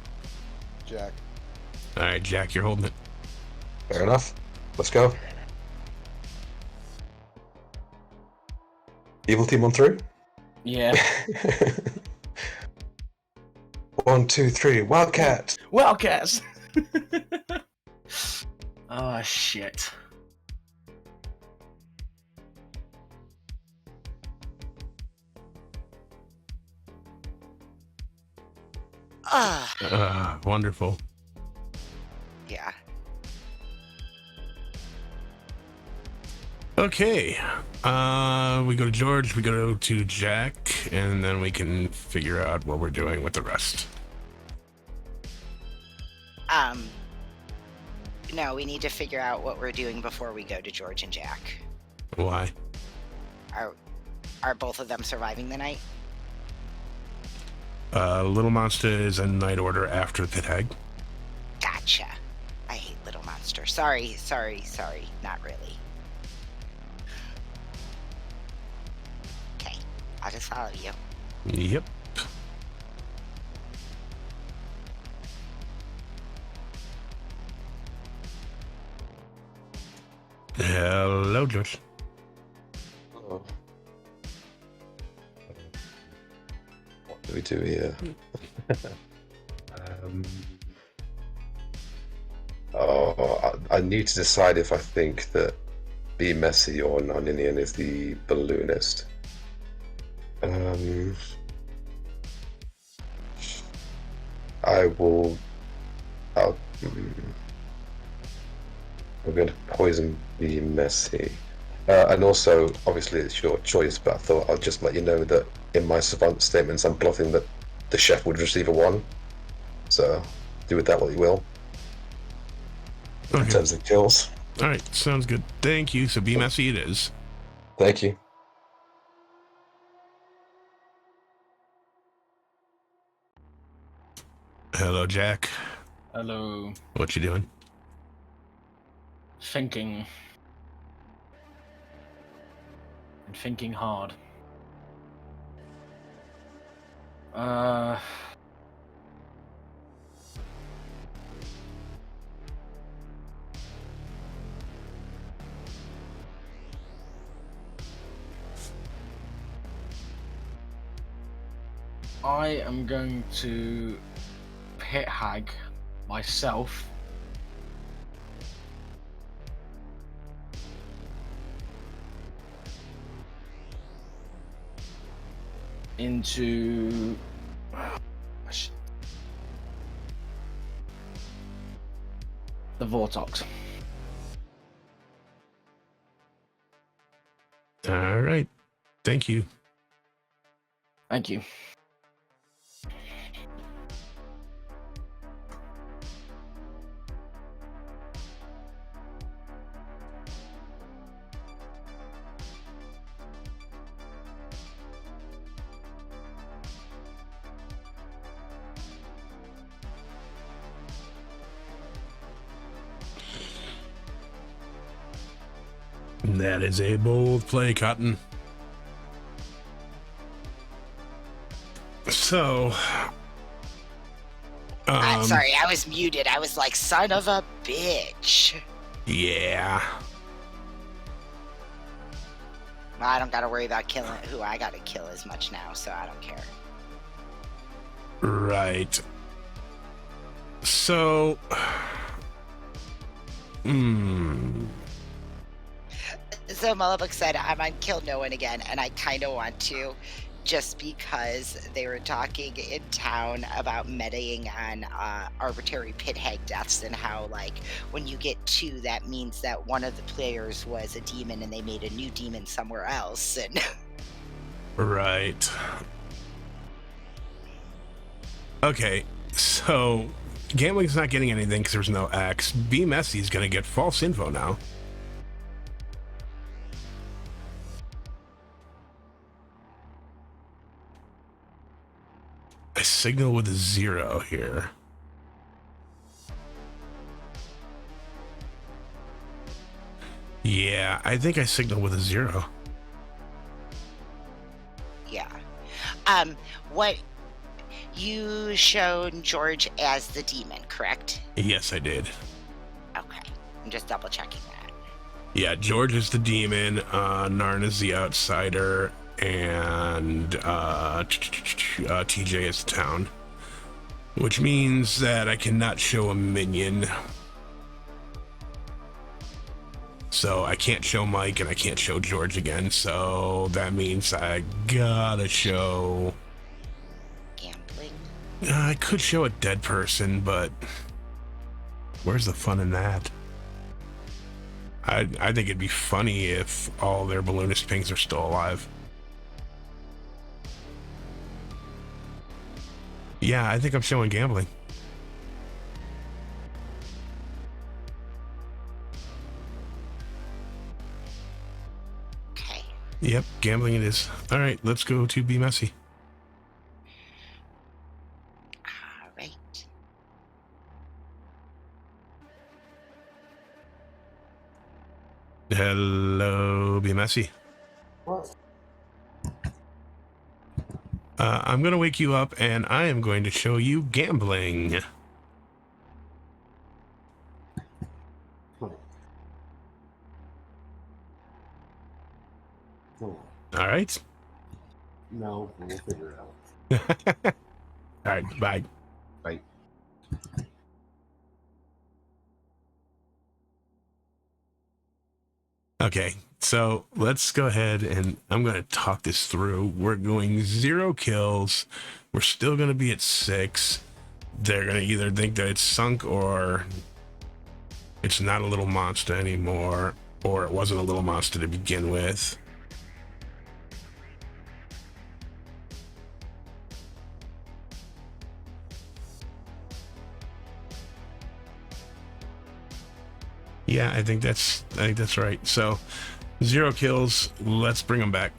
Jack.
All right, Jack, you're holding it.
Fair enough. Let's go. Evil team on through.
Yeah.
1, 2, 3. Wildcat.
Wildcats. Oh shit.
Wonderful.
Yeah.
Okay. We go to George, we go to Jack, and then we can figure out what we're doing with the rest.
No, we need to figure out what we're doing before we go to George and Jack.
Why?
Are both of them surviving the night?
Little Monster is in night order after Pithag.
Gotcha. I hate Little Monster. Sorry. Not really. Okay, I'll just follow you.
Yep. Hello, George.
Oh. What do we do here? I need to decide if I think that Be Messy or Noninian is the balloonist. I will. I'm going to poison be messy. And also, obviously, it's your choice, but I thought I'll just let you know that in my savant statements, I'm bluffing that the chef would receive a 1. So, do with that what you will. In terms of kills.
All right, sounds good. Thank you. So be messy it is.
Thank you.
Hello, Jack.
Hello.
What you doing?
Thinking. And thinking hard. I am going to pit hag myself into the Vortox.
All right. Thank you.
Thank you.
That is a bold play, Cotton. So,
sorry, I was muted. I was like, son of a bitch.
Yeah.
Well, I don't gotta worry about killing who I gotta kill as much now, so I don't care.
Right. So,
So Mullabuk said, I'm on Kill No One again, and I kind of want to, just because they were talking in town about metaing on arbitrary pit hag deaths and how, like, when you get 2, that means that one of the players was a demon and they made a new demon somewhere else. And
right. Okay, so gambling's not getting anything because there's no X. Be Messy is going to get false info now. I signal with a 0 here. Yeah, I think I signal with a 0.
yeah. What you showed George as the demon, correct?
Yes, I did.
Okay, I'm just double checking that.
Yeah, George is the demon, Narn is the outsider, and TJ is the town. Which means that I cannot show a minion. So I can't show Mike and I can't show George again, so that means I gotta show...
Gambling?
I could show a dead person, but where's the fun in that? I think it'd be funny if all their balloonist pings are still alive. Yeah, I think I'm showing gambling.
Okay.
Yep, gambling it is. All right, let's go to Be Messy.
All right.
Hello, Be Messy.
What?
I'm going to wake you up and I am going to show you gambling.
Come on.
All right.
No, we'll figure it out.
All right, bye.
Bye.
Okay, so let's go ahead and I'm going to talk this through. We're going 0 kills. We're still going to be at 6. They're going to either think that it's sunk or it's not a little monster anymore, or it wasn't a little monster to begin with. Yeah, I think that's right. So 0 kills. Let's bring them back.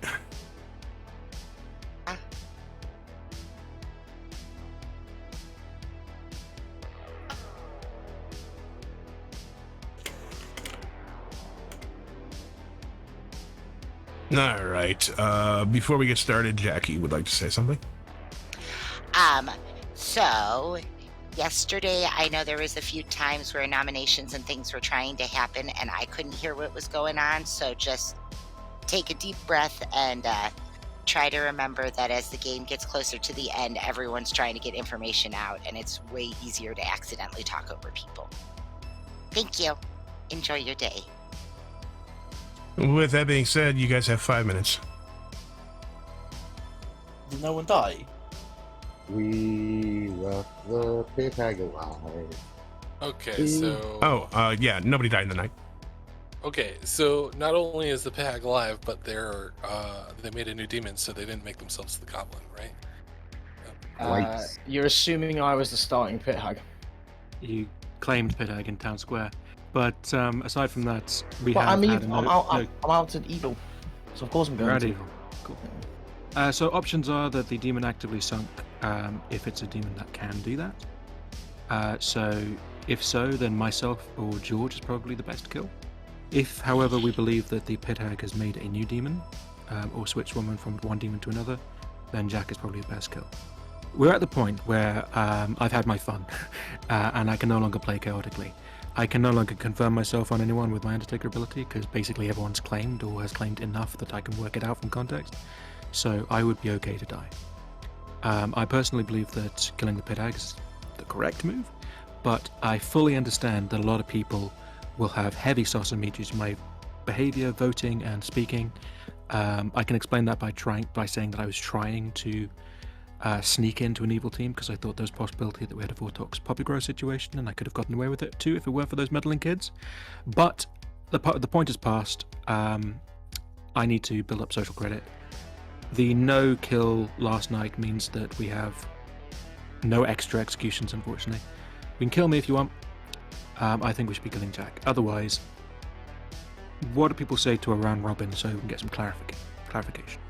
All right. Before we get started, Jackie would like to say something.
So yesterday, I know there was a few times where nominations and things were trying to happen, and I couldn't hear what was going on. So just take a deep breath and try to remember that as the game gets closer to the end, everyone's trying to get information out, and it's way easier to accidentally talk over people. Thank you. Enjoy your day.
With that being said, you guys have 5 minutes.
Did no one die?
We left the pit hag alive.
Okay, so.
Oh, yeah, nobody died in the night.
Okay, so not only is the pit hag alive, but they made a new demon, so they didn't make themselves the goblin, right?
You're assuming I was the starting pit hag.
You claimed pit hag in town square, but aside from that,
I'm out at evil, so of course I'm going to.
Evil. Cool. So options are that the demon actively sunk, if it's a demon that can do that. So if so, then myself or George is probably the best kill. If, however, we believe that the pit hag has made a new demon, or switched from one demon to another, then Jack is probably the best kill. We're at the point where I've had my fun, and I can no longer play chaotically. I can no longer confirm myself on anyone with my Undertaker ability, because basically everyone's claimed or has claimed enough that I can work it out from context. So I would be okay to die. I personally believe that killing the pit hag is the correct move, but I fully understand that a lot of people will have heavy sauce on me due to my behavior, voting, and speaking. I can explain that by saying that I was trying to sneak into an evil team because I thought there was a possibility that we had a Vortox Poppy Grow situation, and I could have gotten away with it too if it weren't for those meddling kids. But the point is past. I need to build up social credit. The no kill last night means that we have no extra executions, unfortunately. You can kill me if you want. I think we should be killing Jack. Otherwise, what do people say to a round robin so we can get some clarification?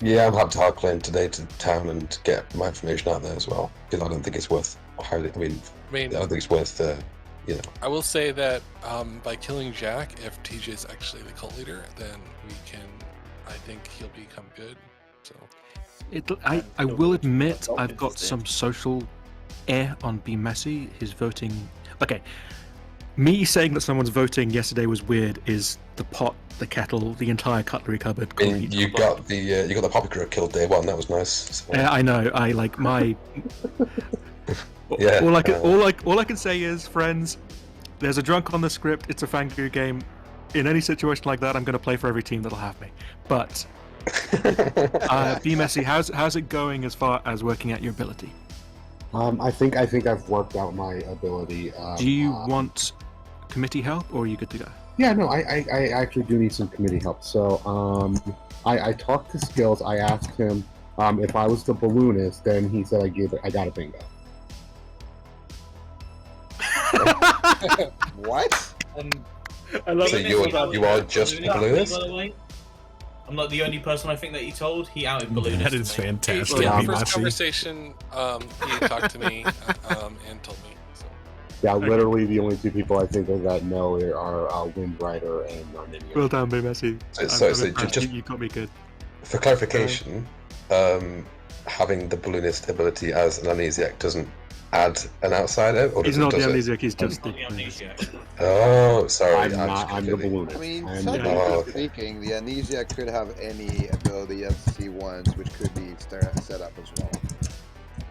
Yeah, I'm happy to hard claim today to town and get my information out there as well, because I don't think it's worth. I don't think it's worth.
I will say that by killing Jack, if TJ's actually the cult leader, then we can. I think he'll become good. So.
I will admit I've got some social air on Be Messy. His voting. Okay. Me saying that someone's voting yesterday was weird is the pot, the kettle, the entire cutlery cupboard.
I mean, you got the Poppy Grow killed day one. That was nice. So.
Yeah, I know. I like my.
Yeah.
All I can say is, friends, there's a drunk on the script. It's a Fangu game. In any situation like that, I'm going to play for every team that'll have me. But Be Messy, how's it going as far as working out your ability?
I think I've worked out my ability.
Do you want committee help, or are you good to go?
Yeah, no, I actually do need some committee help. So I talked to Skills. I asked him if I was the balloonist. Then he said I got a bingo.
What?
I love
so you are just a balloonist?
By the way, I'm not the only person I think that you told. He outed balloonist.
That is fantastic.
Yeah, first conversation, he talked to me and told me. So.
Yeah, literally the only two people I think that know are Windrider and Arminian.
Well done, Be Messy.
So just
you got me good.
For clarification, having the balloonist ability as an amnesiac doesn't add an outsider, or
he's not the amnesiac. He's just the
amnesiac.
Oh, sorry.
I'm the balloonist.
I mean, technically speaking, the amnesiac could have any ability of C1s, which could be set up as well.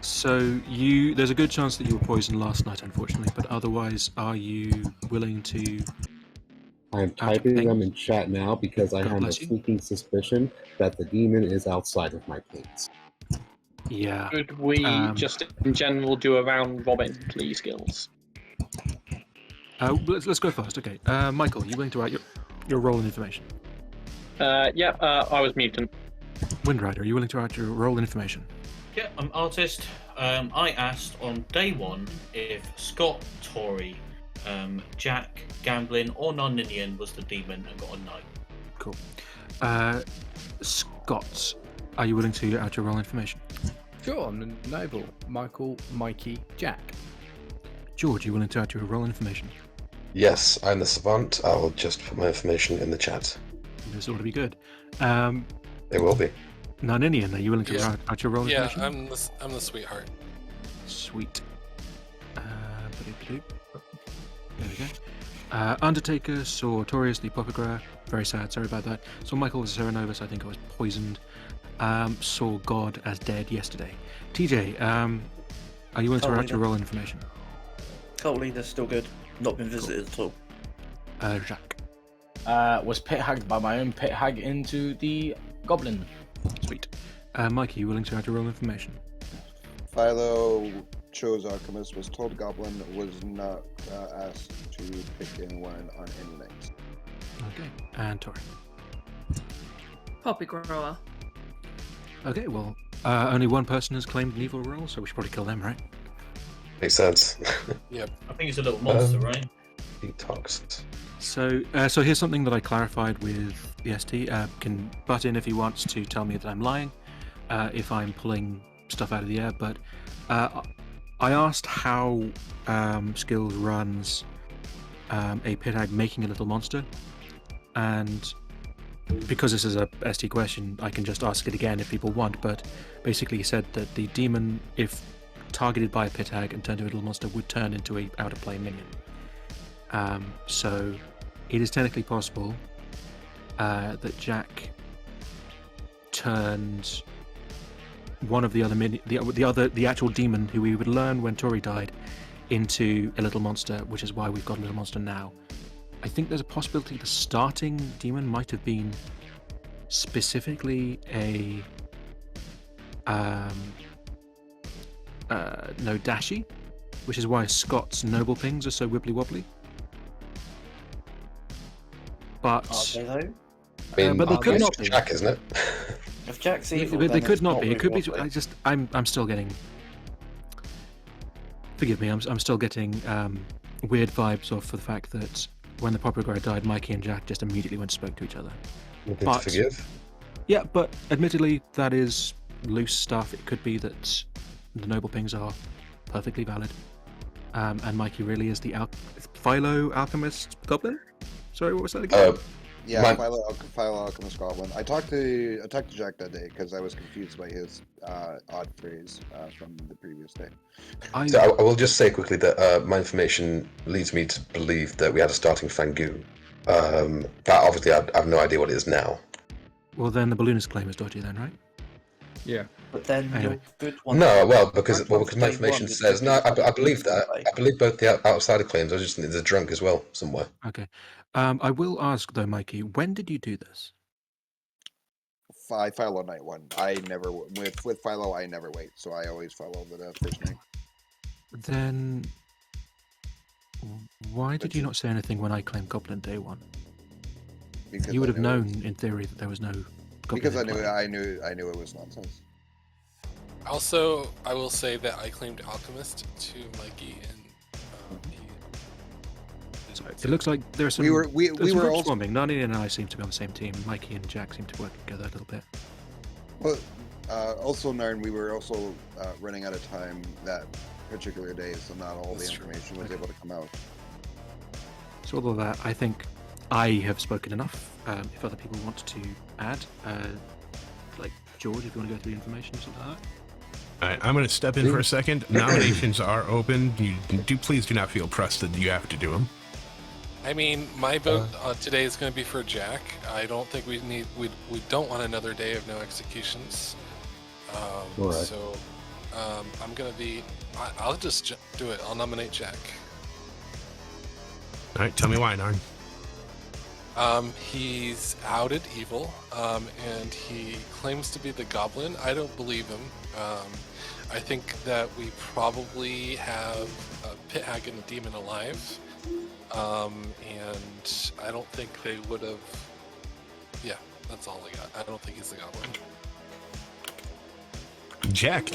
So there's a good chance that you were poisoned last night, unfortunately. But otherwise, are you willing to
I am typing them in chat now because I
God
have a
bless you.
sneaking suspicion that the demon is outside of my pings.
Yeah.
Could we just in general do a round robin, please, Gills?
Let's go first. Okay. Michael, you willing to write your role and information?
Yeah, I was mutant.
Windrider, are you willing to write your role and information?
Yeah, I'm artist. I asked on day one if Scott, Tori, Jack, Gamblin, or Non-Ninian was the demon and got a 9.
Cool. Scott, are you willing to add your role and information?
Sure, I'm the Noble. Michael, Mikey, Jack.
George, are you willing to add your role and information?
Yes, I'm the savant. I'll just put my information in the chat.
This ought to be good.
It will be.
Non-Ninian, are you willing to add your role and
Yeah,
information?
I'm the sweetheart.
Sweet. There we go. Undertaker saw Torius the Popogra. Very sad, sorry about that. Saw Michael was Serenovus, I think I was poisoned. Saw God as dead yesterday. TJ, are you willing to write your role and information?
Cult leader's still good. Not been visited at all.
Jacques.
Was pit hagged by my own pit hag into the goblin.
Sweet. Mikey, you willing to add your role information?
Philo chose Alchemist, was told Goblin, was not asked to pick anyone on any nights.
Okay. And Tori.
Poppy grower.
Okay, well, only one person has claimed an evil role, so we should probably kill them, right?
Makes sense.
Yep.
I think it's a little monster, right?
Detox.
So here's something that I clarified with BST. Can butt in if he wants to tell me that I'm lying, if I'm pulling stuff out of the air. But I asked how Skills runs a pit hag making a little monster, and because this is a ST question, I can just ask it again if people want. But basically, he said that the demon, if targeted by a pit hag and turned into a little monster, would turn into a out of play minion. So it is technically possible that Jack turned one of the other the actual demon who we would learn when Tori died into a little monster, which is why we've got a little monster now. I think there's a possibility the starting demon might have been specifically a no dashi, which is why Scott's noble pings are so wibbly wobbly. But
Are they though?
I mean,
but they could not be.
Jack, isn't it?
If Jack's evil,
They
then
could
it's
not be. It could be.
wobbly.
I'm still getting. Forgive me. I'm still getting weird vibes off for the fact that when the Popogra died, Mikey and Jack just immediately went and spoke to each other.
Nothing to forgive.
Yeah, but admittedly, that is loose stuff. It could be that the noble pings are perfectly valid, and Mikey really is the Philo alchemist goblin. Sorry, what was that again?
Yeah, Philo Alchemist Goblin. I talked to Jack that day because I was confused by his odd phrase from the previous day.
So I will just say quickly that my information leads me to believe that we had a starting Fangu. But obviously I have no idea what it is now.
Well, then the balloonist claim is dodgy, then, right?
Yeah.
But then
Anyway.
your good one.
No, because my information says no. I believe that. I believe both the outsider claims. I just think they're drunk as well somewhere.
Okay. I will ask though, Mikey, when did you do this?
Philo night one. I never with Philo. I never wait, so I always follow the first night.
Then why did you not say anything when I claimed Goblin day one?
Because
you would
I
have
knew it
known in theory that there was no. Goblin
Because
in play.
I knew it was nonsense.
Also, I will say that I claimed Alchemist to Mikey and
So it looks like there's some.
We were
group
also
swarming. Nani and I seem to be on the same team. Mikey and Jack seem to work together a little bit.
Well, also, Narn, we were also running out of time that particular day, so not all the information was able to come out.
So all of that, I think I have spoken enough. If other people want to add, like George, if you want to go through the information or something like that.
All right, I'm going to step in for a second. Nominations are open. Please do not feel pressed that you have to do them.
I mean, my vote today is going to be for Jack. I don't think we don't want another day of no executions.
Right.
So I'm going to be. I'll just do it. I'll nominate Jack.
All right, tell me why, Narn.
He's outed evil, and he claims to be the goblin. I don't believe him. I think that we probably have a pit hag and a demon alive, and I don't think they would have. Yeah, that's all I got. I don't think he's the goblin.
Jack,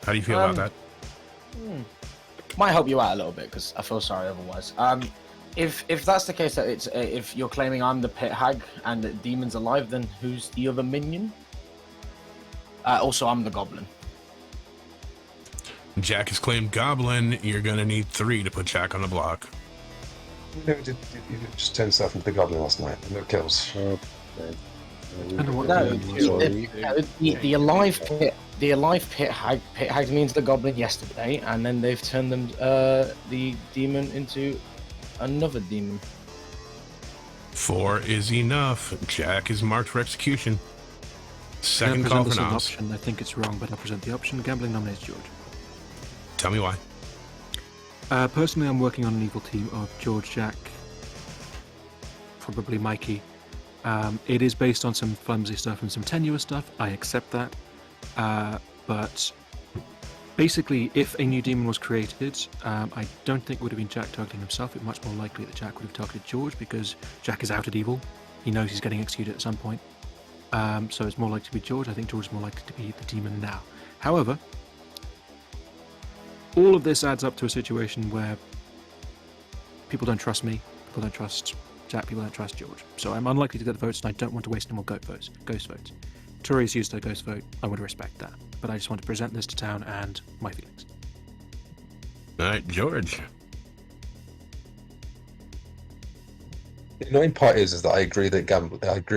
how do you feel about that?
Might help you out a little bit because I feel sorry otherwise. If that's the case, that it's if you're claiming I'm the pit hag and the demon's alive, then who's the other minion? Also, I'm the goblin.
Jack has claimed goblin. You're gonna need 3 to put Jack on the block.
No, you just turned yourself into the goblin last night. No kills.
The alive pit hag means the goblin yesterday, and then they've turned them the demon into another demon.
4 is enough. Jack is marked for execution. Second call for noms.
Option. I think it's wrong, but I'll present the option. Gambling nominates George.
Tell me why.
Personally, I'm working on an evil team of George, Jack, probably Mikey. It is based on some flimsy stuff and some tenuous stuff. I accept that. But basically, if a new demon was created, I don't think it would have been Jack targeting himself. It's much more likely that Jack would have targeted George because Jack is outed evil. He knows he's getting executed at some point. So it's more likely to be George. I think George is more likely to be the demon now. However, all of this adds up to a situation where people don't trust me, people don't trust Jack, people don't trust George. So I'm unlikely to get the votes, and I don't want to waste any more ghost votes. Tori's used her ghost vote. I would respect that. But I just want to present this to town and my feelings.
All right, George.
The annoying part is that I agree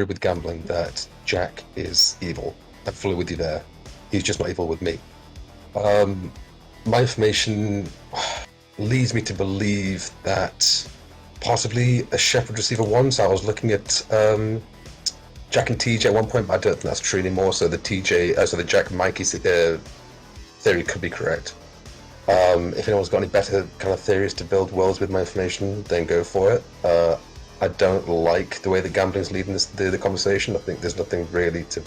with gambling that Jack is evil. I'm fully with you there. He's just not evil with me. My information leads me to believe that possibly a shepherd receiver won. So I was looking at Jack and TJ at one point, but I don't think that's true anymore. So the Jack and Mikey theory could be correct. If anyone's got any better kind of theories to build worlds with my information, then go for it. I don't like the way that gambling's leading the conversation. I think there's nothing really to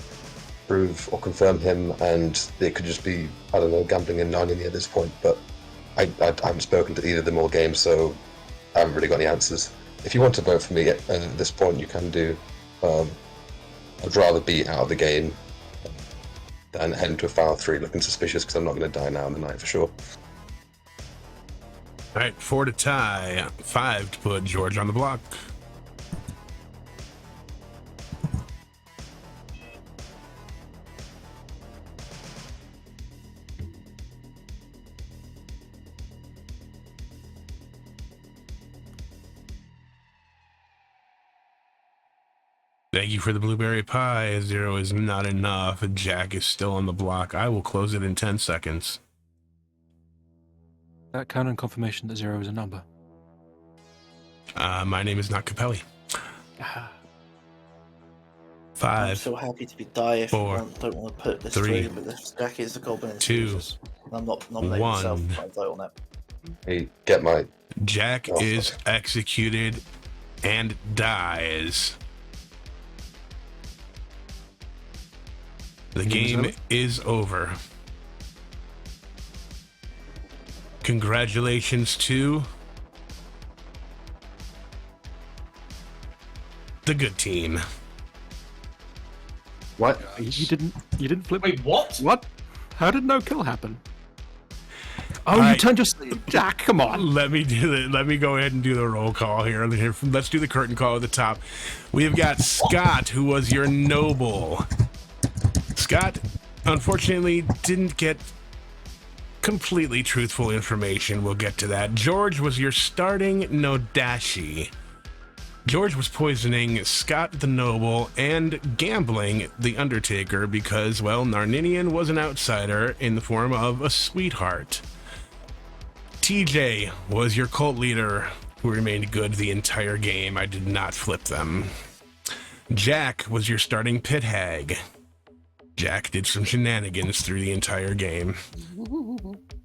prove or confirm him, and it could just be, I don't know, gambling and Narnia at this point. But I haven't spoken to either of them all game, so I haven't really got any answers. If you want to vote for me at this point, you can do. I'd rather be out of the game than head into a foul 3 looking suspicious, because I'm not going to die now in the night for sure.
All right, 4 to tie, 5 to put George on the block. Thank you for the blueberry pie. 0 is not enough. Jack is still on the block. I will close it in 10 seconds.
That count on confirmation that 0 is a number.
My name is not Capelli. 5.
I'm so happy to be die if
4,
I don't want to put this
3,
through, but this Jack is the goblin.
2,
I'm not nominating
1.
myself if I vote on that.
Hey, get my...
Jack is executed and dies. The game is over. Congratulations to the good team.
What? You didn't flip.
Wait, what?
What? How did no kill happen? Oh,
All
you
right.
turned your Jack. Come on.
Let me go ahead and do the roll call here. Let's do the curtain call at the top. We have got Scott, who was your noble. Scott, unfortunately, didn't get completely truthful information. We'll get to that. George was your starting Nodashi. George was poisoning Scott the Noble and gambling the Undertaker because, well, Narninian was an outsider in the form of a sweetheart. TJ was your cult leader, who remained good the entire game. I did not flip them. Jack was your starting pit hag. Jack did some shenanigans through the entire game.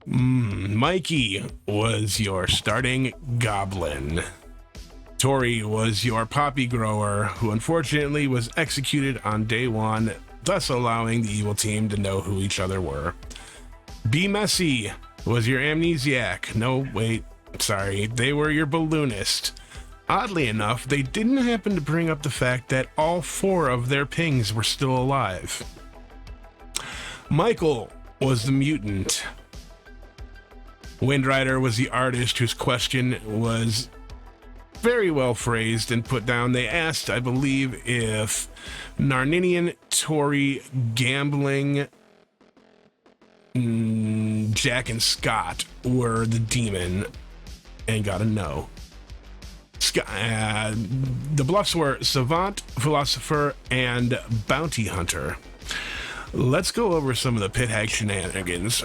Mikey was your starting goblin. Tori was your poppy grower, who unfortunately was executed on day 1, thus allowing the evil team to know who each other were. Be Messy was your amnesiac. No, wait, sorry, they were your balloonist. Oddly enough, they didn't happen to bring up the fact that all 4 of their pings were still alive. Michael was the mutant. Windrider was the artist whose question was very well phrased and put down. They asked, I believe, if Narninian, Tori, Gambling, Jack, and Scott were the demon, and got a no. The bluffs were Savant, Philosopher, and Bounty Hunter. Let's go over some of the pit hag shenanigans.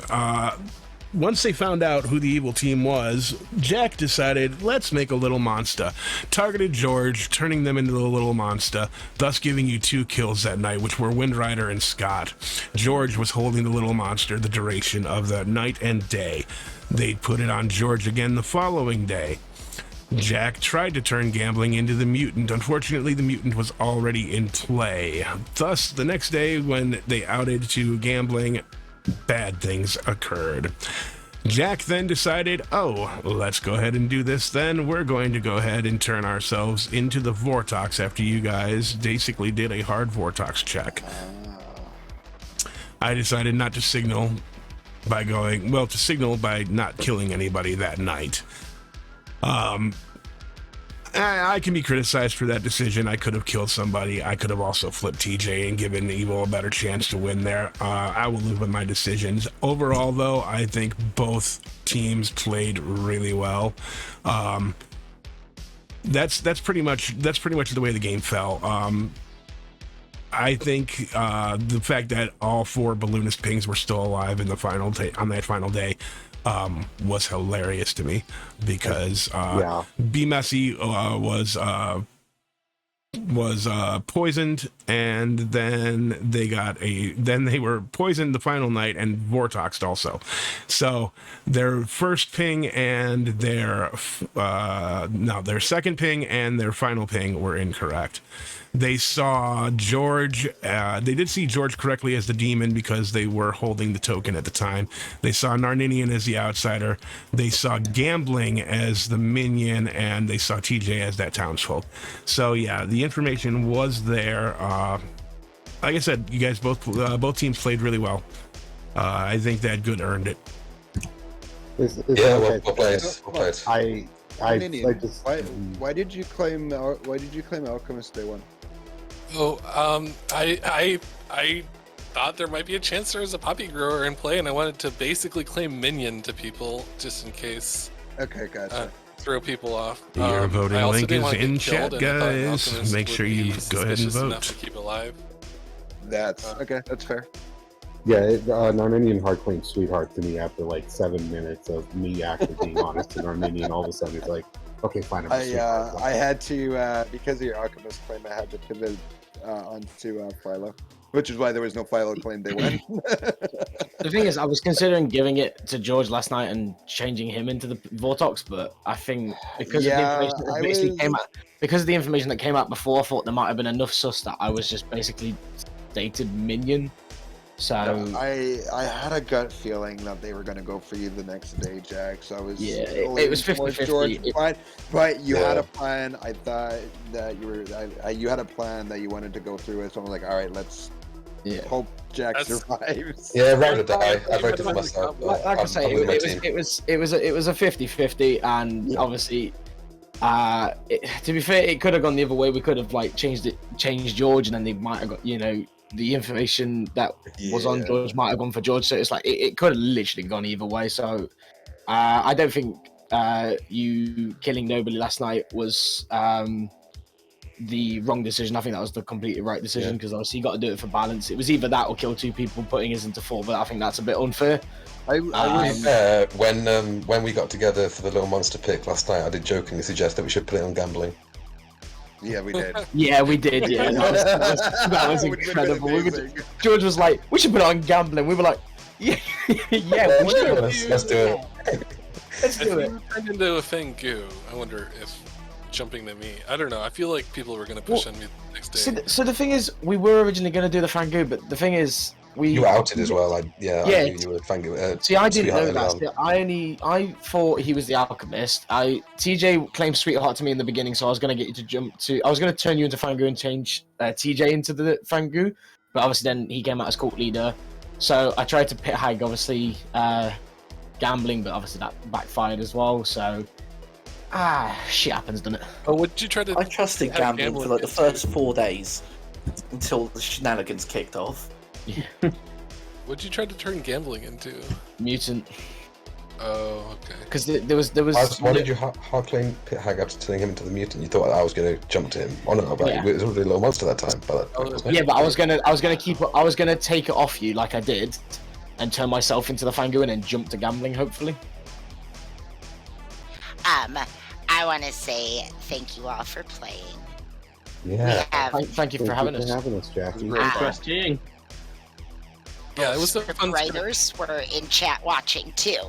Once they found out who the evil team was, Jack decided, let's make a little monster. Targeted George, turning them into the little monster, thus giving you 2 kills that night, which were Windrider and Scott. George was holding the little monster the duration of the night and day. They'd put it on George again the following day. Jack tried to turn Gambling into the mutant. Unfortunately, the mutant was already in play. Thus, the next day when they outed to Gambling, bad things occurred. Jack then decided, oh, let's go ahead and do this then. We're going to go ahead and turn ourselves into the Vortox after you guys basically did a hard Vortox check. I decided not to signal by going, well, to signal by not killing anybody that night. I can be criticized for that decision. I could have killed somebody. I could have also flipped TJ and given Evil a better chance to win there. I will live with my decisions. Overall, though, I think both teams played really well. That's pretty much the way the game fell. I think the fact that all 4 balloonist pings were still alive in the final on that final day was hilarious to me, because Be Messy was poisoned, and then they were poisoned the final night and Vortoxed also. So their first ping and their second ping and their final ping were incorrect. They saw George, they did see George correctly as the demon because they were holding the token at the time. They saw Narninian as the outsider. They saw Gambling as the minion, and they saw TJ as that townsfolk. So yeah, the information was there. Like I said, you guys both teams played really well. I think that good earned it.
Well played.
Why did you claim Alchemist day 1?
Oh, I thought there might be a chance there was a poppy grower in play, and I wanted to basically claim minion to people just in case.
Okay, gotcha.
Throw people off.
Your voting link is in chat, guys. Make sure you go ahead and vote.
To keep alive.
That's okay. That's fair.
Yeah, Narninian hard claimed sweetheart to me after like 7 minutes of me actually being honest to Narninian. All of a sudden, it's like, okay, fine.
I had to because of your Alchemist claim, I had to pivot onto Philo, which is why there was no Philo claim day 1.
The thing is, I was considering giving it to George last night and changing him into the Vortox, but I think because of the information that came out before, I thought there might have been enough sus that I was just basically stated minion. So
I had a gut feeling that they were going to go for you the next day, Jack. So I was
it was 50-50.
But you had a plan. I thought that you had a plan that you wanted to go through it. So I was like, all right, let's hope Jack survives.
Yeah, rather die. I voted for myself.
Like I say, it was a 50-50, and obviously. To be fair, it could have gone the other way. We could have like changed George, and then they might have got the information that was on George might have gone for George. So it's like it could have literally gone either way. So I don't think you killing nobody last night was the wrong decision. I think that was the completely right decision, because obviously you got to do it for balance. It was either that or kill 2 people, putting us into 4. But I think that's a bit unfair.
When we got together for the little monster pick last night, I did jokingly suggest that we should put it on Gambling.
Yeah, we did.
Yeah, we did. Yeah, that was incredible. George was like, "We should put it on Gambling." We were like, "Yeah,
let's do it."
Let's do it.
If we turned into a Fang Goo, I wonder if jumping to me. I don't know. I feel like people were going to push on me the next day.
So the thing is, we were originally going to do the Fangu, but the thing is,
You were outed as well. I knew you were Fangu.
See, I didn't know
Sweetheart
that.
early on.
I thought he was the alchemist. TJ claimed Sweetheart to me in the beginning, so I was going to get you to jump to. I was going to turn you into Fangu and change TJ into the Fangu, but obviously then he came out as cult leader. So I tried to pit Hag, obviously gambling, but obviously that backfired as well. So shit happens, doesn't it?
Oh, would you try to?
I trusted gambling for like the first 4 days until the shenanigans kicked off.
What'd you try to turn gambling into?
Mutant.
Oh, okay.
Because there was.
Why did you hard claim pit Hag after turning him into the mutant? You thought I was going to jump to him. Oh no, but it was already a little monster that time. But
But I was gonna take it off you like I did, and turn myself into the Fangu and then jump to gambling. Hopefully.
I want to say thank you all for playing.
Yeah.
Thank you for having us.
Jackie.
Interesting.
Yeah, it was a fun
writers were in chat watching too.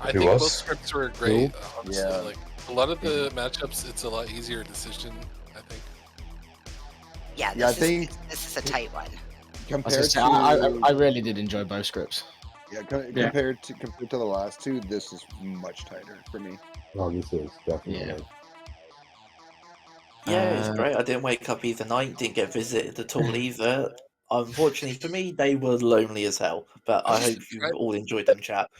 I think both scripts were great.
Who?
Honestly, like a lot of the matchups, it's a lot easier decision. I think.
Yeah,
Yeah, I
this
think
is a tight one.
compared to
I really did enjoy both scripts.
yeah, compared to the last two, this is much tighter for me.
Oh, this is definitely.
Yeah, it was great. I didn't wake up either night, didn't get visited at all either. Unfortunately for me, they were lonely as hell, but I hope you all enjoyed them chat.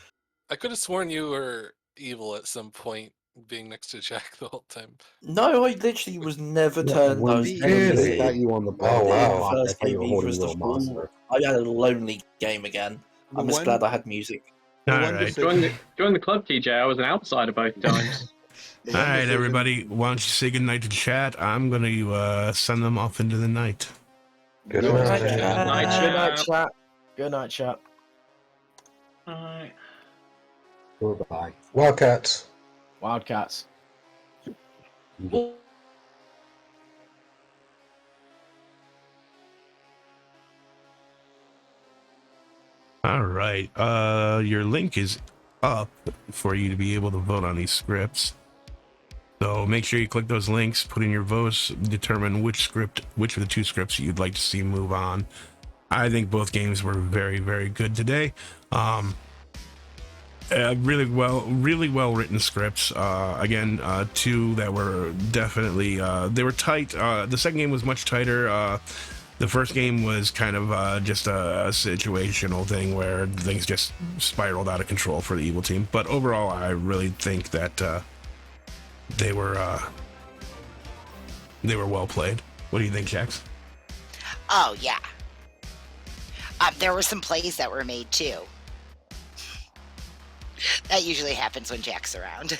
I could have sworn you were evil at some point, being next to Jack the whole time.
No, I literally was never turned. I was
Really?
Got you on the
Oh, wow.
First
I thought you
game
were
either
holding
as
your
the fool.
monster.
I had a lonely game again. I'm just glad I had music.
All right.
Join the club, TJ. I was an outsider both times.
All right, everybody. Why don't you say goodnight to chat? I'm going to send them off into the night.
Good
night,
night.
chat. Good night, chat.
Alright.
Goodbye.
Wildcats.
Wildcats.
All right. Your link is up for you to be able to vote on these scripts. So make sure you click those links, put in your votes, determine which of the two scripts you'd like to see move on. I think both games were very, very good today. Really well written scripts. Again, two that were definitely they were tight. The second game was much tighter. The first game was kind of just a situational thing where things just spiraled out of control for the evil team. But overall, I really think that they were well played. What do you think, Jax?
Oh yeah. There were some plays that were made too. That usually happens when Jack's around.